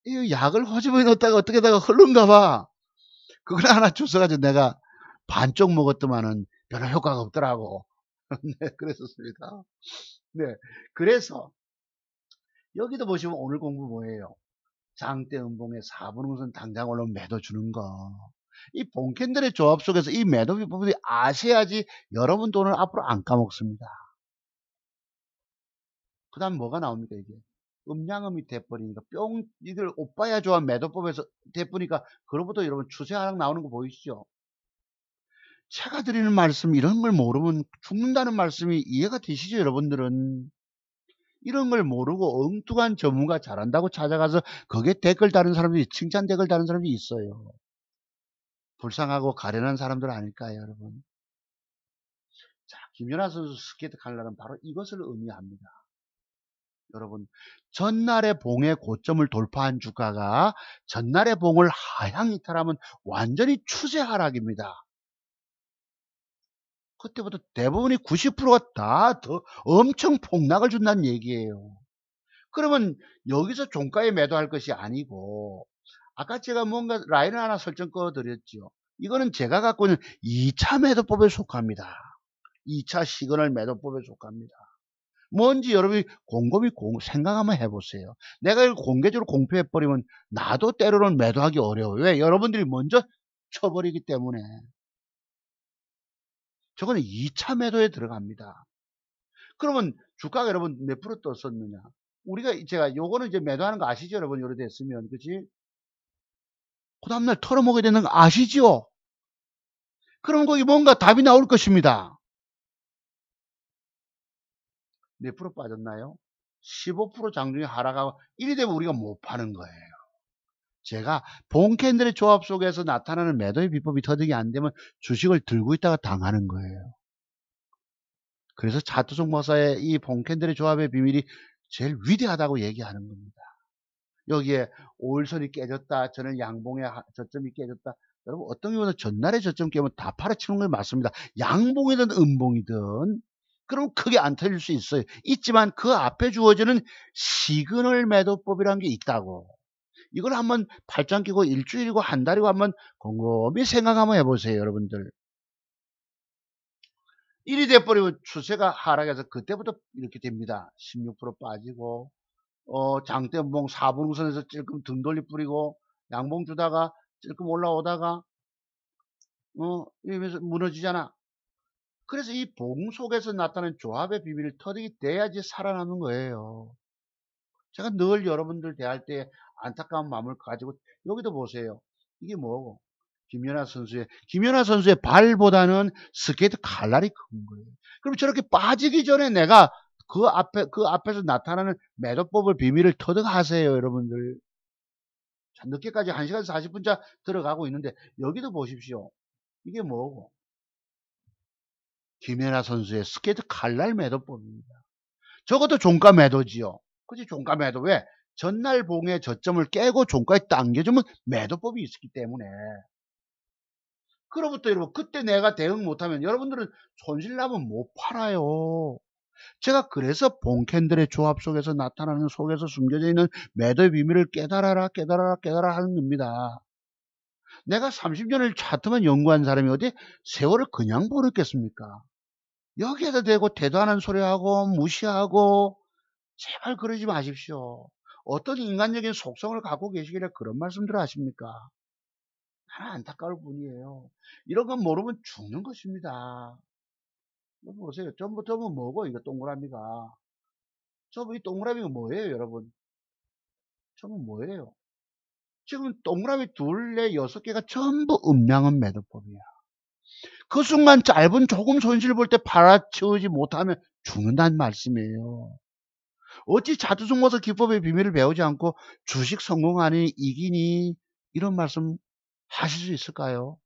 이 약을 호주머니에 넣었다가 어떻게다가 흐른가 봐. 그걸 하나 주워가지고 내가 반쪽 먹었더만은 별로 효과가 없더라고. 네, 그랬었습니다. 네, 그래서 여기도 보시면 오늘 공부 뭐예요? 장대 음봉에 4분 우선 당장 올라오면 매도 주는 거. 이 본캔들의 조합 속에서 이 매도 비법을 아셔야지 여러분 돈을 앞으로 안 까먹습니다. 그 다음 뭐가 나옵니까 이게? 음양음이 돼버리니까 뿅 이걸 오빠야 조합 매도법에서 돼버리니까 그로부터 여러분 추세 하락 나오는 거 보이시죠? 제가 드리는 말씀 이런 걸 모르면 죽는다는 말씀이 이해가 되시죠 여러분들은? 이런 걸 모르고 엉뚱한 전문가 잘한다고 찾아가서 거기에 댓글 다는 사람들이 칭찬 댓글 다는 사람들이 있어요. 불쌍하고 가련한 사람들 아닐까요 여러분? 자, 김연아 선수 스케이트 칼날은 바로 이것을 의미합니다. 여러분 전날의 봉의 고점을 돌파한 주가가 전날의 봉을 하향 이탈하면 완전히 추세 하락입니다. 그때부터 대부분이 90%가 다 더 엄청 폭락을 준다는 얘기예요. 그러면 여기서 종가에 매도할 것이 아니고 아까 제가 뭔가 라인을 하나 설정 꺼드렸죠. 이거는 제가 갖고 있는 2차 매도법에 속합니다. 2차 시그널 매도법에 속합니다. 뭔지 여러분이 곰곰이 생각 한번 해보세요. 내가 이걸 공개적으로 공표해버리면 나도 때로는 매도하기 어려워요. 왜? 여러분들이 먼저 쳐버리기 때문에. 저거는 2차 매도에 들어갑니다. 그러면 주가가 여러분 몇 프로 떴었느냐? 제가 요거는 이제 매도하는 거 아시죠? 여러분 요래 됐으면. 그치? 그 다음날 털어먹어야 되는 거 아시죠? 그럼 거기 뭔가 답이 나올 것입니다. 몇 프로 빠졌나요? 15% 장중에 하락하고 1이 되면 우리가 못 파는 거예요. 제가 본캔들의 조합 속에서 나타나는 매도의 비법이 터득이 안 되면 주식을 들고 있다가 당하는 거예요. 그래서 차트송 모사의 이 본캔들의 조합의 비밀이 제일 위대하다고 얘기하는 겁니다. 여기에 5일선이 깨졌다. 저는 양봉의 저점이 깨졌다. 여러분 어떤 경우는 전날의 저점 깨면 다 팔아치는 게 맞습니다. 양봉이든 음봉이든 그럼 크게 안 터질 수 있어요. 있지만 그 앞에 주어지는 시그널 매도법이라는 게 있다고. 이걸 한번 팔짱 끼고 일주일이고 한 달이고 한번 곰곰이 생각 한번 해보세요, 여러분들. 1이 돼버리면 추세가 하락해서 그때부터 이렇게 됩니다. 16% 빠지고, 장대봉 4분음선에서 찔끔 등 돌리 뿌리고, 양봉 주다가 찔끔 올라오다가, 이러면서 무너지잖아. 그래서 이 봉 속에서 나타나는 조합의 비밀을 터득이 돼야지 살아남는 거예요. 제가 늘 여러분들 대할 때 안타까운 마음을 가지고, 여기도 보세요. 이게 뭐고? 김연아 선수의 발보다는 스케이트 칼날이 큰 거예요. 그럼 저렇게 빠지기 전에 내가 그 앞에서 나타나는 매도법을 비밀을 터득하세요, 여러분들. 자, 늦게까지 1시간 40분째 들어가고 있는데, 여기도 보십시오. 이게 뭐고? 김연아 선수의 스케이트 칼날 매도법입니다. 적어도 종가 매도지요. 그치, 종가 매도. 왜? 전날 봉의 저점을 깨고 종가에 당겨주면 매도법이 있었기 때문에. 그로부터 여러분, 그때 내가 대응 못하면 여러분들은 손실나면 못 팔아요. 제가 그래서 봉캔들의 조합 속에서 나타나는 속에서 숨겨져 있는 매도의 비밀을 깨달아라 하는 겁니다. 내가 30년을 차트만 연구한 사람이 어디 세월을 그냥 보냈겠습니까? 여기에다 대고 대단한 소리하고 무시하고 제발 그러지 마십시오. 어떤 인간적인 속성을 갖고 계시길래 그런 말씀들을 하십니까? 나는 안타까울 뿐이에요. 이런 건 모르면 죽는 것입니다. 여기 보세요. 전부터 뭐고, 이거 동그라미가. 이 동그라미가 뭐예요, 여러분? 저건 뭐예요? 지금 동그라미 둘레 6개가 전부 음량은 매도법이야. 그 순간 짧은 조금 손실 볼 때 팔아치우지 못하면 죽는다는 말씀이에요. 어찌 자두승모서 기법의 비밀을 배우지 않고 주식 성공하니 이기니 이런 말씀 하실 수 있을까요?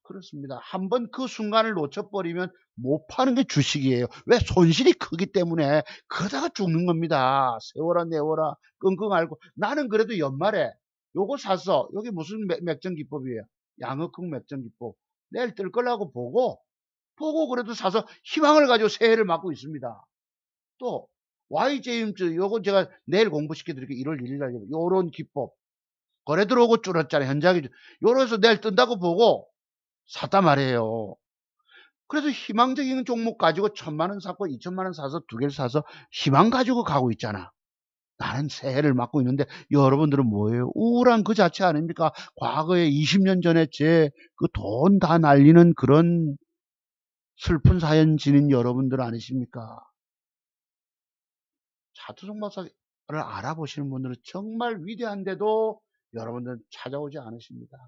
그렇습니다. 한번 그 순간을 놓쳐버리면 못 파는 게 주식이에요. 왜? 손실이 크기 때문에. 그러다가 죽는 겁니다. 세워라 내워라 끙끙 앓고. 나는 그래도 연말에 요거 샀어. 여기 무슨 맥점 기법이에요? 양흑흑 맥점 기법. 내일 뜰 거라고 보고 그래도 사서 희망을 가지고 새해를 맞고 있습니다. 또 YJ임즈 요거 제가 내일 공부시켜 드릴게요. 1월 1일 날 요런 기법. 거래 들어오고 줄었잖아요. 현장이. 요래서 내일 뜬다고 보고 샀단 말이에요. 그래서 희망적인 종목 가지고 1,000만원 샀고 2,000만원 사서 2개를 사서 희망 가지고 가고 있잖아. 나는 새해를 맞고 있는데 여러분들은 뭐예요? 우울한 그 자체 아닙니까? 과거에 20년 전에 제 그 돈 다 날리는 그런 슬픈 사연 지닌 여러분들 아니십니까? 차트송 박사를 알아보시는 분들은 정말 위대한데도 여러분들은 찾아오지 않으십니다.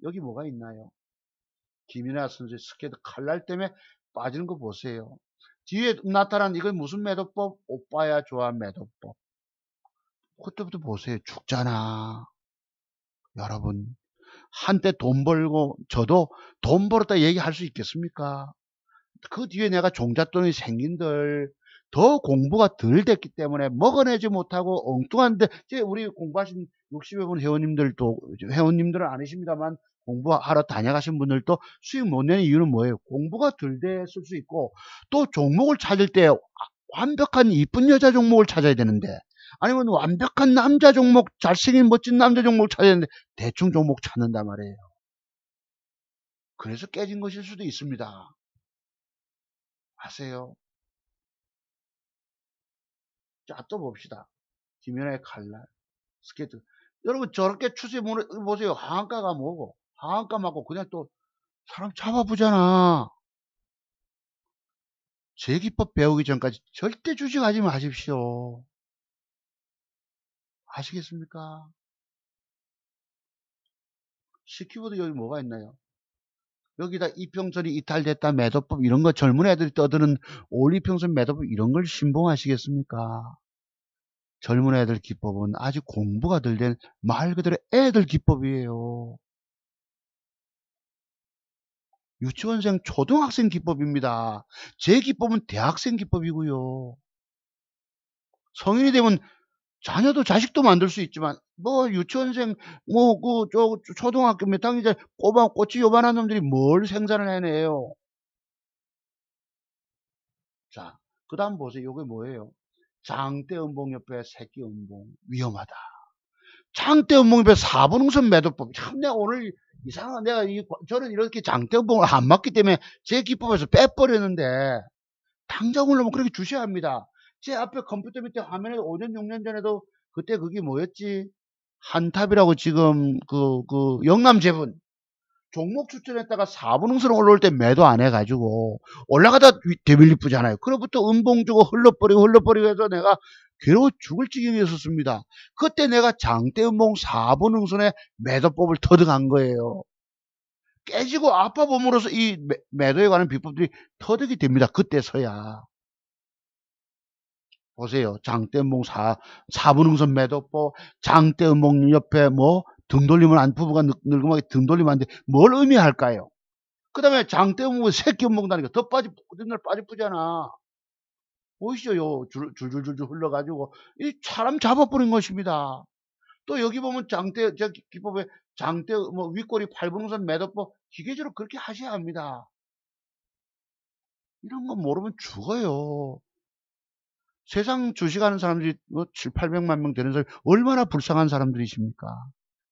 여기 뭐가 있나요? 김연아 선수의 스케이트 칼날 때문에 빠지는 거 보세요. 뒤에 나타난 이건 무슨 매도법? 오빠야 좋아 매도법. 그때부터 보세요. 죽잖아. 여러분. 한때 돈 벌고 저도 돈 벌었다 얘기할 수 있겠습니까? 그 뒤에 내가 종잣돈이 생긴들 더 공부가 덜 됐기 때문에 먹어내지 못하고 엉뚱한데 우리 공부하신 60여 분 회원님들은 아니십니다만 공부하러 다녀가신 분들도 수익 못 내는 이유는 뭐예요? 공부가 덜 됐을 수 있고 또 종목을 찾을 때 완벽한 이쁜 여자 종목을 찾아야 되는데 아니면 완벽한 남자 종목 잘생긴 멋진 남자 종목을 찾아야 되는데 대충 종목 찾는단 말이에요. 그래서 깨진 것일 수도 있습니다. 아세요? 자, 또 봅시다. 김연아의 칼날, 스케이트. 여러분, 저렇게 추세 보세요. 하한가가 뭐고? 하한가 맞고 그냥 또 사람 잡아보잖아. 제 기법 배우기 전까지 절대 주식하지 마십시오. 아시겠습니까? 시키보드 여기 뭐가 있나요? 여기다 이평선이 이탈됐다 매도법 이런 거 젊은 애들이 떠드는 올이평선 매도법 이런 걸 신봉하시겠습니까? 젊은 애들 기법은 아직 공부가 덜 된 말 그대로 애들 기법이에요. 유치원생, 초등학생 기법입니다. 제 기법은 대학생 기법이고요. 성인이 되면 자녀도 자식도 만들 수 있지만 뭐 유치원생 초등학교 몇 학년이제 꼬치 요만한 놈들이 뭘 생산을 해내요. 자, 그 다음 보세요. 이게 뭐예요? 장대 음봉 옆에 새끼 음봉. 위험하다. 장대 음봉 옆에 4분 응선 매도법. 참, 내가 오늘 이상한, 저는 이렇게 장대 음봉을 안 맞기 때문에 제 기법에서 빼버렸는데, 당장 올라면 그렇게 주셔야 합니다. 제 앞에 컴퓨터 밑에 화면에 5년, 6년 전에도 그때 그게 뭐였지? 한탑이라고 지금 영남제분 종목 추천했다가 4분 응선 올라올 때 매도 안 해가지고 올라가다 데빌리프잖아요. 그로부터 음봉 주고 흘러버리고 해서 내가 괴로워 죽을 지경이었었습니다. 그때 내가 장대 음봉 4분 응선에 매도법을 터득한 거예요. 깨지고 아파 봄으로써 이 매도에 관한 비법들이 터득이 됩니다. 그때서야. 보세요. 장대음봉 4분 응선 매도법, 장대음봉 옆에 뭐 등 돌리면 안, 부부가 늙음하게 등 돌리면 안 돼. 뭘 의미할까요? 그 다음에 장대음봉 새끼 음봉 다니까 더 어딘날 빠지쁘잖아. 보이시죠? 요 줄줄줄줄 흘러가지고 이 사람 잡아버린 것입니다. 또 여기 보면 저 기법에 장대 뭐 윗꼬리 8분 응선 매도법 기계적으로 그렇게 하셔야 합니다. 이런 거 모르면 죽어요. 세상 주식하는 사람들이 뭐 7, 800만 명 되는 사람이 얼마나 불쌍한 사람들이십니까?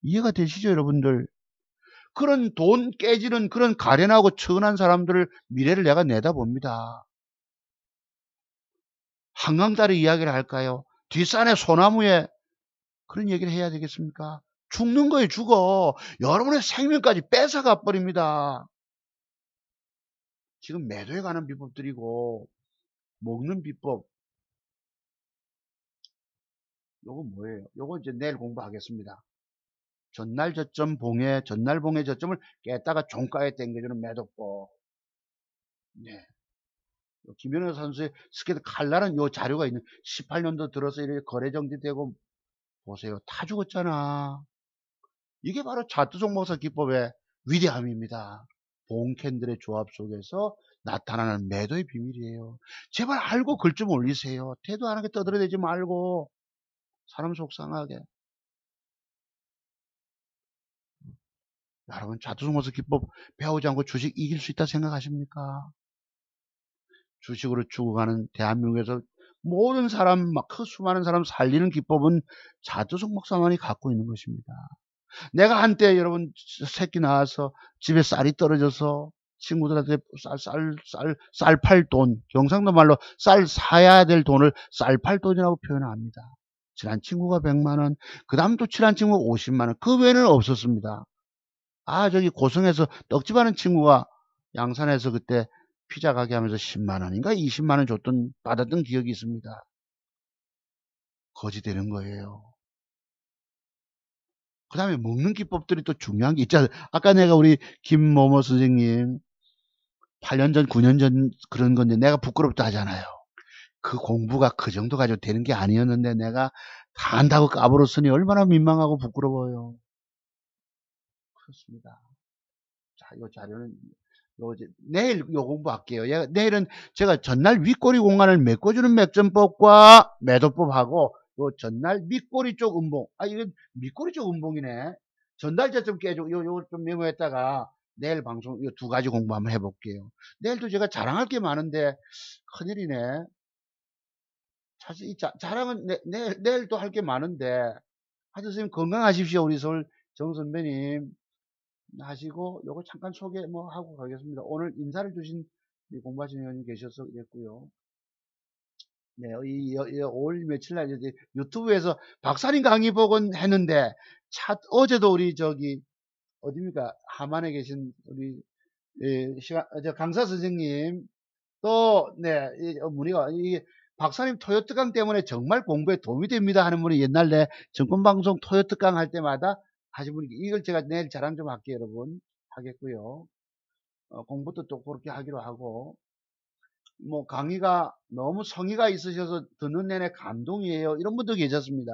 이해가 되시죠, 여러분들? 그런 돈 깨지는 그런 가련하고 천한 사람들을 미래를 내가 내다봅니다. 한강다리 이야기를 할까요? 뒷산에 소나무에 그런 얘기를 해야 되겠습니까? 죽는 거에 죽어. 여러분의 생명까지 뺏어가 버립니다. 지금 매도에 관한 비법들이고 먹는 비법 요거 뭐예요? 요거 이제 내일 공부하겠습니다. 전날 봉의 저점을 깼다가 종가에 당겨주는 매도법. 네. 김연아 선수의 스케이트 칼날은 요 자료가 있는 18년도 들어서 이렇게 거래 정지되고 보세요. 다 죽었잖아. 이게 바로 차트 종목사 기법의 위대함입니다. 봉 캔들의 조합 속에서 나타나는 매도의 비밀이에요. 제발 알고 글 좀 올리세요. 태도 안 하게 떠들어대지 말고 사람 속상하게. 여러분 차트종목사 기법 배우지 않고 주식 이길 수 있다 생각하십니까? 주식으로 죽어가는 대한민국에서 모든 사람, 그 수많은 사람 살리는 기법은 자두석 목사만이 갖고 있는 것입니다. 내가 한때 여러분 새끼 나와서 집에 쌀이 떨어져서 친구들한테 쌀 팔 돈, 경상도 말로 쌀 사야 될 돈을 쌀 팔 돈이라고 표현합니다. 친한 친구가 100만 원, 그 다음 또 친한 친구가 50만 원, 그 외에는 없었습니다. 아, 저기 고성에서 떡집 하는 친구가 양산에서 그때 피자 가게 하면서 10만 원인가 20만 원 받았던 기억이 있습니다. 거지 되는 거예요. 그 다음에 먹는 기법들이 또 중요한 게 있잖아요. 아까 내가 우리 김모모 선생님 8년 전, 9년 전 그런 건데 내가 부끄럽다 하잖아요. 그 공부가 그 정도 가지고 되는 게 아니었는데 내가 다 안다고 까불었으니 얼마나 민망하고 부끄러워요. 그렇습니다. 자, 이 자료는 내일 요 공부할게요. 내일은 제가 전날 윗꼬리 공간을 메꿔주는 맥점법과 매도법하고 요 전날 밑꼬리 쪽 음봉. 아, 이건 밑꼬리 쪽 음봉이네. 전달자 좀 깨줘. 요거 좀 메모했다가 내일 방송 요 두 가지 공부 한번 해볼게요. 내일도 제가 자랑할 게 많은데 큰일이네. 사실 이 자랑은 내일 또 할 게 많은데 하여튼 선생님 건강하십시오. 우리 서울 정 선배님. 하시고 요거 잠깐 소개 뭐 하고 가겠습니다. 오늘 인사를 주신 공부하신 회원님 계셔서 그랬고요. 네, 5월 며칠 날 이제 유튜브에서 박사님 강의 보고 했는데 어제도 우리 저기 어디입니까? 하만에 계신 우리 저 강사 선생님 또 네, 문의가 이게 박사님 토요특강 때문에 정말 공부에 도움이 됩니다 하는 분이 옛날에 정권방송 토요특강 할 때마다 하신 분이 이걸 제가 내일 자랑 좀 할게요 여러분 하겠고요. 공부도 또 그렇게 하기로 하고 뭐 강의가 너무 성의가 있으셔서 듣는 내내 감동이에요 이런 분도 계셨습니다.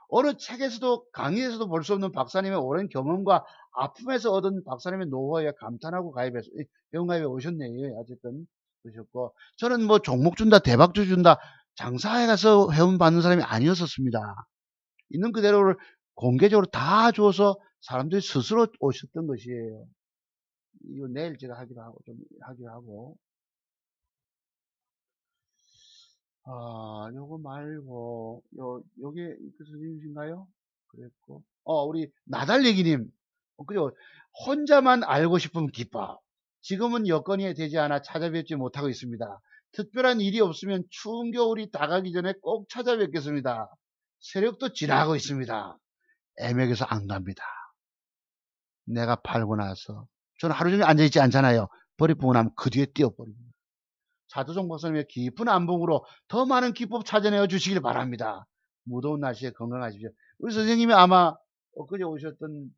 어느 책에서도 강의에서도 볼 수 없는 박사님의 오랜 경험과 아픔에서 얻은 박사님의 노하우에 감탄하고 회원가입에 오셨네요. 어쨌든 그러셨고 저는 뭐 종목 준다 대박주 준다 장사해 가서 회원 받는 사람이 아니었었습니다. 있는 그대로를 공개적으로 다 줘서 사람들이 스스로 오셨던 것이에요. 이거 내일 제가 하기로 하고 요거 말고, 요게 그 선생님이신가요? 그랬고, 우리 나달래기님. 그죠? 혼자만 알고 싶은 기법. 지금은 여건이 되지 않아 찾아뵙지 못하고 있습니다. 특별한 일이 없으면 추운 겨울이 다가기 전에 꼭 찾아뵙겠습니다. 세력도 지나고 있습니다. 애매해서 안 갑니다. 내가 팔고 나서. 저는 하루 종일 앉아있지 않잖아요. 버리고 나면 그 뒤에 뛰어버립니다. 자두종 목사님의 깊은 안봉으로 더 많은 기법 찾아내어 주시길 바랍니다. 무더운 날씨에 건강하십시오. 우리 선생님이 아마 엊그제 오셨던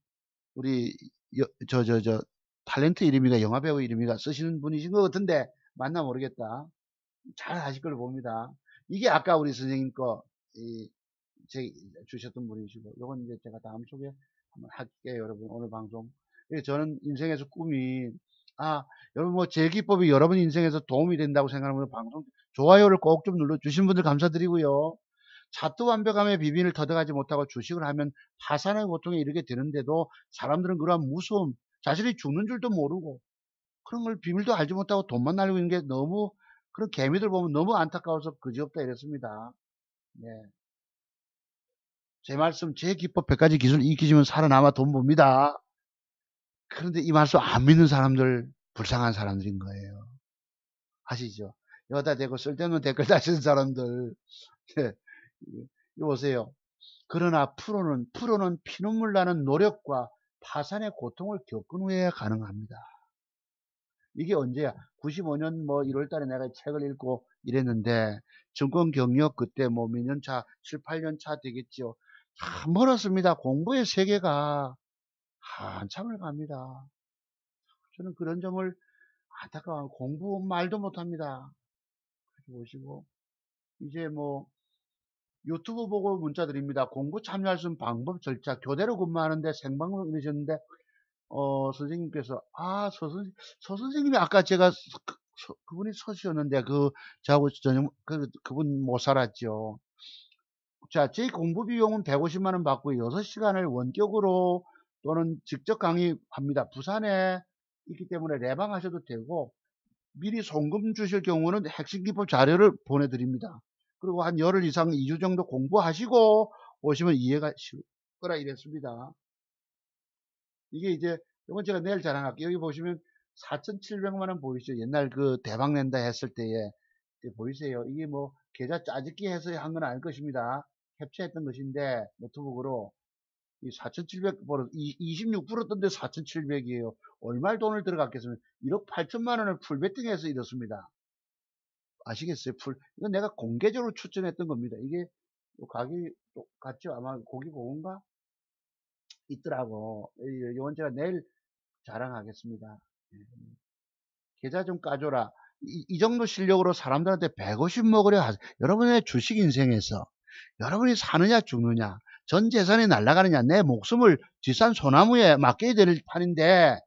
우리 탤런트 이름이가 영화배우 이름이가 쓰시는 분이신 것 같은데 맞나 모르겠다. 잘 하실 걸 봅니다. 이게 아까 우리 선생님 제 주셨던 분이시고, 요건 이제 제가 다음 소개 한번 할게요, 여러분. 오늘 방송. 저는 인생에서 꿈이, 여러분 뭐 제 기법이 여러분 인생에서 도움이 된다고 생각하면 방송 좋아요를 꼭 좀 눌러주신 분들 감사드리고요. 차트 완벽함의 비밀을 터득하지 못하고 주식을 하면 파산의 고통에 이르게 되는데도 사람들은 그러한 무서움, 자신이 죽는 줄도 모르고 그런 걸 비밀도 알지 못하고 돈만 날리고 있는 게 너무, 그런 개미들 보면 너무 안타까워서 그지없다 이랬습니다. 네. 제 말씀, 제 기법 100가지 기술 익히시면 살아남아 돈 법니다. 그런데 이 말씀 안 믿는 사람들, 불쌍한 사람들인 거예요. 아시죠? 여기다 대고 쓸데없는 댓글 다시는 사람들. 네. 이거 보세요. 그러나 프로는 피눈물 나는 노력과 파산의 고통을 겪은 후에야 가능합니다. 이게 언제야? 95년 뭐 1월 달에 내가 책을 읽고 이랬는데, 증권 경력 그때 뭐 몇 년 차, 7, 8년 차 되겠죠. 멀었습니다. 공부의 세계가 한참을 갑니다. 저는 그런 점을 안타까워. 공부 말도 못합니다. 보시고 이제 뭐 유튜브 보고 문자 드립니다. 공부 참여할 수 있는 방법, 절차, 교대로 근무하는데 생방송 이러셨는데 선생님께서 서 선생님이 아까 제가 그분이 서시였는데 저하고 저녁 그분 못 살았죠. 자, 제 공부 비용은 150만 원 받고 6시간을 원격으로 또는 직접 강의합니다. 부산에 있기 때문에 레방하셔도 되고, 미리 송금 주실 경우는 핵심 기법 자료를 보내드립니다. 그리고 한 열흘 이상 2주 정도 공부하시고 오시면 이해가 쉬울 거라 이랬습니다. 이게 이제 이건 제가 내일 자랑할게요. 여기 보시면 4,700만 원 보이시죠? 옛날 그 대박 낸다 했을 때에 보이세요? 이게 뭐 계좌 짜집기 해서 한 건 아닐 것입니다. 캡처했던 것인데 노트북으로 이 4,700벌어 26% 떴는데 4,700이에요. 얼마의 돈을 들어갔겠습니까? 1억 8천만 원을 풀베팅해서 이렇습니다. 아시겠어요? 이건 내가 공개적으로 추천했던 겁니다. 이게 가격이 똑같죠? 아마 고기 고건가? 있더라고. 이건 제가 내일 자랑하겠습니다. 계좌 좀 까줘라. 이 정도 실력으로 사람들한테 150 먹으려 하세요. 여러분의 주식 인생에서 여러분이 사느냐 죽느냐, 전 재산이 날아가느냐, 내 목숨을 뒷산 소나무에 맡겨야 될 판인데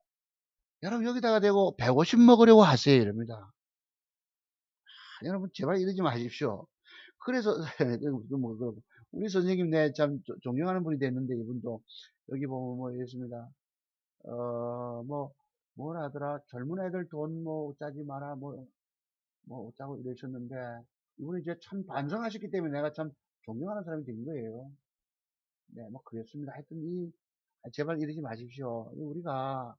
여러분 여기다가 대고 150 먹으려고 하세요. 이럽니다. 여러분 제발 이러지 마십시오. 그래서 우리 선생님 내 참 존경하는 분이 됐는데, 이분도 여기 보면 뭐 이랬습니다. 뭘 하더라, 젊은 애들 돈 뭐 짜지 마라, 뭐 어쩌고 이러셨는데, 이분이 이제 참 반성하셨기 때문에 내가 참 존경하는 사람이 된 거예요. 네, 뭐 그랬습니다. 하여튼 제발 이러지 마십시오. 우리가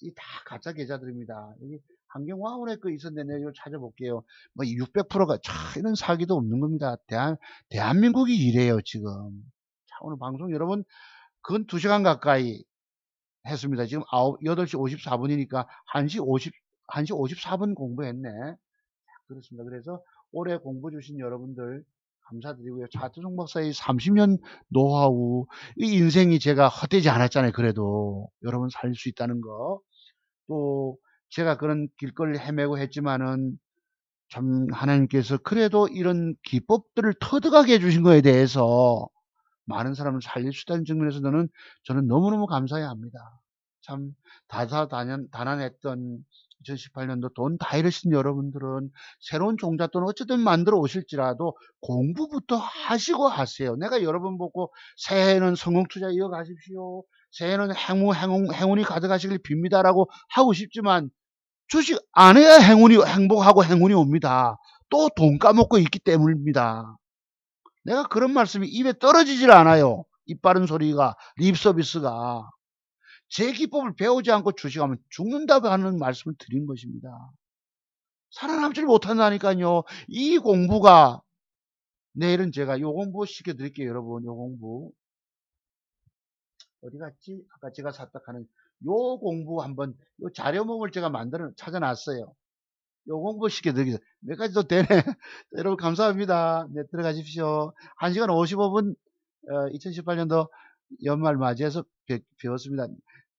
이 다 가짜 계좌들입니다. 여기 환경화원에 거 있었는데 내가 이거 찾아볼게요. 뭐 600%가 이런 사기도 없는 겁니다. 대한민국이 이래요 지금. 자, 오늘 방송 여러분 근 2시간 가까이 했습니다. 지금 8시 54분이니까 1시 54분 공부했네. 그렇습니다. 그래서 올해 공부 주신 여러분들 감사드리고요. 차트종 박사의 30년 노하우, 이 인생이 제가 헛되지 않았잖아요. 그래도 여러분 살릴 수 있다는 거. 또 제가 그런 길거리를 헤매고 했지만은 참 하나님께서 그래도 이런 기법들을 터득하게 해주신 거에 대해서 많은 사람을 살릴 수 있다는 측면에서 저는 너무너무 감사해야 합니다. 참 다난했던 2018년도 돈 다 잃으신 여러분들은 새로운 종잣돈 어쨌든 만들어 오실지라도 공부부터 하시고 하세요. 내가 여러분 보고 새해에는 성공투자 이어가십시오, 새해에는 행운이 가득하시길 빕니다라고 하고 싶지만 주식 안 해야 행복하고 행운이 옵니다. 또 돈 까먹고 있기 때문입니다. 내가 그런 말씀이 입에 떨어지질 않아요. 입 바른 소리가, 립 서비스가. 제 기법을 배우지 않고 주식하면 죽는다고 하는 말씀을 드린 것입니다. 살아남질 못한다니까요. 이 공부가, 내일은 제가 요 공부 시켜드릴게요, 여러분. 요 공부. 어디 갔지? 아까 제가 샀다 하는 요 공부 한번, 요 자료목을 제가 찾아놨어요. 요 공부 시켜드리겠습니다. 몇 가지 또 되네. 여러분 감사합니다. 네, 들어가십시오. 1시간 55분, 2018년도 연말 맞이해서 배웠습니다.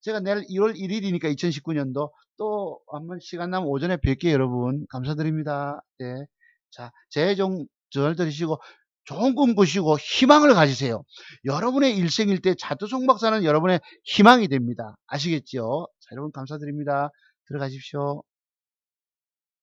제가 내일 1월 1일이니까 2019년도 또 한번 시간 나면 오전에 뵐게요, 여러분. 감사드립니다. 네. 자, 재종 절 들으시고 좋은 꿈 꾸시고 희망을 가지세요. 여러분의 일생일대 차두송 박사는 여러분의 희망이 됩니다. 아시겠죠? 자, 여러분 감사드립니다. 들어가십시오.